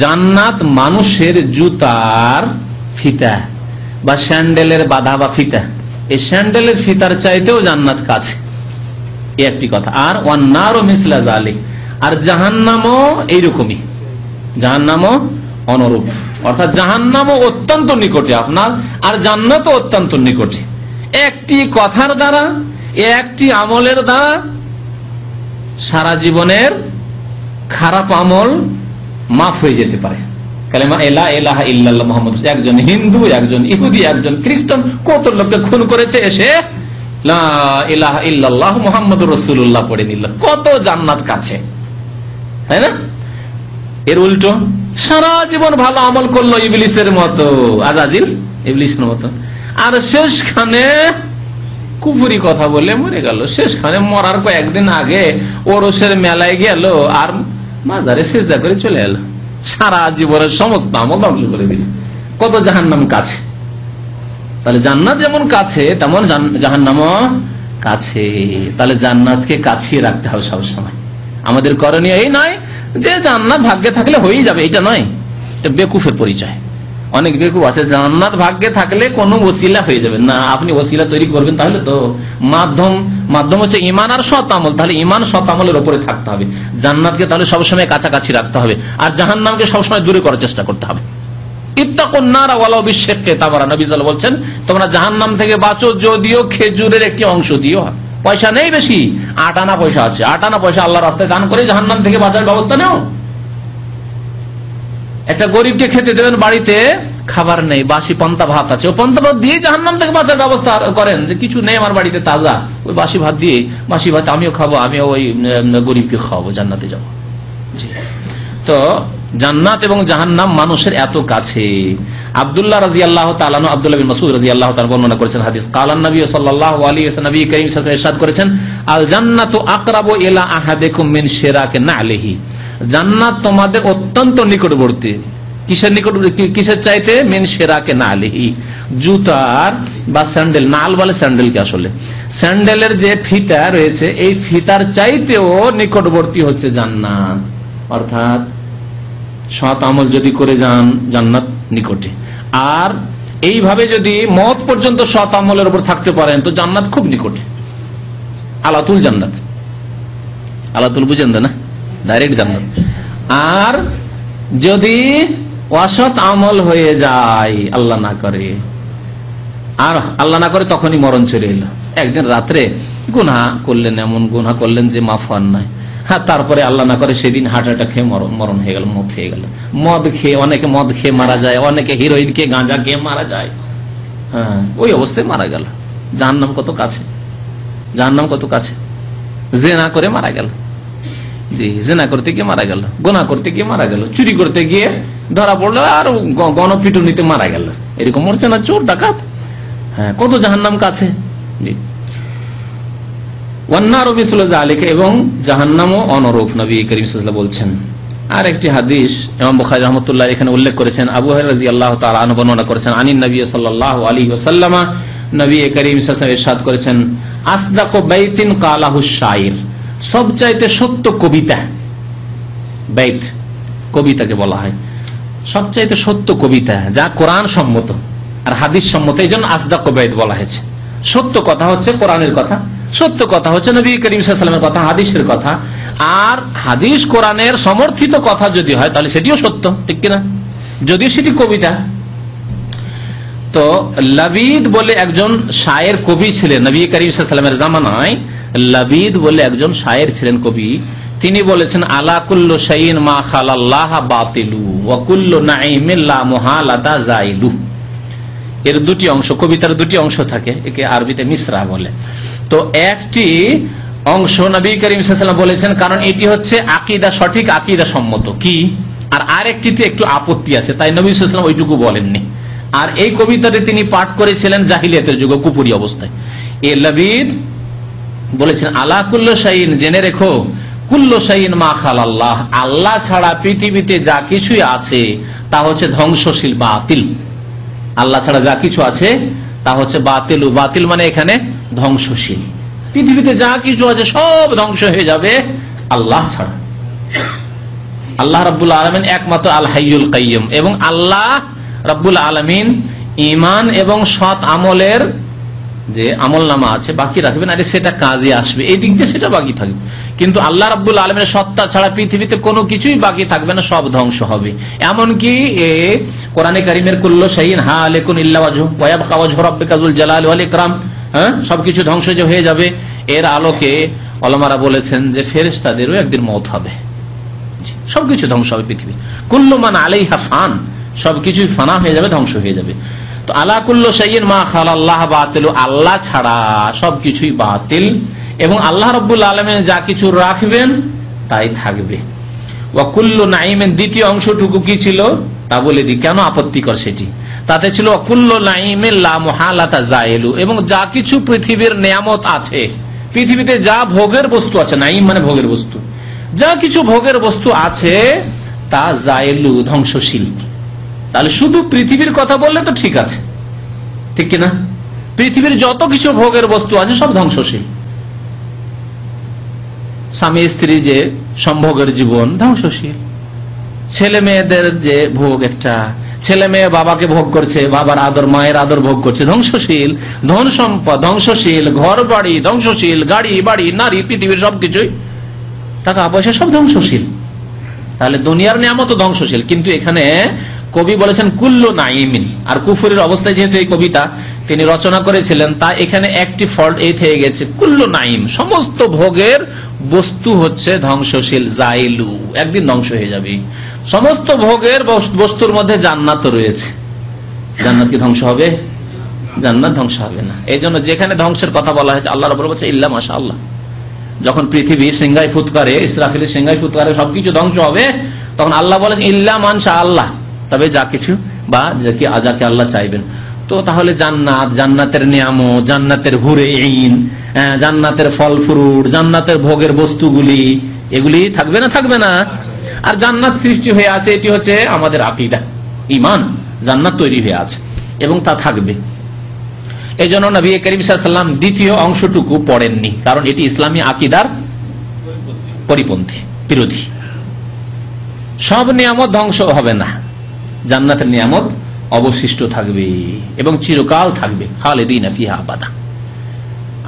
জান্নাত মানুষের জুতার ফিতা বা স্যান্ডেলের বাধা বা ফিতা, এই স্যান্ডেলের ফিতার চাইতেও জান্নাত কাছে, এই একটি কথা। আর ওয়ান্নারু মিসলা যালিক, আর জাহান্নামও এইরকমই, জাহান্নামও অনুরূপ, অর্থাৎ জাহান্নামও অত্যন্ত নিকটে আপনার, আর জান্নাতও অত্যন্ত নিকটে। একটি কথার দ্বারা, একটি আমলের দ্বারা সারা জীবনের খারাপ আমল মাফ হয়ে যেতে পারে। কালেমা লা ইলাহা ইল্লাল্লাহ মুহাম্মদ, একজন হিন্দু, একজন ইহুদি, একজন খ্রিস্টান কত লোককে খুন করেছে, এসে লা ইলাহা ইল্লাল্লাহ মুহাম্মাদুর রাসূলুল্লাহ পড়ে নিল, কত জান্নাত কাছে, তাই না? এর উল্টো সারা জীবন ভালো আমল করলো ইবলিসের মতো, আজাজিল ইবলিসের মতো, আর শেষখানে কুফরি কথা বলে মরে গেল। শেষখানে মরার কয়েকদিন আগে ওরসের মেলায় গেল আর মাজারে সিজদা করে চলে এলো, সারা জীবনের সমস্ত আমল ধ্বংস করে দিল। কত জাহান্নাম কাছে। তাহলে জান্নাত যেমন কাছে তেমন জাহান্নামও কাছে। তাহলে জান্নাতকে কাছিয়ে রাখতে হবে সবসময়। আমাদের করণীয় এই নয় যে জান্নাত ভাগ্যে থাকলে হয়েই যাবে, এটা নয়, এটা বেকুফের পরিচয়। অনেক বেকুফ আছে জান্নাত ভাগ্যে থাকলে কোনো ওসিলা হয়ে যাবে না। আপনি ওসিলা তৈরি করবেন, তাহলে তো মাধ্যম হচ্ছে ইমান আর সৎ আমল, তাহলে ইমান সৎ আমলের উপরে থাকতে হবে। জান্নাতকে তাহলে সবসময় কাছাকাছি রাখতে হবে, আর জাহান্নামকে সবসময় দূরে করার চেষ্টা করতে হবে। ইত্তাকুন নারা ওয়ালাউ বিশিক্কি তামরা, নবী সাল্লাল্লাহু আলাইহি ওয়াসাল্লাম বলছেন তোমরা জাহান্নাম থেকে বাঁচো যদিও খেজুরের একটি অংশ দিও। পয়সা নেই বেশি, 8 আনা পয়সা আছে, 8 আনা পয়সা আল্লাহর রাস্তায় দান করে জাহান্নাম থেকে বাঁচার ব্যবস্থা নাও। একটা গরিবকে খেতে দেবেন বাড়িতে, খাবার নেই, বাসি পান্তা ভাত আছে, ও পান্তা ভাত দিয়ে জাহান্নাম থেকে বাঁচার ব্যবস্থা করেন, যে কিছু নেই আমার বাড়িতে তাজা, ওই বাসি ভাত দিয়ে, বাসি ভাত আমিও খাবো, আমিও ওই গরিবকে খাওয়াবো, জান্নাতে যাবো। জি, তো জান্নাত এবং জাহান্নাম মানুষের এত কাছে। আব্দুল্লাহ রাদিয়াল্লাহু তাআলা আনহু, আব্দুল্লাহ বিন মাসউদ রাদিয়াল্লাহু তাআলা বর্ণনা করেছেন হাদিস, কালান নবী সাল্লাল্লাহু আলাইহি ওয়াসাল্লাম, নবী করিম সাল্লাল্লাহু আলাইহি ওয়াসাল্লাম ইরশাদ করেছেন, আল জান্নাতু আকরাবু ইলা আহাদিকুম মিন শিরাকি নালিহি, জান্নাত তোমাদের অত্যন্ত নিকটবর্তী। কিসের নিকটবর্তী? কিসের চাইতে? মিন শিরাকি নালিহি, জুতার বা স্যান্ডেল, নাল বলে স্যান্ডেলকে, আসলে স্যান্ডেলের যে ফিতা রয়েছে এই ফিতার চাইতেও নিকটবর্তী হচ্ছে জান্নাত। অর্থাৎ সৎ আমল যদি করে যান জান্নাত নিকটে, আর এইভাবে যদি মওত পর্যন্ত সৎ আমলের উপর থাকতে পারেন তো জান্নাত খুব নিকটে। আলাতুল জান্নাত, আলাতুল বুঝেন না, ডাইরেক্ট জান্নাত। আর যদি অসৎ আমল হয়ে যায়, আল্লাহ না করে, আর আল্লাহ না করে তখনই মরণ চলে এলো। একদিন রাত্রে গুনাহ করলেন, এমন গুনাহ করলেন যে মাফ হওয়ার নাই, হ্যাঁ, তারপরে আল্লাহ না করে সেদিন হার্ট অ্যাটাক খেয়ে মরণ হয়ে গেল, মত হয়ে গেল। মদ খেয়ে, অনেকে মদ খেয়ে মারা যায়, অনেকে হিরোইন খেয়ে, গাঁজা খেয়ে মারা যায়, হ্যাঁ, ওই অবস্থায় মারা গেল। জাহান্নাম কত কাছে, জাহান্নাম কত কাছে। জেনা করে মারা গেল, জি, জেনা করতে গিয়ে মারা গেল, গোনা করতে গিয়ে মারা গেল, চুরি করতে গিয়ে ধরা পড়লো আর গণপিটুনিতে মারা গেল, এরকম মরছে না চোর ডাকাত? হ্যাঁ, কত জাহান্নাম কাছে। জি, এবং জাহান্নামও অনুরূপ, নবী করিম সাল্লাল্লাহু আলাইহি ওয়াসাল্লাম বলছেন। আর একটি হাদিস ইমাম বুখারী রাহমাতুল্লাহ এখানে উল্লেখ করেছেন, আবু হুরায়রা রাদিয়াল্লাহু তাআলা আনহু বর্ণনা করেছেন, আনিন নবী সাল্লাল্লাহু আলাইহি ওয়াসাল্লাম, নবী করিম সাল্লাল্লাহু আলাইহি ওয়াসাল্লাম ইরশাদ করেছেন, আসদাকু বাইতিন কালাহু শাইর, সবচাইতে সত্য কবিতা, বাইত কবিতাকে বলা হয়, সবচাইতে সত্য কবিতা যা কোরআন সম্মত আর হাদিস সম্মত, এই জন্য আসদাকু বাইত বলা হয়েছে। সত্য কথা হচ্ছে কোরআনের কথা, সত্য কথা হচ্ছে নবী করিম সাল্লাল্লাহু আলাইহি ওয়াসাল্লামের কথা, হাদিসের কথা। আর হাদিস কোরআনের সমর্থিত কথা যদি হয় তাহলে সেটিও সত্য, ঠিক কিনা, যদিও সেটি কবিতা। তো লাবিদ বলে একজন শায়ের কবি ছিলেন নবী করিম সাল্লাল্লাহু আলাইহি ওয়াসাল্লামের জামানায়। লাবিদ বলে একজন শায়ের ছিলেন, কবি। তিনি বলেছেন, আলা কুল্লু শাইইন মা খালাল্লাহ বাতিলু ওয়া কুল্লু নাঈমিন লা মুহালাতা যাইলু। এর দুটি অংশ, কবিতার দুটি অংশ থাকে, একে আরবিতে মিসরা বলে। তো একটি অংশ নবী করিম সাল্লাল্লাহু আলাইহি ওয়াসাল্লাম বলেছেন, কারণ এটি হচ্ছে আকীদা, সঠিক আকীদা সম্মত কি, আর আরেকটিতে একটু আপত্তি আছে, তাই নবী সাল্লাল্লাহু আলাইহি ওয়াসাল্লাম ওইটুকু বলেননি। আর এই কবিতাটি তিনি পাঠ করেছিলেন জাহিলিয়াতের যুগে, কুফরি অবস্থায়। এ লাবিদ বলেছেন, আলা কুল্লু শাইইন, জেনে রেখো, কুল্লু শাইইন মা খালাল্লাহ, আল্লাহ ছাড়া পৃথিবীতে যা কিছুই আছে তা হচ্ছে ধ্বংসশীল, বাতিল। আল্লাহ ছাড়া যা কিছু আছে তা হচ্ছে বাতিল। বাতিল মানে এখানে ধ্বংসশীল। পৃথিবীতে যা কিছু আছে সব ধ্বংস হয়ে যাবে আল্লাহ ছাড়া। আল্লাহ রাব্বুল আলামিন একমাত্র আল হাইয়ুল কাইয়ুম, এবং আল্লাহ রাব্বুল আলামিন ঈমান এবং সৎ আমলের যে আমলনামা আছে বাকি রাখবেন, আরে সেটা কাজে আসবে, এই দিক দিয়ে সেটা বাকি থাকবে। কিন্তু আল্লাহ রাব্বুল আলামিনের সত্তা ছাড়া পৃথিবীতে কোনো কিছুই বাকি থাকবে না, সব ধ্বংস হবে। এমনকি কোরআনে কারীমের কুল্লু শাইইন হালিকুন ইল্লা ওয়াজহু ওয়া ইয়াবকা ওয়াজহু রাব্বিকা যুল জালালি ওয়াল ইকরাম, সবকিছু ধ্বংস হয়ে যাবে। এর আলোকে ওলামারা বলেছেন যে ফেরেশতাদেরও একদিন মওত হবে, সবকিছু ধ্বংস হবে পৃথিবী। কুল্লু মান আলাইহা ফান, সবকিছুই ফানা হয়ে যাবে, ধ্বংস হয়ে যাবে। তো আলা কুল্লু শাইইন মা খালাল্লাহ বাতিল, আল্লাহ ছাড়া সবকিছুই বাতিল, এবং আল্লাহ রাব্বুল আলামিন যা কিছু রাখবেন তাই থাকবে। ওয়া কুল্লু নাঈমিন, দ্বিতীয় অংশটুকু কি ছিল তা বলে দিই, কেন আপত্তিকর সেটি। তাতে ছিল ওয়া কুল্লু নাঈমিন লা মুহালাতা যাইলু, এবং যা কিছু পৃথিবীর নিয়ামত আছে, পৃথিবীতে যা ভোগের বস্তু আছে, নাঈম মানে ভোগের বস্তু, যা কিছু ভোগের বস্তু আছে তা যাইলু, ধ্বংসশীল। তাহলে শুধু পৃথিবীর কথা বললে তো ঠিক আছে, ঠিক কিনা? পৃথিবীর যত কিছু ভোগের বস্তু আছে সব ধ্বংসশীল। স্বামী স্ত্রী যে সম্ভোগের জীবন, ধ্বংসশীল। ছেলে মেয়েদের যে ভোগ, একটা ছেলে মেয়ে বাবাকে ভোগ করছে, বাবার আদর, মায়ের আদর ভোগ করছে, ধ্বংসশীল। ধন সম্পদ ধ্বংসশীল, ঘর বাড়ি ধ্বংসশীল, গাড়ি বাড়ি নারী, পৃথিবীর সবকিছুই, টাকা পয়সা সব ধ্বংসশীল। তাহলে দুনিয়ার নিয়ামত ধ্বংসশীল। কিন্তু এখানে কবি বলেছেন কুল্লু নাঈমিন, আর কুফরের অবস্থায় যেহেতু এই কবিতা তিনি রচনা করেছিলেন, তা এখানে একটি ফল্ট এই থেকে গেছে, কুল্লু নাঈম, সমস্ত ভোগের বস্তু হচ্ছে ধ্বংসশীল, যাইলু, একদিন ধ্বংস হয়ে যাবে। সমস্ত ভোগের বস্তুর মধ্যে জান্নাত রয়েছে, জান্নাত কি ধ্বংস হবে? জান্নাত ধ্বংস হবে না। এই জন্য যেখানে ধ্বংসের কথা বলা হয়েছে আল্লাহ রাব্বুল বলছে ইল্লা মাশাআল্লাহ। যখন পৃথিবী সিংহায় ফুৎকারে, ইসরাফিলের সিংহায় ফুৎকারে সবকিছু ধ্বংস হবে, তখন আল্লাহ বলেছেন ইল্লা মানশা আল্লাহ, তবে যা কিছু বা যাকে আল্লাহ চাইবেন। তো তাহলে জান্নাত, জান্নাতের নিয়ামত, জান্নাতের হুরে ঈন, জান্নাতের ফল ফ্রুট, জান্নাতের ভোগের বস্তুগুলি, এগুলি থাকবে না? থাকবে না। আর জান্নাত সৃষ্টি হয়ে আছে, এটি হচ্ছে আমাদের আকীদা, ঈমান। জান্নাত তৈরি হয়ে আছে এবং তা থাকবে। এই জন্য নবী করিম সাল্লাল্লাহু আলাইহি ওয়াসাল্লাম দ্বিতীয় অংশটুকু পড়েননি, কারণ এটি ইসলামী আকীদার পরিপন্থী, বিরোধী। সব নিয়ামত ধ্বংস হবে না, জান্নাতের নিয়ামত অবশিষ্ট থাকবে এবং চিরকাল থাকবে, খালিদিনা ফিহা আবাদা।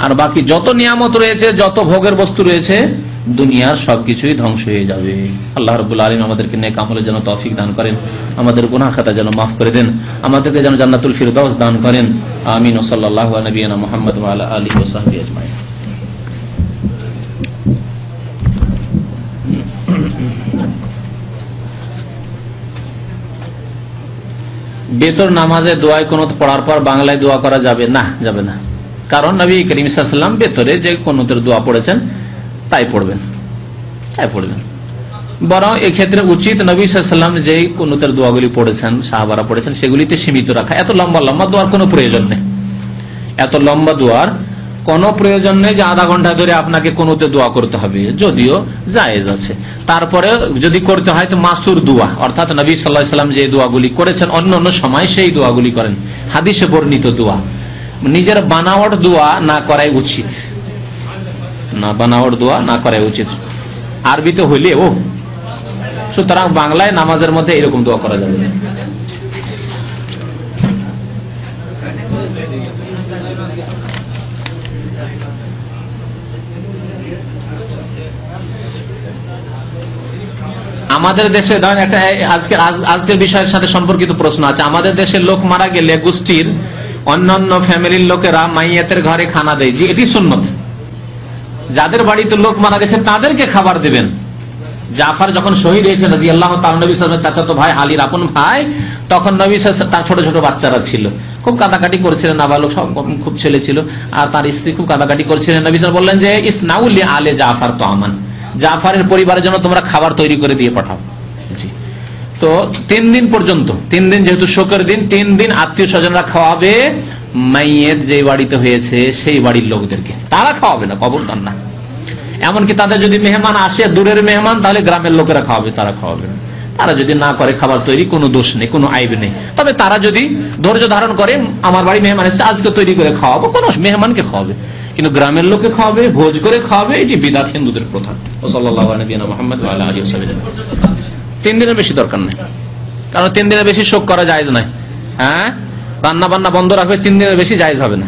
আর বাকি যত নিয়ামত রয়েছে, যত ভোগের বস্তু রয়েছে, দুনিয়ার সবকিছুই ধ্বংস হয়ে যাবে। আল্লাহ রাব্বুল আলামিন আমাদেরকে নেক আমলের যেন তৌফিক দান করেন, আমাদের গুনাহ খাতা যেন মাফ করে দেন, আমাদেরকে যেন জান্নাতুল ফিরদাউস দান করেন। আমিন। ওয়া সাল্লাল্লাহু আলা নবিয়িনা মুহাম্মদ ওয়া আলা আলিহি ওয়া সাহবিহি আজমাইন। বেতর নামাজে দোয়ায় কুনুত পড়ার পর বাংলায় দোয়া করা যাবে না? যাবে না। কারণ নবী করিম সাল্লাল্লাহু আলাইহি ওয়াসাল্লাম বেতরে যে কুনুতের দোয়া পড়েছেন তাই পড়বেন, তাই পড়বেন। বরং এক্ষেত্রে উচিত নবী সাল্লাল্লাহু আলাইহি ওয়াসাল্লাম যে কুনুতের দোয়াগুলি পড়েছেন, সাহাবারা পড়েছেন, সেগুলিতে সীমিত রাখা। এত লম্বা লম্বা দোয়ার কোনো প্রয়োজন নেই, এত লম্বা দোয়ার কোনো প্রয়োজন নেই যে আধা ঘন্টা ধরে আপনাকে কুনুতে দোয়া করতে হবে, যদিও জায়েজ আছে। তারপরে যদি করতে হয় তো মাসুর দোয়া, অর্থাৎ নবী সাল্লাল্লাহু আলাইহি ওয়াসাল্লাম যে দোয়াগুলি করেছেন অন্য অন্য সময় সেই দোয়াগুলি করেন, হাদিসে বর্ণিত দোয়া। নিজের বানাওয়াট দোয়া না করাই উচিত, না বানাওয়াট দোয়া না করাই উচিত। আরবিতে হইলে ও, সুতরাং বাংলায় নামাজের মধ্যে এরকম দোয়া করা যাবে না। আমাদের দেশে ধরেন একটা আজকের বিষয়ের সাথে সম্পর্কিত প্রশ্ন আছে। আমাদের দেশে লোক মারা গেলে গোষ্ঠীর অন্যান্য ফ্যামিলির লোকেরা মাইয়াতের ঘরে খানা দেয়, যে এটি সুন্নত। যাদের বাড়িতে লোক মারা গেছে তাদেরকে খাবার দেবেন। জাফর যখন শহীদ হয়েছেন রাদিয়াল্লাহু তাআলা, নবী সাল্লাল্লাহু আলাইহি ওয়াসাল্লামের চাচাতো ভাই আলীর আপন ভাই, তখন নবী সাল্লাল্লাহু তার ছোট ছোট বাচ্চারা ছিল, খুব কাঁদাকাটি করছিলেন, নাবালক সব খুব ছেলে ছিল, আর তার স্ত্রী খুব কাঁদাকাটি করছিলেন। নবী সাল্লাল্লাহু বললেন যে ইসনাউলি আলে জাফর তাআমান, জাফরের পরিবারের জন্য তোমরা খাবার তৈরি করে দিয়ে পাঠাও। তো 3 দিন পর্যন্ত, 3 দিন যেহেতু শোকের দিন, 3 দিন আত্মীয় স্বজনরা খাওয়াবে মাইয়েত যে বাড়িতে হয়েছে সেই বাড়ির লোকদেরকে, তারা খাওয়াবে না, কবরদার না। এমনকি তাদের যদি মেহমান আসে, দূরের মেহমান, তাহলে গ্রামের লোকেরা খাওয়াবে, তারা খাওয়াবে না। তারা যদি না করে খাবার তৈরি, কোনো দোষ নেই, কোনো আইব নেই। তবে তারা যদি ধৈর্য ধারণ করে, আমার বাড়ি মেহমান এসেছে, আজকে তৈরি করে খাওয়াবো, কোনো মেহমানকে খাওয়াবে, কিন্তু গ্রামের লোকে খাওয়াবে, ভোজ করে খাওয়াবে, এটি বিদআত, হিন্দুদের প্রথা। সাল্লাল্লাহু আলাইহি ওয়া মুহাম্মদ ওয়া আলা আলিহি ওয়া সাহবিহি। 3 দিনের বেশি দরকার নেই, কারণ 3 দিনের বেশি শোক করা জায়েজ নয়। হ্যাঁ, রান্না বান্না বন্ধ রাখবে, 3 দিনের বেশি জায়েজ হবে না।